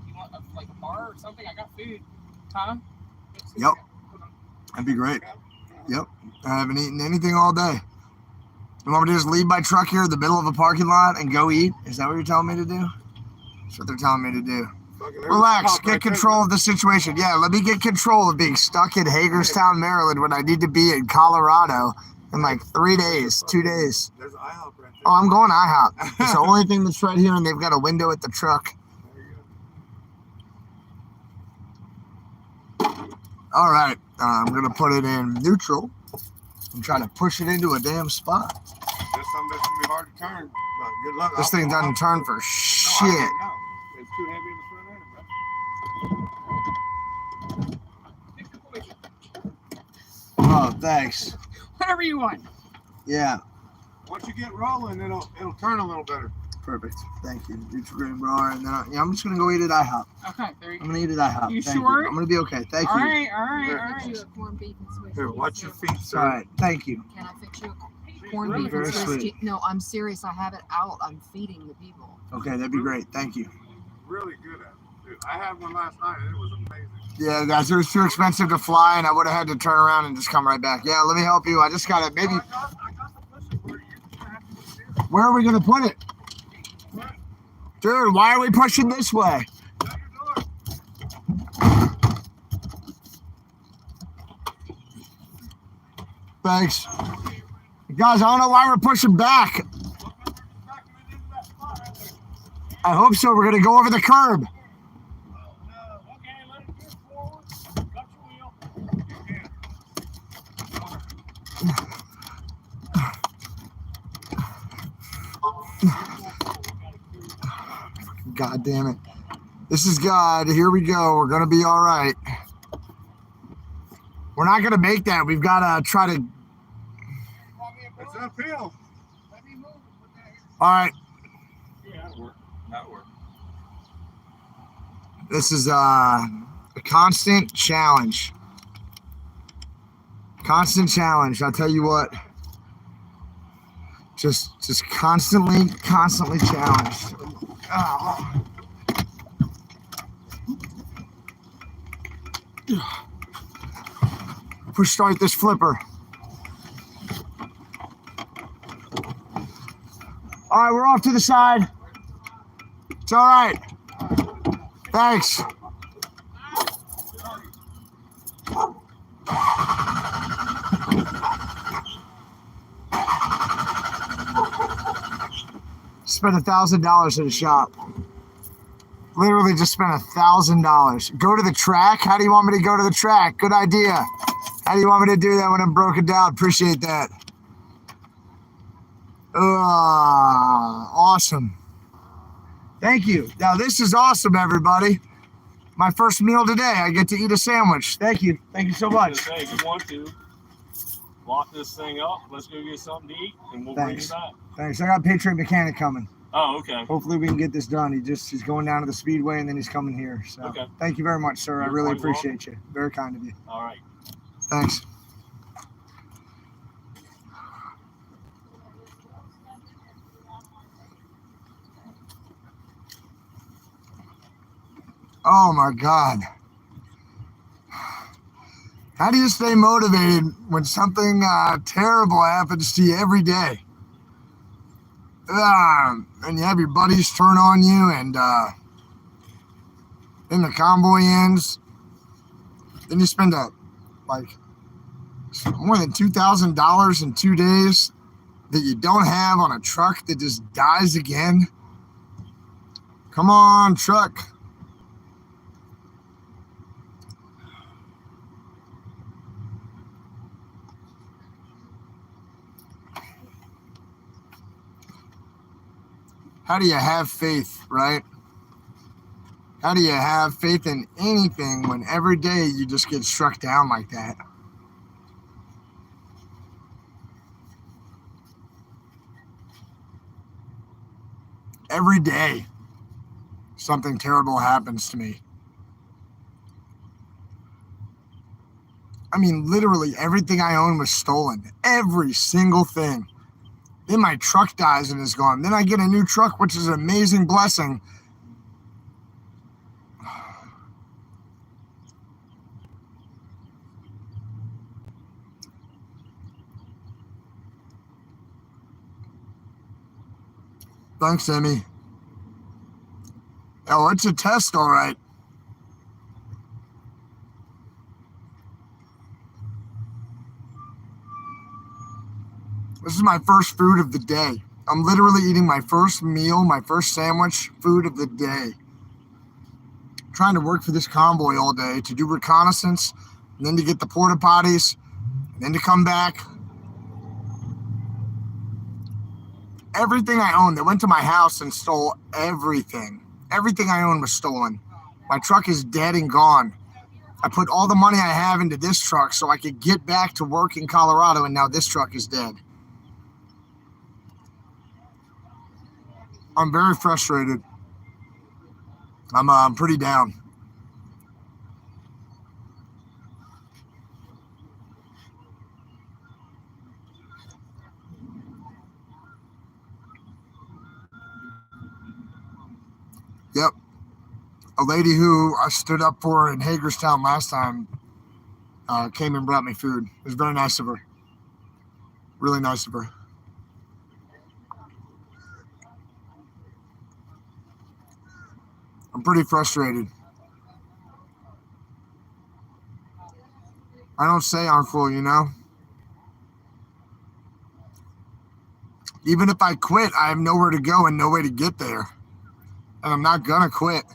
You want like a bar or something? I got food. Huh? Yep. That'd be great. Yep. I haven't eaten anything all day. You want me to just leave my truck here in the middle of a parking lot and go eat? Is that what you're telling me to do? That's what they're telling me to do. Relax. Get control of the situation. Yeah, let me get control of being stuck in Hagerstown, Maryland when I need to be in Colorado in like 3 days, 2 days. There's IHOP right there. Oh, I'm going IHOP. It's the only thing that's right here, and they've got a window at the truck. All right, I'm going to put it in neutral. I'm trying to push it into a damn spot. There's some that's going to be hard to turn, but good luck. This thing doesn't turn for shit. No, it's too heavy in the front end, bro. Oh, thanks. Whatever you want. Yeah. Once you get rolling, it'll turn a little better. Perfect. Thank you. Nutri-Grain bar, and then I'm just gonna go eat at IHOP. Okay, there you go. I'm gonna eat at IHOP. You Thank sure? I'm gonna be okay. Thank All you. right, all right, all right. Here, watch your feet, sir. All right. Thank you. Can I fix you a corned beef and Very Swiss sweet. cheese? No, I'm serious. I have it out. I'm feeding the people. Okay, that'd be great. Thank you. Really good at it. Dude, I had one last night, and it was amazing. Yeah, guys, it was too expensive to fly, and I would have had to turn around and just come right back. Yeah, let me help you. I just gotta maybe. Where are we gonna put it? Dude, why are we pushing this way? Thanks. Guys, I don't know why we're pushing back. I hope so. We're gonna go over the curb. God damn it. This is God. Here we go. We're going to be all right. We're not going to make that. We've got to try to. It's uphill. All right. Yeah, that'll work. That'll work. This is a constant challenge. Constant challenge. I'll tell you what. Just constantly challenged. Oh. Push start this flipper. All right, we're off to the side. It's all right. Thanks. Spent $1,000 at a shop. Literally just spent $1,000. Go to the track? How do you want me to go to the track? Good idea. How do you want me to do that when I'm broken down? Appreciate that. Awesome. Thank you. Now this is awesome, everybody. My first meal today. I get to eat a sandwich. Thank you. Thank you so much. Say, if you want to lock this thing up, let's go get something to eat, and we'll Thanks. bring you back. Thanks. I got Patriot Mechanic coming. Oh, okay. Hopefully we can get this done. He's going down to the Speedway and then he's coming here. So Okay. Thank you very much, sir. I You're really quite welcome. appreciate you. Very kind of you. All right. Thanks. Oh my God. How do you stay motivated when something terrible happens to you every day? and you have your buddies turn on you, and then the convoy ends. Then you spend like more than $2,000 in 2 days that you don't have on a truck that just dies again. Come on, truck. How do you have faith, right? How do you have faith in anything when every day you just get struck down like that? Every day, something terrible happens to me. I mean, literally everything I own was stolen. Every single thing. Then my truck dies and is gone. Then I get a new truck, which is an amazing blessing. Thanks, Emmy. Oh, it's a test, all right. This is my first food of the day. I'm literally eating my first meal, my first sandwich, food of the day. I'm trying to work for this convoy all day to do reconnaissance, and then to get the porta potties, and then to come back. Everything I owned, they went to my house and stole everything. Everything I owned was stolen. My truck is dead and gone. I put all the money I have into this truck so I could get back to work in Colorado, and now this truck is dead. I'm very frustrated. I'm pretty down. Yep. A lady who I stood up for in Haderstown last time came and brought me food. It was very nice of her. Really nice of her. I'm pretty frustrated. I don't say uncle, you know? Even if I quit, I have nowhere to go and no way to get there. And I'm not gonna quit.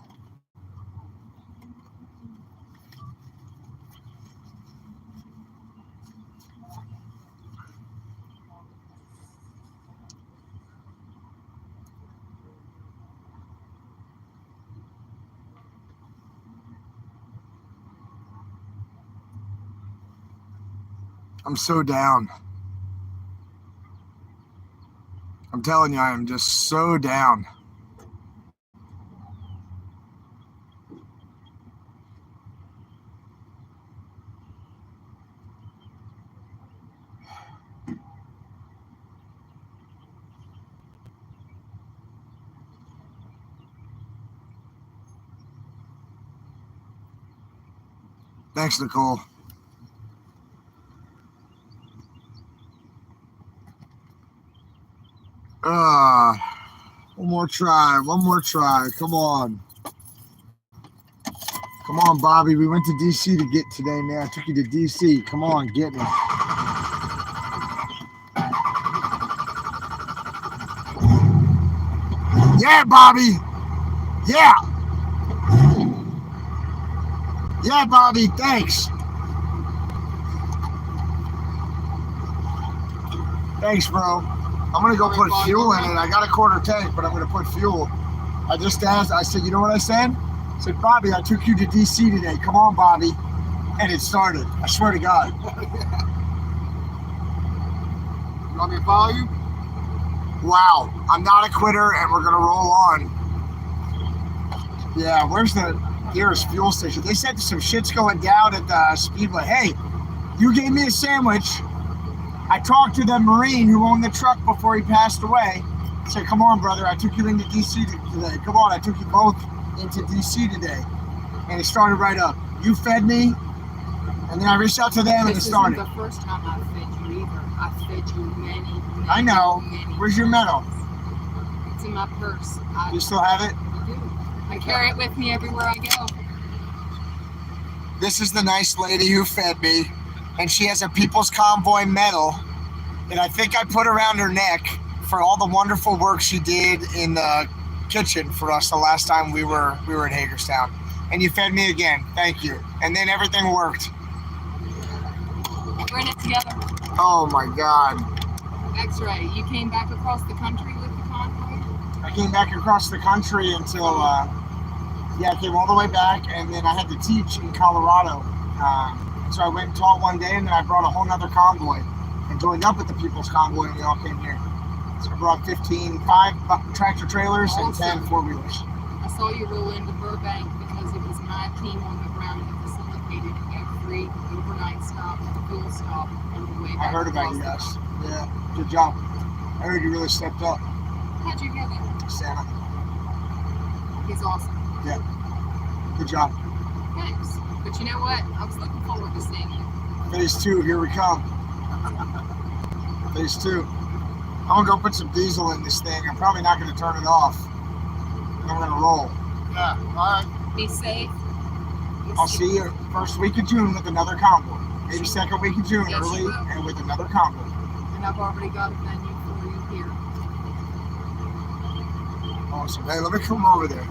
I'm so down. I'm telling you, I am just so down. Thanks, Nicole. One more try. One more try. Come on. Come on, Bobby. We went to DC to get today, man. I took you to DC. Come on, get me. Yeah, Bobby. Yeah. Yeah, Bobby. Thanks. Thanks, bro. I'm going to go put fuel in it. I got a quarter tank, but I'm going to put fuel. I just asked. I said, you know what I said? I said, Bobby, I took you to DC today. Come on, Bobby. And it started. I swear to God. You want me to follow you? Wow. I'm not a quitter, and we're going to roll on. Yeah, where's the nearest fuel station? They said some shit's going down at the Speedway. Hey, you gave me a sandwich. I talked to the Marine who owned the truck before he passed away. I said, come on, brother. I took you into DC today. Come on, I took you both into DC today. And it started right up. You fed me, and then I reached out to them, and it started. This isn't the first time I've fed you either. I've fed you many I know. Where's your medal? It's in my purse. You still have it? I carry it with me everywhere I go. This is the nice lady who fed me, and she has a People's Convoy medal that I think I put around her neck for all the wonderful work she did in the kitchen for us the last time we were at Haderstown. And you fed me again. Thank you. And then everything worked. We're in it together. Oh my God. X-ray. You came back across the country with the convoy? I came back across the country until, I came all the way back, and then I had to teach in Colorado. So I went and taught one day, and then I brought a whole nother convoy and joined up with the People's Convoy, and we all came here. So I brought 5 tractor trailers and 10 four-wheelers. I saw you roll into Burbank because it was my team on the ground that facilitated every overnight stop, fuel stop, on the way back. I heard about you guys. Yeah, good job. I heard you really stepped up. How'd you get it? Santa. He's awesome. Yeah. Good job. Thanks. But you know what? I was looking forward to seeing you. Phase 2, here we come. Phase 2. I'm gonna go put some diesel in this thing. I'm probably not gonna turn it off. And I'm gonna roll. Yeah, all right. Be safe. I'll see you first week of June with another convoy. Maybe second week of June, Yes, early, you will. and with another convoy. And I've already got a venue for you here. Awesome. Hey, let me come over there.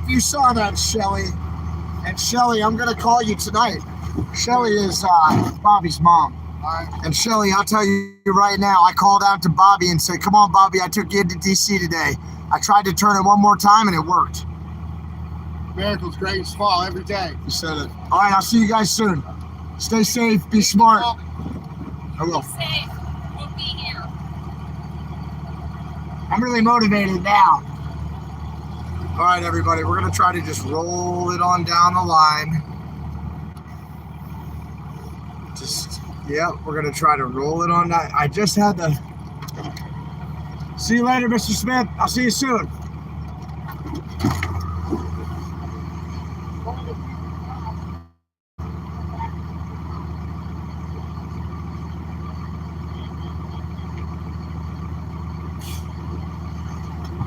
You saw that, Shelly. And Shelly, I'm gonna call you tonight. Shelly is Bobby's mom. And Shelly, I'll tell you right now, I called out to Bobby and said, come on, Bobby, I took you into DC today. I tried to turn it one more time and it worked. Miracles, greatest fall every day. You said it. All right, I'll see you guys soon. Stay safe, be smart. I will. Be safe. We'll be here. I'm really motivated now. All right, everybody, we're gonna try to just roll it on down the line. We're gonna try to roll it on down. I just had to. See you later, Mr. Smith. I'll see you soon.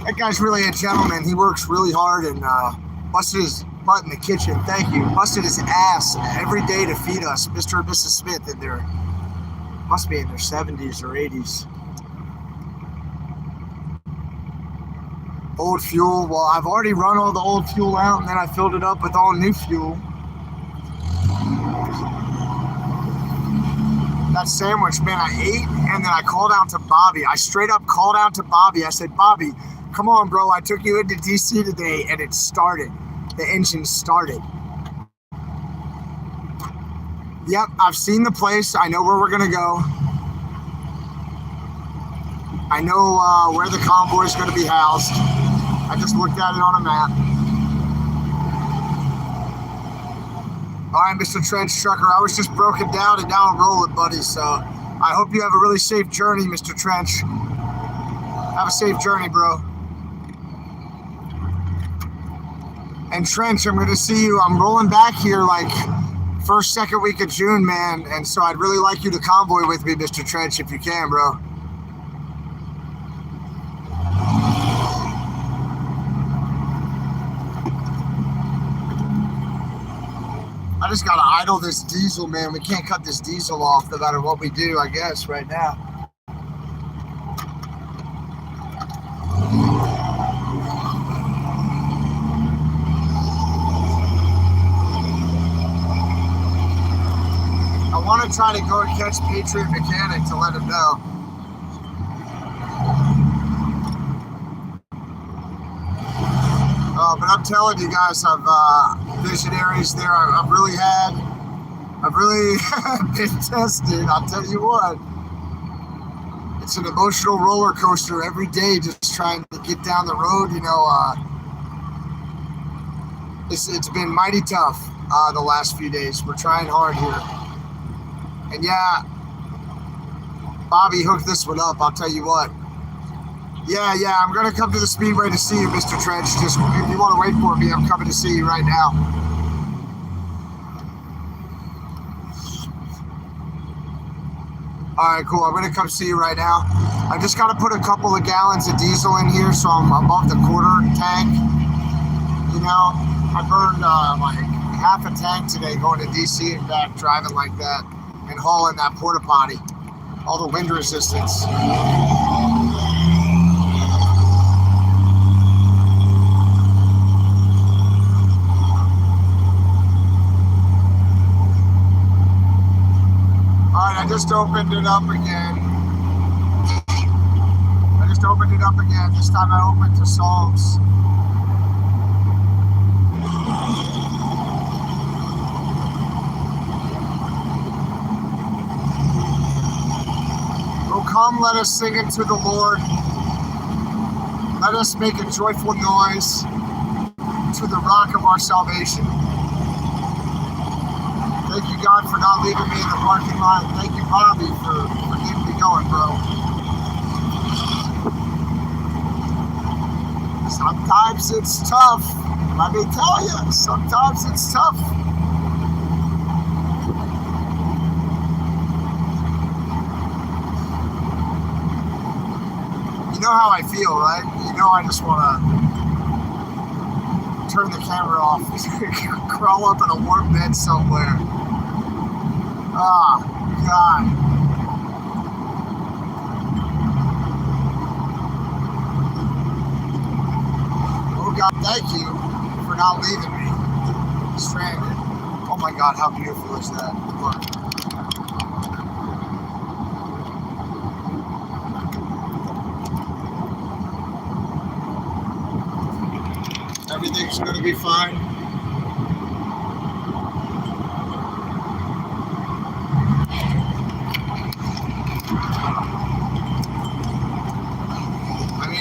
That guy's really a gentleman. He works really hard and busted his butt in the kitchen. Thank you. Busted his ass every day to feed us, Mr. and Mrs. Smith. And they're must be in their 70s or 80s. Old fuel. Well, I've already run all the old fuel out, and then I filled it up with all new fuel. that sandwich, man, I ate, and then I called out to Bobby. I straight up called out to Bobby. I said, Bobby, come on, bro. I took you into DC today, and it started. The engine started. Yep, I've seen the place. I know where we're going to go. I know where the convoy is going to be housed. I just looked at it on a map. All right, Mr. Trench Trucker, I was just broken down and now I'm rolling, buddy. So I hope you have a really safe journey, Mr. Trench. Have a safe journey, bro. And Trench, I'm going to see you. I'm rolling back here like first, second week of June, man. And so I'd really like you to convoy with me, Mr. Trench, if you can, bro. I just gotta idle this diesel, man. We can't cut this diesel off no matter what we do, I guess, right now. I want to try to go and catch Patriot Mechanic to let him know. But I'm telling you guys, I've visionaries there. I've really been tested. I'll tell you what, it's an emotional roller coaster every day, just trying to get down the road. You know, it's been mighty tough the last few days. We're trying hard here, and yeah, Bobby hooked this one up. I'll tell you what. Yeah, I'm gonna come to the Speedway to see you, Mr. Trench. Just if you want to wait for me, I'm coming to see you right now. All right, cool. I'm gonna come see you right now. I just gotta put a couple of gallons of diesel in here, so I'm above the quarter tank. You know, I burned like half a tank today going to DC and back, driving like that, and hauling that porta potty. All the wind resistance. I just opened it up again. This time I opened to salts. Oh, come, let us sing unto the Lord. Let us make a joyful noise to the rock of our salvation. Thank you, God, for not leaving me in the parking lot. Thank you, Bobby, for keeping me going, bro. Sometimes it's tough. Let me tell you, sometimes it's tough. You know how I feel, right? You know I just want to turn the camera off, crawl up in a warm bed somewhere. Oh, God. Oh, God, thank you for not leaving me stranded. Oh, my God, how beautiful is that? Look. Everything's going to be fine.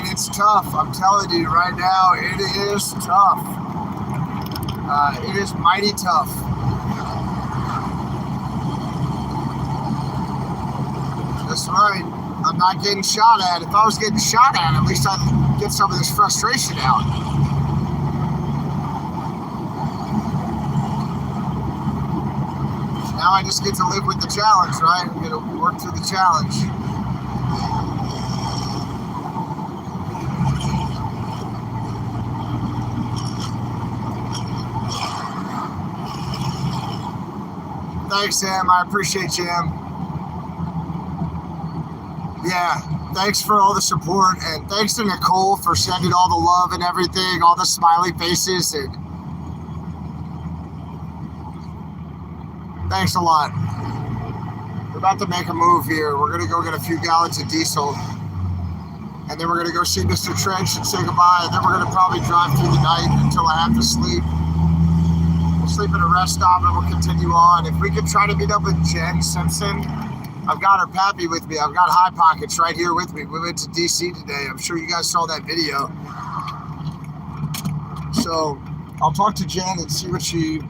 It's tough. I'm telling you right now, it is tough. It is mighty tough. That's right. I'm not getting shot at. If I was getting shot at least I'd get some of this frustration out. Now I just get to live with the challenge, right? I'm going to work through the challenge. Thanks, Sam. I appreciate you, Em. Yeah, thanks for all the support, and thanks to Nicole for sending all the love and everything, all the smiley faces, and thanks a lot. We're about to make a move here. We're gonna go get a few gallons of diesel, and then we're gonna go see Mr. Trench and say goodbye. And then we're gonna probably drive through the night until I have to sleep. We'll sleep at a rest stop and we'll continue on. If we could try to meet up with Jen Simpson, I've got her Pappy with me. I've got High Pockets right here with me. We went to DC today. I'm sure you guys saw that video. So I'll talk to Jen and see what she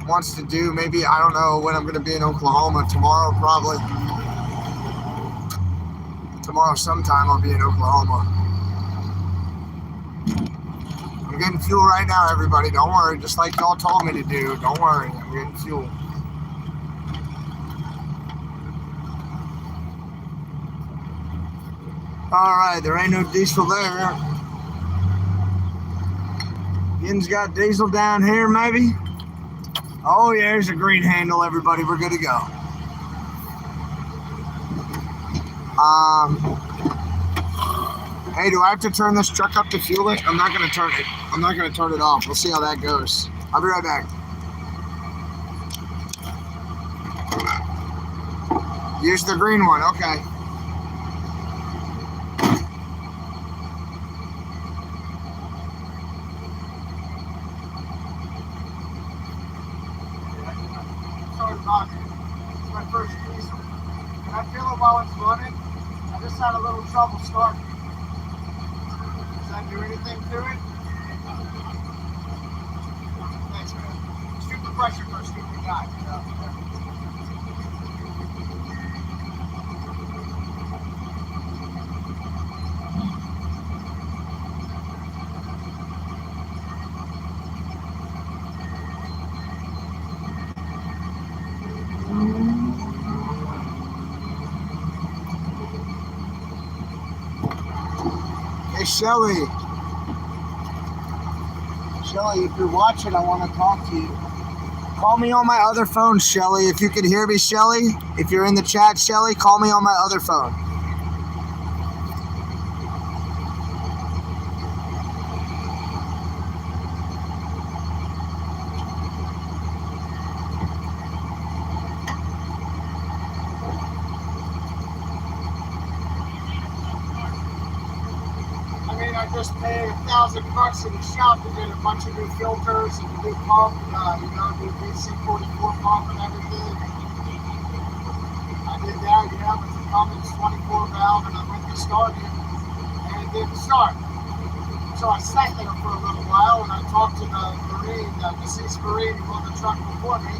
wants to do. Maybe, I don't know when I'm going to be in Oklahoma. Tomorrow, probably. Tomorrow sometime I'll be in Oklahoma. I'm getting fuel right now, everybody. Don't worry. Just like y'all told me to do. Don't worry. I'm getting fuel. All right. There ain't no diesel there. Yin's got diesel down here, maybe. Oh, yeah, there's a green handle, everybody. We're good to go. Hey, do I have to turn this truck up to fuel it? I'm not going to turn it. I'm not going to turn it off. We'll see how that goes. I'll be right back. Use the green one. Okay. It's my first diesel. Can I feel it while it's running? I just had a little trouble starting. Does that do anything to it? Thanks, man. Stupid pressure for a stupid guy, you know? Hey, Shelly. Shelly, if you're watching, I want to talk to you. Call me on my other phone, Shelly. If you can hear me, Shelly. If you're in the chat, Shelly, call me on my other phone. I just paid $1,000 in the shop to get a bunch of new filters and a new pump, new DC-44 pump and everything. I did that, yeah, with the Cummins 24 valve, and I went to start it, and it didn't start. So I sat there for a little while, and I talked to the Marine, the deceased Marine who owned the truck before me.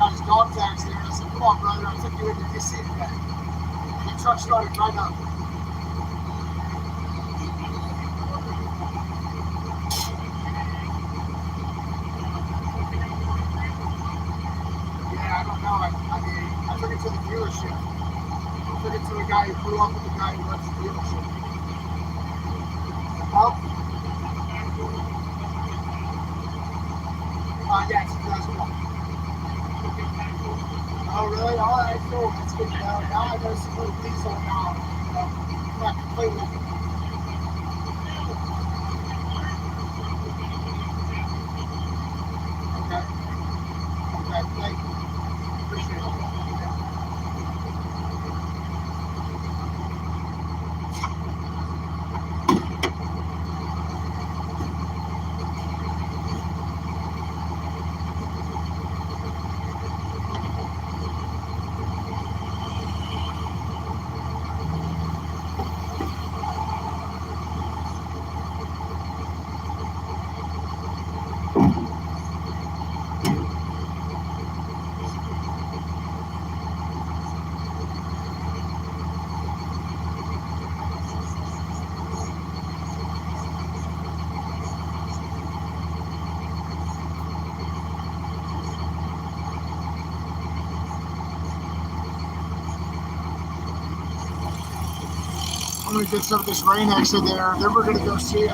Got his dog tags there, and I said, come on, brother, I took you into DC today. And the truck started right up. I don't know. I took it to the dealership. I took it to the guy who flew up with the guy who runs the dealership. Oh? Yes, it does work. Oh, really? All right, cool. That's good to know. Now I know some little diesel now. Not completely. Okay. Okay, thank you. Appreciate it. I'm going to get some of this rain exit there, then we're going to go see it.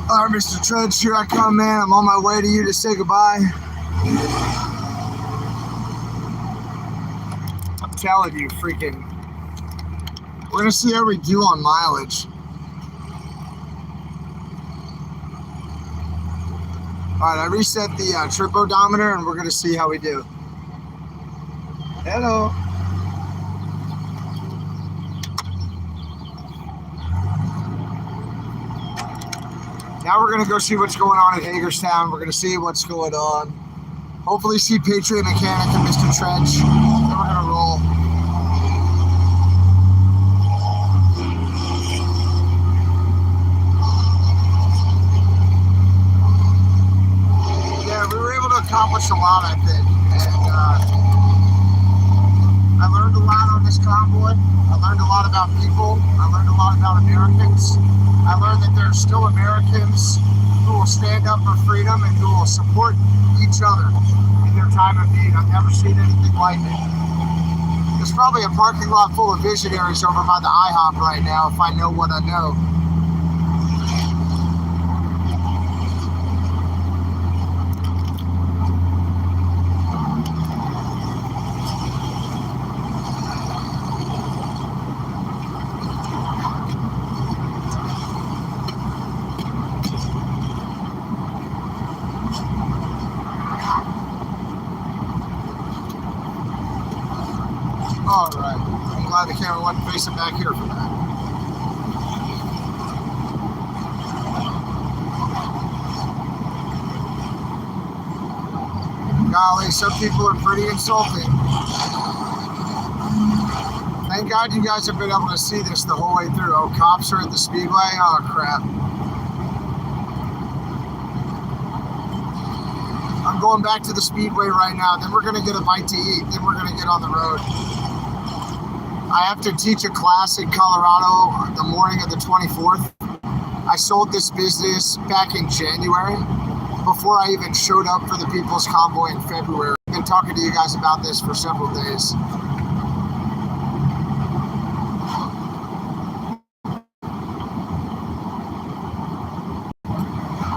All right, Mr. Trudge, here I come, man. I'm on my way to you to say goodbye. I'm telling you, freaking, we're gonna see how we do on mileage. All right, I reset the trip odometer, and we're gonna see how we do. Hello. Now we're gonna go see what's going on at Haderstown. We're gonna see what's going on. Hopefully see Patriot Mechanic and Mr. Trench. Then we're gonna roll. Yeah, we were able to accomplish a lot, I think. And I learned a lot on this convoy. I learned a lot about people. I learned a lot about Americans. I learned that there are still Americans who will stand up for freedom and who will support each other in their time of need. I've never seen anything like it. There's probably a parking lot full of visionaries over by the IHOP right now if I know what I know. All right, I'm glad the camera wasn't facing back here for that. Golly, some people are pretty insulting. Thank God you guys have been able to see this the whole way through. Oh, cops are at the Speedway? Oh, crap. I'm going back to the Speedway right now. Then we're going to get a bite to eat. Then we're going to get on the road. I have to teach a class in Colorado the morning of the 24th. I sold this business back in January before I even showed up for the People's Convoy in February. I've been talking to you guys about this for several days.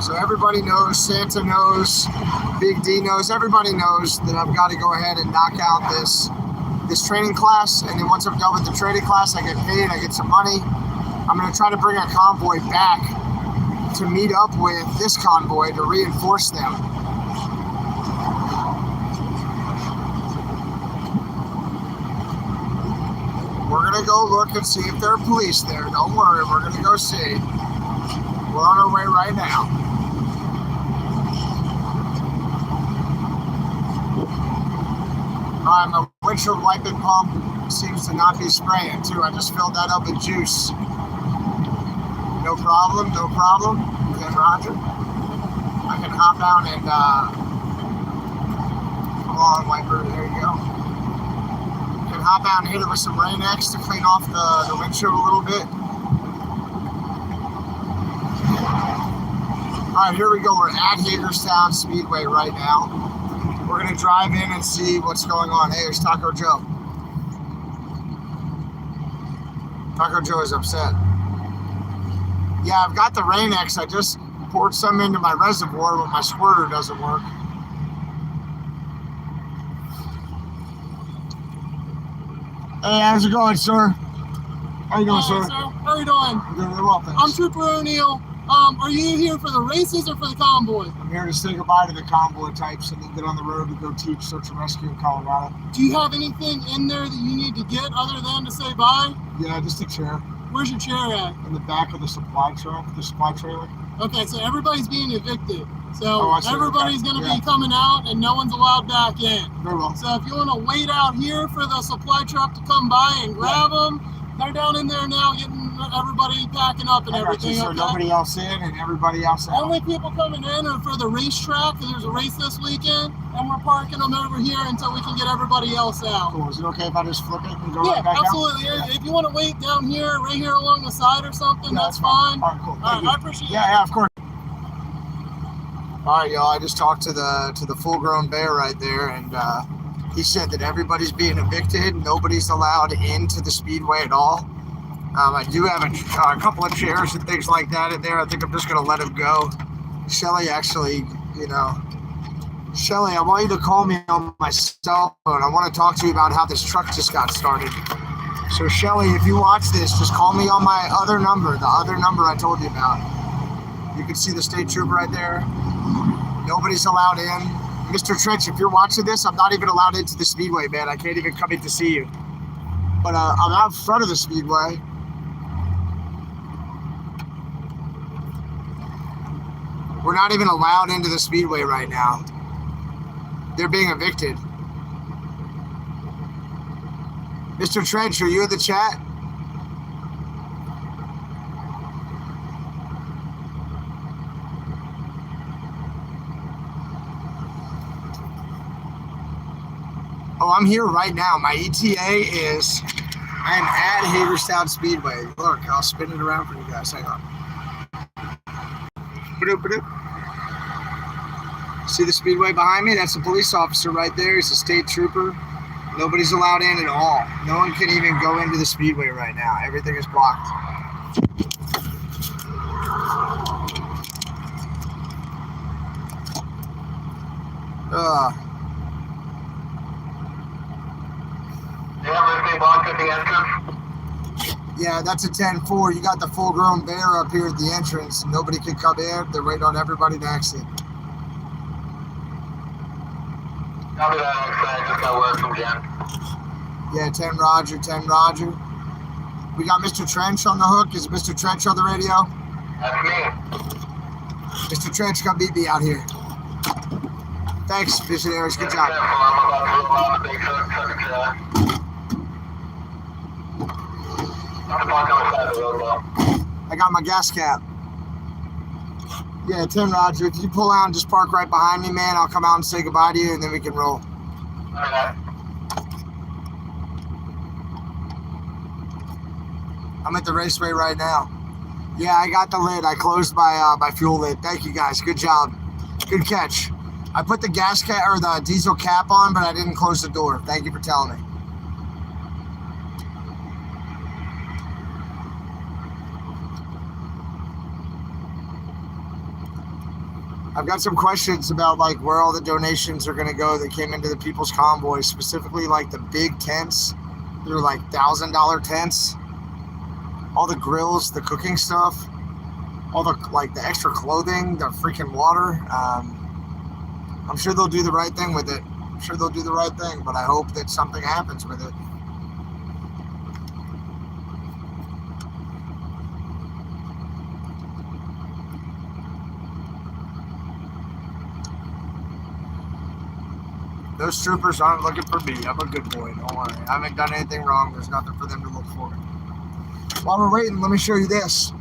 So everybody knows, Santa knows, Big D knows, everybody knows that I've got to go ahead and knock out this training class, and then once I'm done with the training class, I get paid, I get some money. I'm going to try to bring a convoy back to meet up with this convoy to reinforce them. We're going to go look and see if there are police there. Don't worry, we're going to go see. We're on our way right now. My windshield wiping pump seems to not be spraying too. I just filled that up with juice. No problem, no problem. Okay, Roger. I can hop out and come on, wiper. There you go. I can hop out and hit it with some Rain-X to clean off the windshield a little bit. All right, here we go. We're at Haderstown Speedway right now. We're going to drive in and see what's going on. Hey, there's Taco Joe. Taco Joe is upset. Yeah, I've got the Rain-X. I just poured some into my reservoir, but my squirter doesn't work. Hey, how's it going, sir? How you doing, sir? How you doing? I'm doing really well, thanks. I'm Trooper O'Neill. Are you here for the races or for the convoy? I'm here to say goodbye to the convoy types and then get on the road to go teach search and rescue in Colorado. Do you have anything in there that you need to get other than to say bye? Yeah, just a chair. Where's your chair at? In the back of the supply truck, the supply trailer. Okay, so everybody's being evicted. So see. everybody's going to be coming out and no one's allowed back in. Very well. So if you want to wait out here for the supply truck to come by and grab them, they're down in there now getting everybody packing up and I got you. everything. So Okay? nobody else in and everybody else out. Only people coming in are for the racetrack, because there's a race this weekend, and we're parking them over here until we can get everybody else out. Cool. Is it okay if I just flip it and go Yeah, right back absolutely. out? If you want to wait down here, right here along the side or something, Yeah, that's fine. All right, cool. All right, I appreciate it. Yeah, of course. All right, y'all. I just talked to the full-grown bear right there, and he said that everybody's being evicted. Nobody's allowed into the speedway at all. I do have a couple of chairs and things like that in there. I think I'm just gonna let him go. Shelly, actually, Shelly, I want you to call me on my cell phone. I want to talk to you about how this truck just got started. So, Shelly, if you watch this, just call me on my other number, the other number I told you about. You can see the state trooper right there. Nobody's allowed in. Mr. Trench, if you're watching this, I'm not even allowed into the speedway, man. I can't even come in to see you. But I'm out front of the speedway. We're not even allowed into the speedway right now. They're being evicted. Mr. Trench, are you in the chat? Oh, I'm here right now. My ETA is, I'm at Haderstown Speedway. Look, I'll spin it around for you guys. Hang on. See the speedway behind me? That's a police officer right there. He's a state trooper. Nobody's allowed in at all. No one can even go into the speedway right now. Everything is blocked. Yeah, that's a 10-4. You got the full-grown bear up here at the entrance. Nobody can come in. They're waiting on everybody to exit. Copy that, I just got word from Jen. Yeah, 10 Roger, 10 Roger. We got Mr. Trench on the hook. Is Mr. Trench on the radio? That's me. Mr. Trench, come meet me out here. Thanks, visionaries. Good job. I got my gas cap. Yeah, 10 Roger. If you pull out and just park right behind me, man, I'll come out and say goodbye to you, and then we can roll. Okay. I'm at the raceway right now. Yeah, I got the lid. I closed my fuel lid. Thank you, guys. Good job. Good catch. I put the gas cap or the diesel cap on, but I didn't close the door. Thank you for telling me. I've got some questions about like where all the donations are going to go that came into the People's Convoy, specifically like the big tents. They're like $1,000 tents. All the grills, the cooking stuff, all the like the extra clothing, the freaking water. I'm sure they'll do the right thing with it. I'm sure they'll do the right thing, but I hope that something happens with it. Those troopers aren't looking for me. I'm a good boy. Don't worry. I haven't done anything wrong. There's nothing for them to look for. While we're waiting, let me show you this.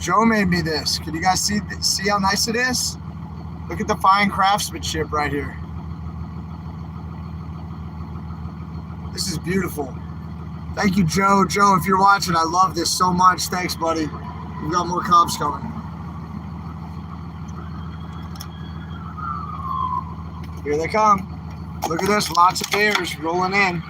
Joe made me this. Can you guys see how nice it is? Look at the fine craftsmanship right here. This is beautiful. Thank you, Joe. Joe, if you're watching, I love this so much. Thanks, buddy. We've got more cops coming. Here they come. Look at this. Lots of bears rolling in.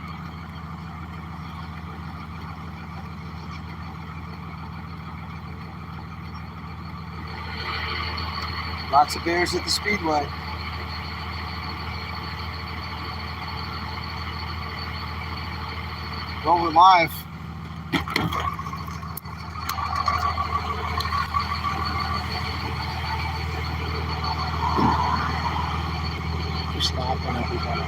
Lots of bears at the speedway. Rolling live. They're stopping everybody.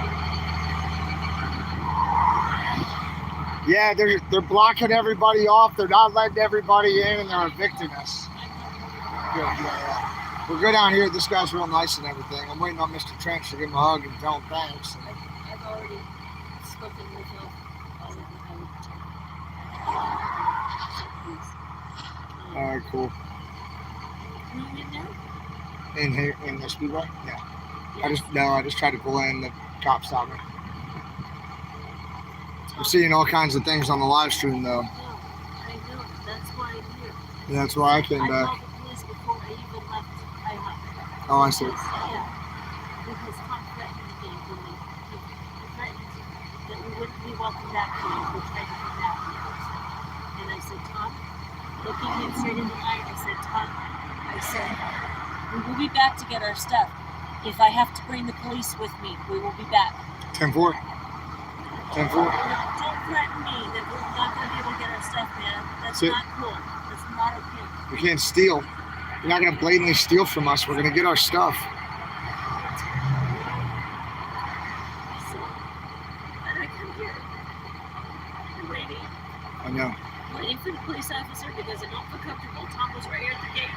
Yeah, they're blocking everybody off. They're not letting everybody in, and they're evicting us. Good, yeah. We're good down here. This guy's real nice and everything. I'm waiting on Mr. Trench to give him a hug and tell him thanks. I've already spoken with him. All right, cool. In here, in the speedway? No. I just tried to pull in. The cop stopped me. I'm seeing all kinds of things on the live stream, though. I know. That's why I'm here. Yeah, that's why I came back. I called the police before I even left IHOP. Oh, I see. Yeah. Because Tom threatened me when he threatened that we wouldn't be welcome back here if we tried to come back here. And I said, Tom, looking him straight in the eye, I said, Tom, we will be back to get our stuff. If I have to bring the police with me, we will be back. 10-4. 10-4. Don't threaten me that we're not going to be able to get our stuff, man. That's not cool. That's not okay. We can't steal. You're not going to blatantly steal from us. We're going to get our stuff. And I come here. I'm waiting. I know. Waiting for the police officer because I don't feel comfortable. Tom was right here at the gate.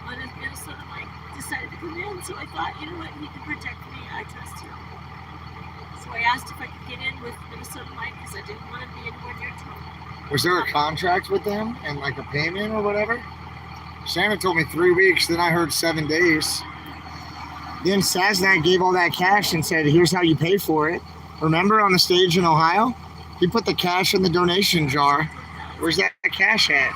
And Minnesota Mike decided to come in, so I thought, you know what, he can protect me. I trust him. So I asked if I could get in with Minnesota Mike because I didn't want to be anywhere near Tom. Was there a contract with them and like a payment or whatever? Santa told me 3 weeks, then I heard 7 days. Then Saznak gave all that cash and said, here's how you pay for it. Remember on the stage in Ohio? He put the cash in the donation jar. Where's that cash at?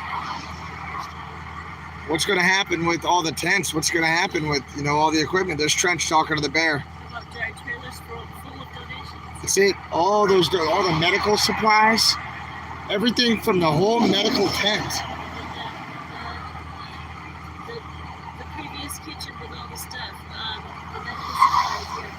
What's going to happen with all the tents? What's going to happen with, all the equipment? There's Trench talking to the bear. About dry trailers full of donations. That's it. All the medical supplies, everything from the whole medical tent. The previous kitchen with all the stuff. The medical supplies, yes.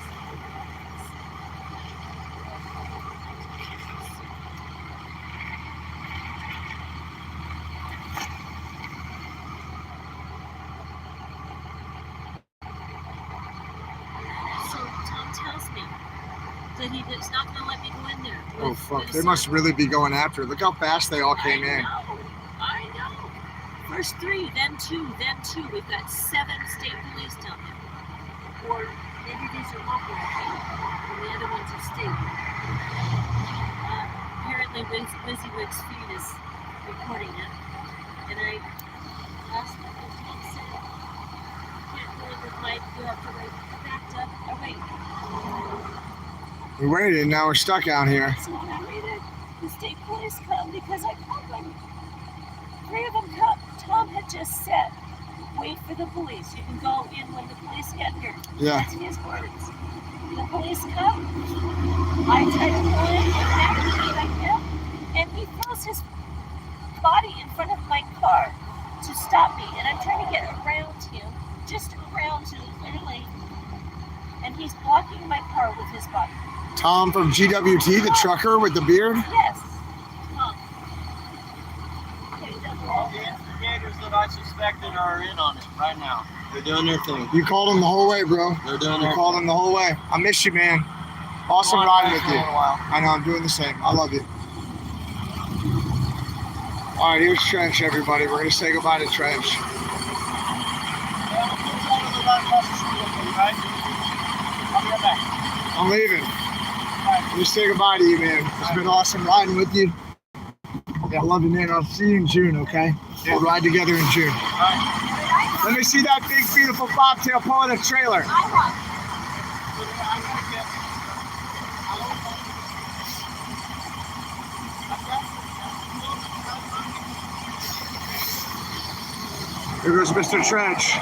That he's not going to let me go in there. Oh, fuck. They must really be going after it. Look how fast they all came in. I know. First 3, then 2, then 2. We've got 7 state police down there. Or maybe these are local, and the other ones are state. Apparently, WYSIWYG's feed is recording it. And I asked him, and Tom said, you can't go in with Mike, you have to wait. Backed up. Oh, wait. We waited, now we're stuck out here. So when I waited, the state police come because I called them. 3 of them come. Tom had just said, wait for the police. You can go in when the police get here. Yeah. That's his words. The police come. I try to go in and navigate him, and he throws his body in front of my car to stop me. And I'm trying to get around him, just around to the clear lane. And he's blocking my car with his body. Tom from GWT, the trucker with the beard? Yes. Tom. All the investigators that I suspected are in on it right now. They're doing their thing. You called them the whole way, bro. They're doing You called them the whole way. I miss you, man. Awesome riding with you. I know, I'm doing the same. I love you. All right, here's Trench, everybody. We're going to say goodbye to Trench. I'm leaving. Let me say goodbye to you, man. It's been awesome riding with you. Yeah, I love you, man. I'll see you in June, okay? We'll ride together in June. Let me see that big, beautiful bobtail pulling a trailer. Here goes Mr. Trench.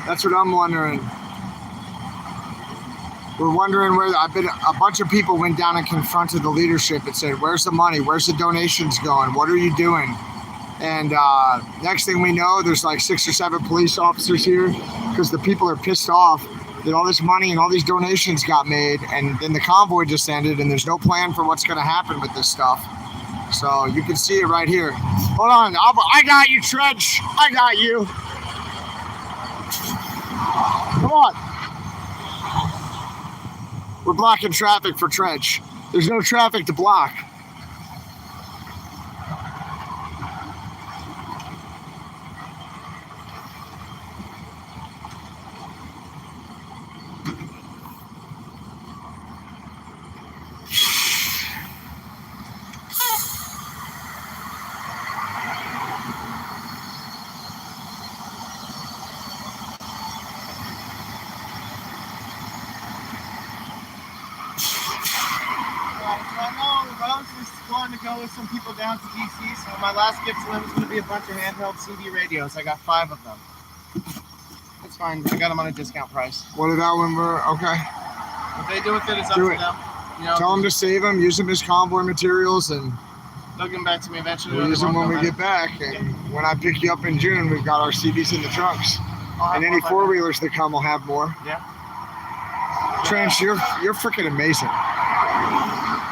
That's what I'm wondering. We're wondering where a bunch of people went down and confronted the leadership and said, where's the money? Where's the donations going? What are you doing? And next thing we know, there's like 6 or 7 police officers here because the people are pissed off that all this money and all these donations got made, and then the convoy just ended, and there's no plan for what's going to happen with this stuff. So you can see it right here. Hold on. I got you, Trench. I got you. Come on. We're blocking traffic for Trench. There's no traffic to block. wanting to go with some people down to DC, so my last gift to them is going to be a bunch of handheld CD radios. I got 5 of them. It's fine. I got them on a discount price. What did that one? Okay. What they do with it is up to them. You know, Tell them to save them, use them as convoy materials, and they'll give them back to me eventually. we'll use them when we get back. And when I pick you up in June, we've got our CDs in the trunks. And any 4-wheelers that come will have more. Yeah. Trench, you're freaking amazing.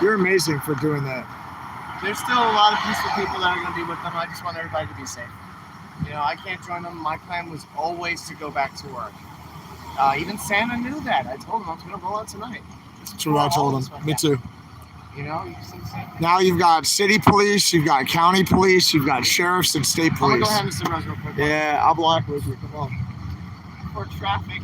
You're amazing for doing that. There's still a lot of peaceful people that are going to be with them. I just want everybody to be safe. You know, I can't join them. My plan was always to go back to work. Even Santa knew that. I told him I was going to roll out tonight. That's what I told him. Me too. You know, you see the same thing. Now you've got city police, you've got county police, you've got sheriffs and state police. I'm going to go hand this to Rose real quick. Yeah, I'll block with you. Come on. For traffic.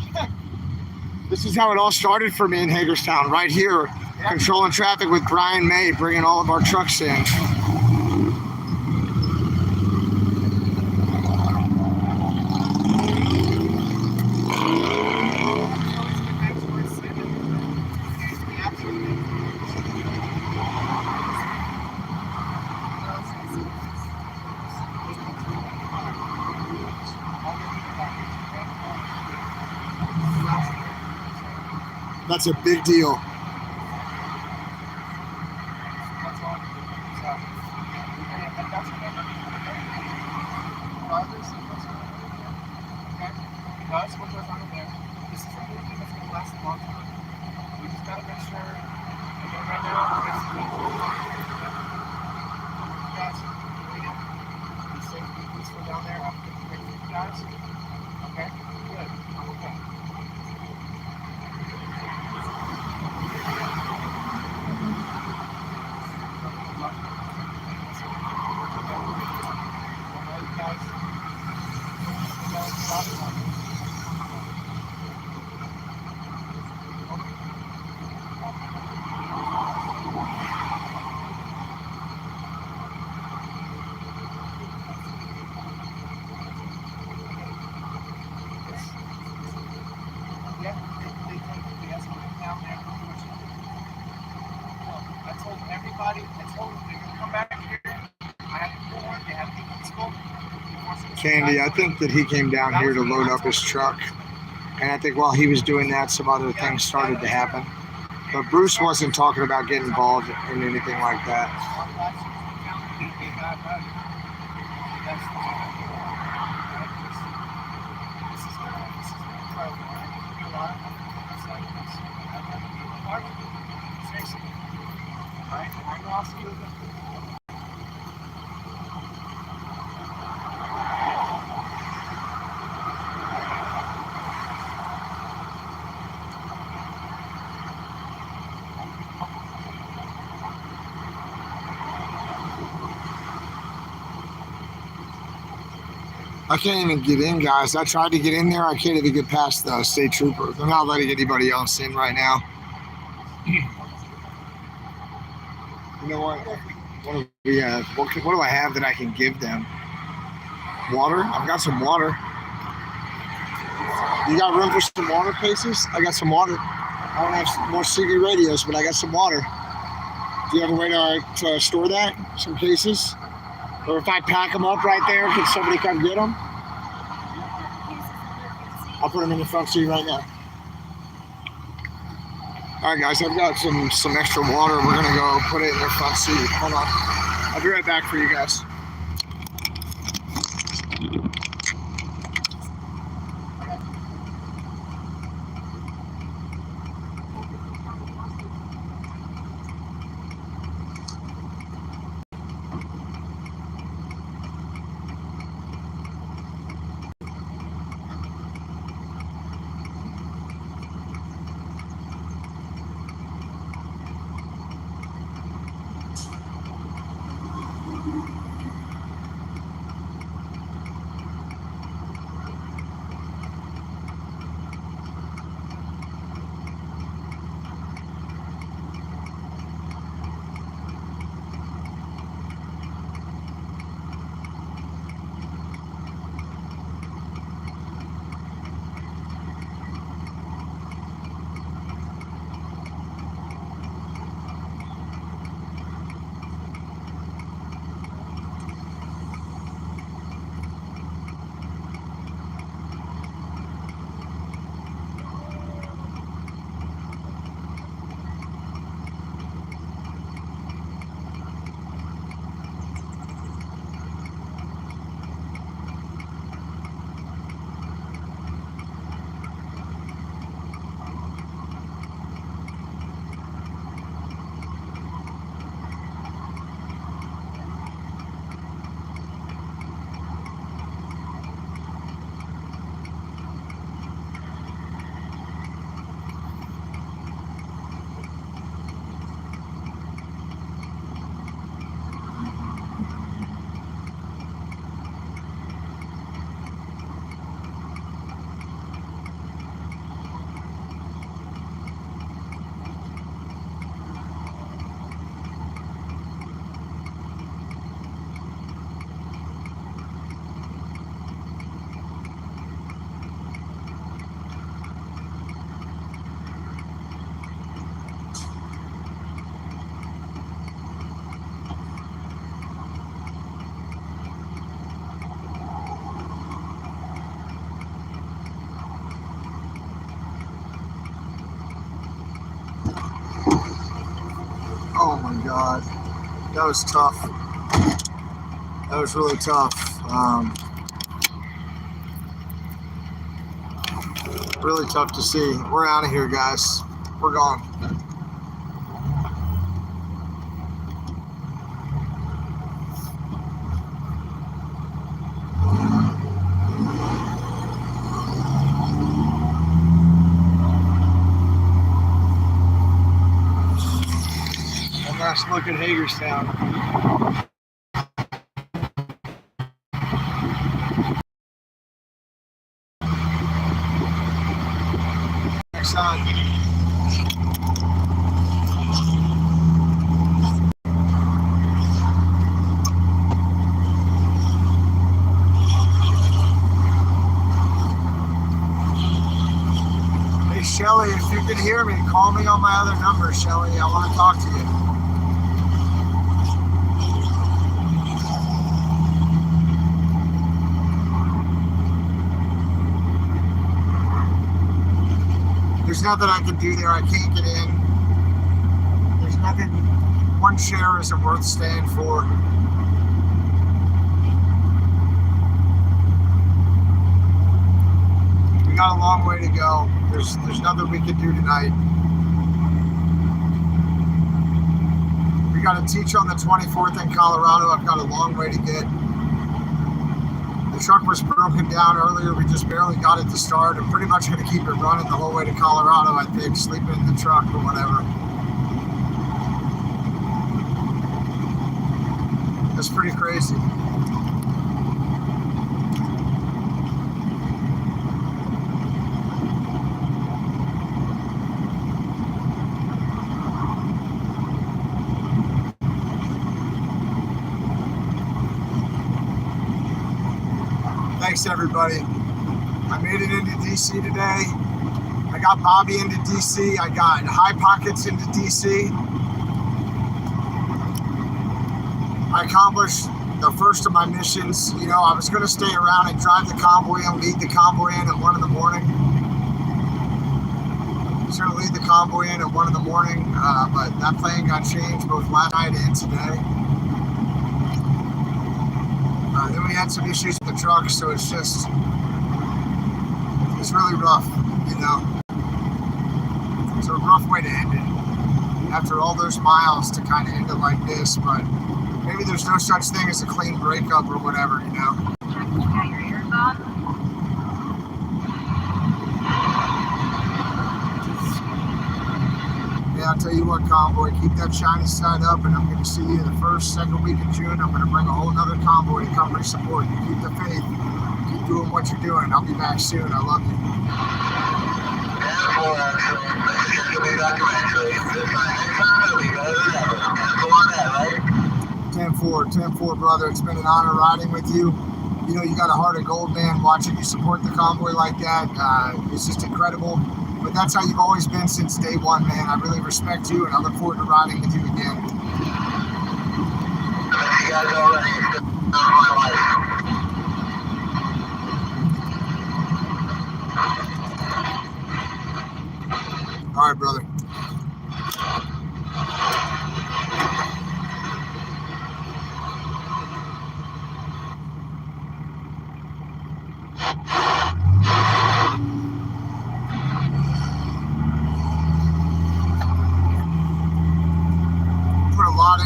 This is how it all started for me in Haderstown, right here, controlling traffic with Brian May, bringing all of our trucks in. That's a big deal. Candy, I think that he came down here to load up his truck, and I think while he was doing that, some other things started to happen. But Bruce wasn't talking about getting involved in anything like that. I can't even get in, guys. I tried to get in there. I can't even get past the state troopers. They're not letting anybody else in right now. You know what? What do we have? What do I have that I can give them? Water? I've got some water. You got room for some water cases? I got some water. I don't have more CD radios, but I got some water. Do you have a way to store that? Some cases? Or if I pack them up right there, can somebody come get them? I'll put them in the front seat right now. All right, guys, I've got some extra water. We're gonna go put it in the front seat. Hold on. I'll be right back for you guys. my God. That was tough. That was really tough. Really tough to see. We're out of here, guys. We're gone. One last look at Haderstown. Next time. Hey, Shelly, if you can hear me, call me on my other number, Shelly. I want to talk to you. There's nothing I can do there. I can't get in. There's nothing. One share isn't worth staying for. We got a long way to go. There's nothing we can do tonight. We got to teach on the 24th in Colorado. I've got a long way to get. The truck was broken down earlier. We just barely got it to start. I'm pretty much going to keep it running the whole way to Colorado, I think, sleeping in the truck or whatever. That's pretty crazy. Thanks, everybody. I made it into DC today. I got Bobby into DC. I got High Pockets into DC. I accomplished the first of my missions. You know, I was going to stay around and drive the convoy and lead the convoy in at 1 in the morning. I was going to lead the convoy in at 1 in the morning, but that plan got changed both last night and today. Then we had some issues with the truck, so it's really rough, you know. It's a rough way to end it. After all those miles to kind of end it like this, but maybe there's no such thing as a clean breakup or whatever, you know. You got your ears on? Yeah, I'll tell you what, Convoy, keep that shiny side up, and I'm going to see you the first, second week of June. I'm going to bring a whole other convoy to come support you. Keep the faith. Keep doing what you're doing. I'll be back soon. I love you. 10-4, brother. It's been an honor riding with you. You know, you got a heart of gold, man. Watching you support the convoy like that, it's just incredible. But that's how you've always been since day one, man. I really respect you, and I look forward to riding with you again. You guys already my life. All right, brother.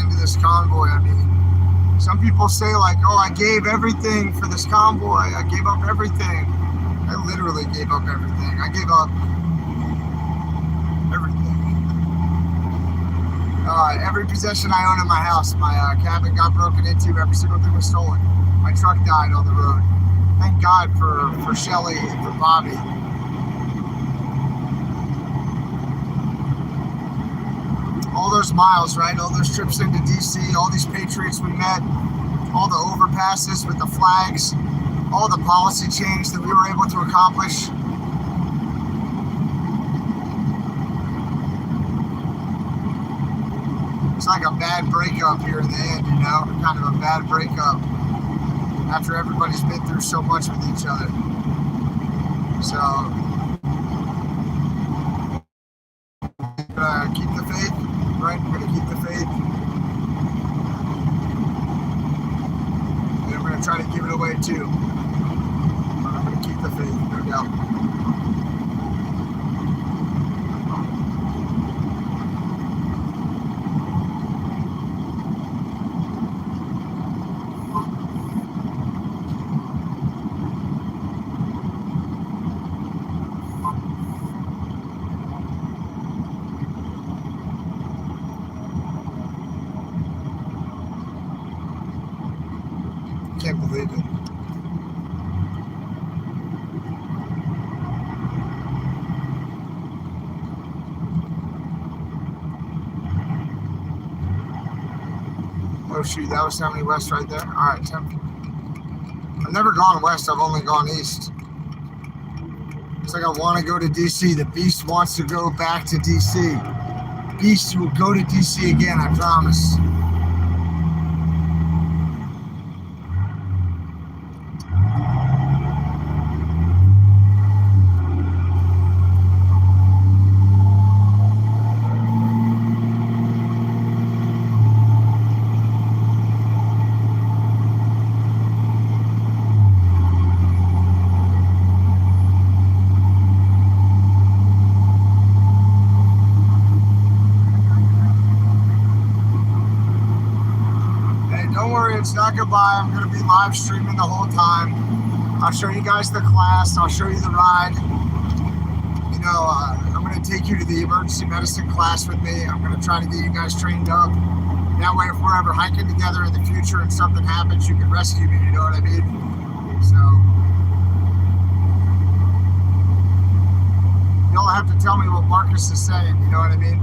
Into this convoy. I mean, some people say like, oh, I gave everything for this convoy. I gave up everything. I literally gave up everything. I gave up everything. Every possession I own in my house. My cabin got broken into. Every single thing was stolen. My truck died on the road. Thank God for Shelly and for Bobby. All those miles, right? All those trips into DC, all these patriots we met, all the overpasses with the flags, all the policy change that we were able to accomplish. It's like a bad breakup here in the end, you know? Kind of a bad breakup after everybody's been through so much with each other. So, keep the faith. Right, we're gonna keep the faith. going to try to give it away too. I'm going to keep the faith. There we go. Can't believe it. Oh shoot, that was 70 West right there. Alright, 10. I've never gone west, I've only gone east. It's like I want to go to DC. The beast wants to go back to DC. Beast will go to DC again, I promise. It's not goodbye. I'm going to be live streaming the whole time. I'll show you guys the class. I'll show you the ride. You know, I'm going to take you to the emergency medicine class with me. I'm going to try to get you guys trained up. That way, if we're ever hiking together in the future and something happens, you can rescue me. You know what I mean? So, you'll have to tell me what Marcus is saying. You know what I mean?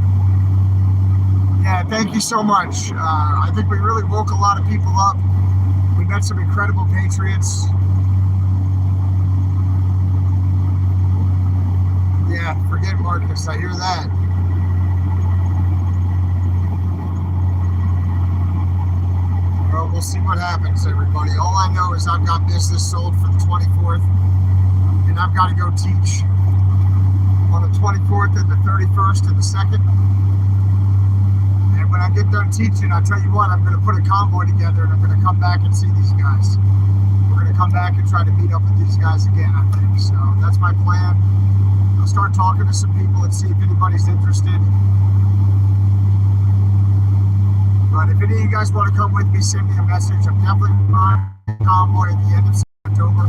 Yeah, thank you so much. I think we really woke a lot of people up. We met some incredible patriots. Yeah, forget Marcus. I hear that. Well, we'll see what happens, everybody. All I know is I've got business sold for the 24th, and I've got to go teach on the 24th and the 31st and the 2nd. When I get done teaching, I'll tell you what, I'm going to put a convoy together and I'm going to come back and see these guys. We're going to come back and try to meet up with these guys again, I think. So that's my plan. I'll start talking to some people and see if anybody's interested. But if any of you guys want to come with me, send me a message. I'm definitely on a convoy at the end of October.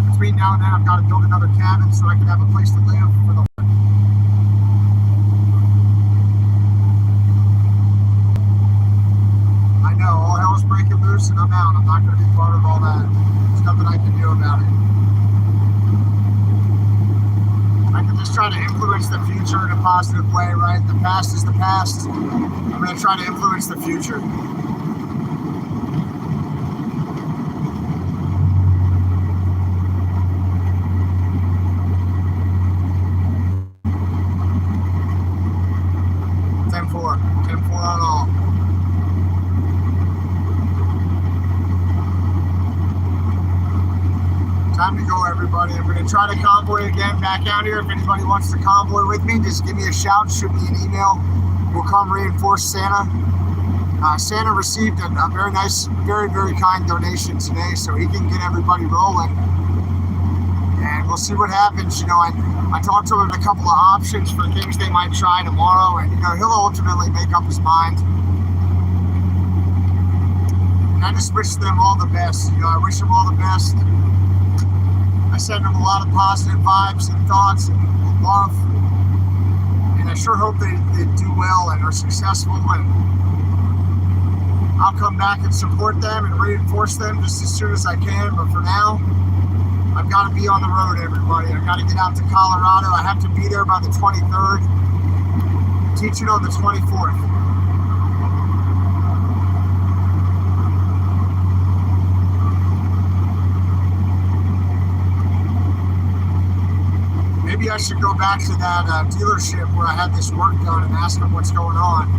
Between now and then, I've got to build another cabin so I can have a place to live for the all hell's breaking loose and I'm out. I'm not going to be part of all that. There's nothing I can do about it. I can just try to influence the future in a positive way, right? The past is the past. I'm going to try to influence the future. Ten four on all. Time to go, everybody. I'm going to try to convoy again back out here. If anybody wants to convoy with me, just give me a shout, shoot me an email. We'll come reinforce Santa. Santa received a very nice, very, very kind donation today, so he can get everybody rolling. And we'll see what happens. You know, I talked to him a couple of options for things they might try tomorrow, and, you know, he'll ultimately make up his mind. And I just wish them all the best. You know, I wish them all the best. I send them a lot of positive vibes and thoughts and love. And I sure hope they do well and are successful. And I'll come back and support them and reinforce them just as soon as I can. But for now, I've got to be on the road, everybody. I've got to get out to Colorado. I have to be there by the 23rd. Teaching on the 24th. Maybe I should go back to that dealership where I had this work done and ask them what's going on.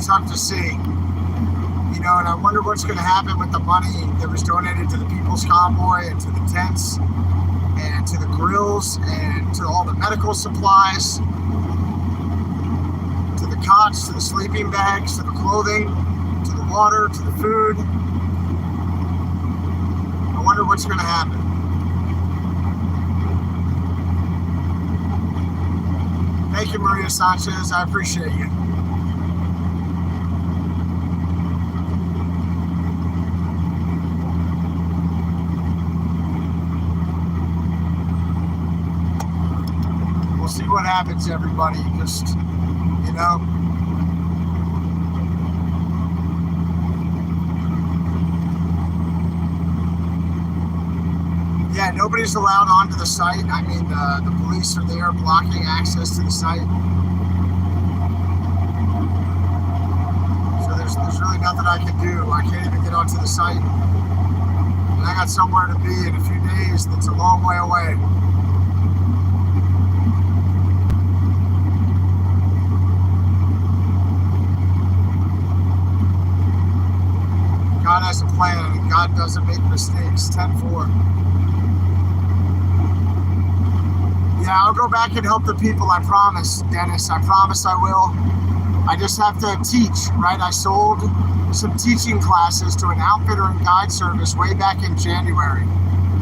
tough to see. You know, and I wonder what's going to happen with the money that was donated to the People's Convoy and to the tents and to the grills and to all the medical supplies, to the cots, to the sleeping bags, to the clothing, to the water, to the food. I wonder what's going to happen. Thank you, Maria Sanchez. I appreciate you. We'll see what happens, everybody. Just, you know. Yeah, nobody's allowed onto the site. I mean, the police are there blocking access to the site. So there's really nothing I can do. I can't even get onto the site. And I got somewhere to be in a few days that's a long way away. God has a plan, and God doesn't make mistakes. 10-4. Yeah, I'll go back and help the people, I promise, Dennis. I promise I will. I just have to teach, right? I sold some teaching classes to an outfitter and guide service way back in January.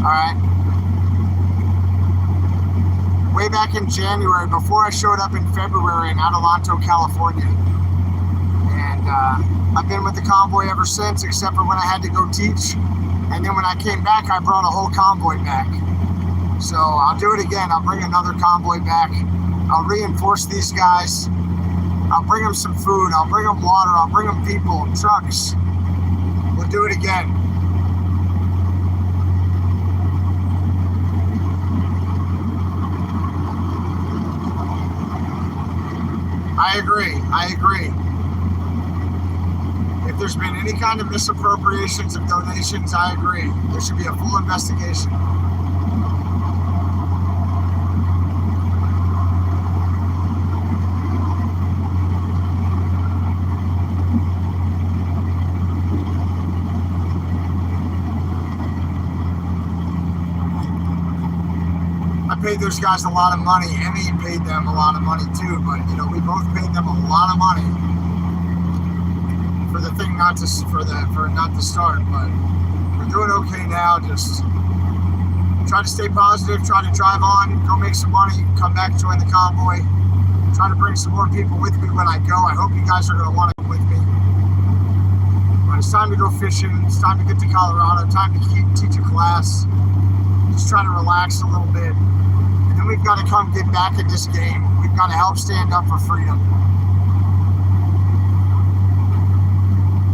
All right? Way back in January, before I showed up in February in Adelanto, California. And I've been with the convoy ever since, except for when I had to go teach. And then when I came back, I brought a whole convoy back. So I'll do it again. I'll bring another convoy back. I'll reinforce these guys. I'll bring them some food. I'll bring them water. I'll bring them people, trucks. We'll do it again. I agree. I agree. If there's been any kind of misappropriations of donations, I agree. There should be a full investigation. I paid those guys a lot of money. Emmy paid them a lot of money too, but you know, we both paid them a lot of money for the thing not to for it not to start. But we're doing okay now. Just try to stay positive, try to drive on, go make some money, come back, join the convoy, try to bring some more people with me when I go. I hope you guys are going to want to come with me. But it's time to go fishing. It's time to get to Colorado. Time to teach a class. Just try to relax a little bit. And then we've got to come get back in this game. We've got to help stand up for freedom.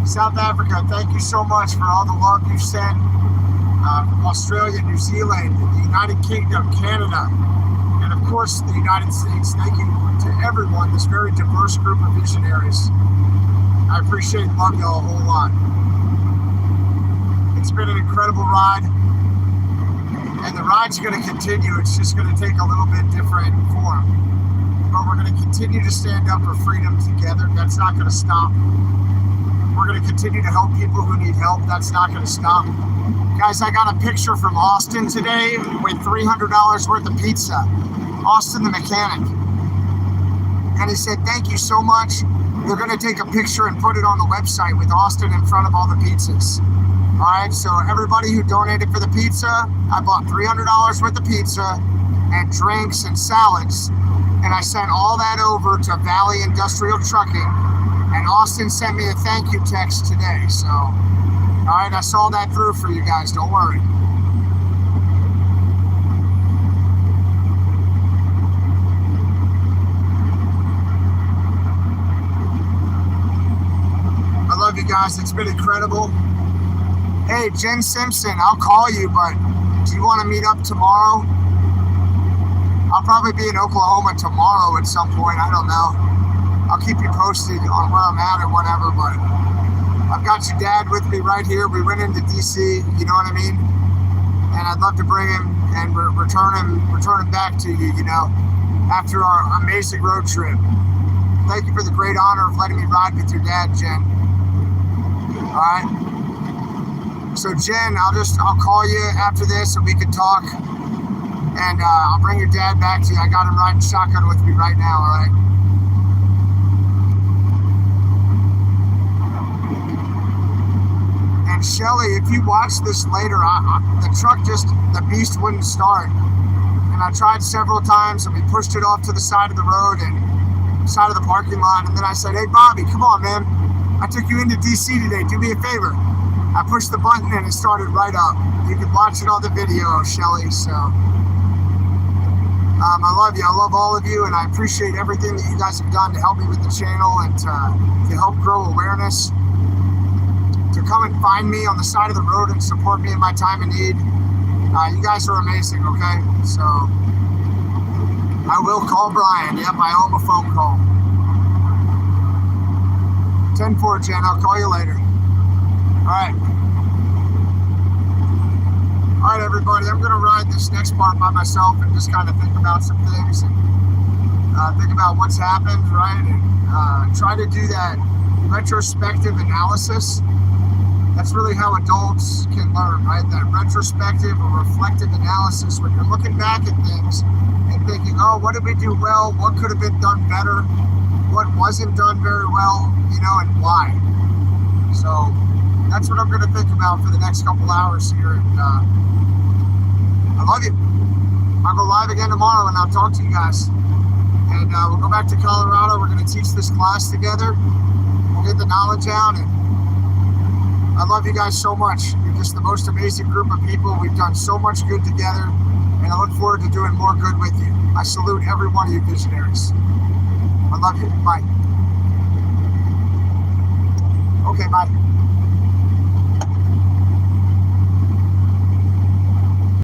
South Africa, thank you so much for all the love you've sent. From Australia, New Zealand, the United Kingdom, Canada, and of course the United States. Thank you to everyone, this very diverse group of visionaries. I appreciate and love y'all a whole lot. It's been an incredible ride. And the ride's going to continue. It's just going to take a little bit different form. But we're going to continue to stand up for freedom together. That's not going to stop. We're going to continue to help people who need help. That's not going to stop. Guys, I got a picture from Austin today with $300 worth of pizza. Austin the mechanic. And he said, thank you so much. They're going to take a picture and put it on the website with Austin in front of all the pizzas. All right, so everybody who donated for the pizza, I bought $300 worth of pizza and drinks and salads, and I sent all that over to Valley Industrial Trucking, and Austin sent me a thank you text today. So, all right, I saw that through for you guys. Don't worry. I love you guys. It's been incredible. Hey, Jen Simpson, I'll call you, but do you want to meet up tomorrow? I'll probably be in Oklahoma tomorrow at some point. I don't know. I'll keep you posted on where I'm at or whatever, but I've got your dad with me right here. We went into DC, you know what I mean? And I'd love to bring him and return him back to you, you know, after our amazing road trip. thank you for the great honor of letting me ride with your dad, Jen. All right. So Jen, I'll call you after this and we can talk. And I'll bring your dad back to you. I got him riding shotgun with me right now, all right? And Shelly, if you watch this later, the truck the beast wouldn't start. And I tried several times and we pushed it off to the side of the road and side of the parking lot. And then I said, hey, Bobby, come on, man. I took you into DC today. Do me a favor. I pushed the button and it started right up. You can watch it on the video, Shelly. So I love you. I love all of you. And I appreciate everything that you guys have done to help me with the channel and to help grow awareness. To come and find me on the side of the road and support me in my time of need. You guys are amazing, okay? So I will call Brian. Yep, I owe him a phone call. 10-4, Jen. I'll call you later. All right. All right, everybody. I'm going to ride this next part by myself and just kind of think about some things and think about what's happened, right? And try to do that retrospective analysis. That's really how adults can learn, right? That retrospective or reflective analysis when you're looking back at things and thinking, oh, what did we do well? What could have been done better? What wasn't done very well, you know, and why? So that's what I'm going to think about for the next couple hours here. And I love you. I'll go live again tomorrow and I'll talk to you guys. And we'll go back to Colorado. We're going to teach this class together. We'll get the knowledge out. And I love you guys so much. You're just the most amazing group of people. We've done so much good together, and I look forward to doing more good with you. I salute every one of you visionaries. I love you. Bye. Okay, bye.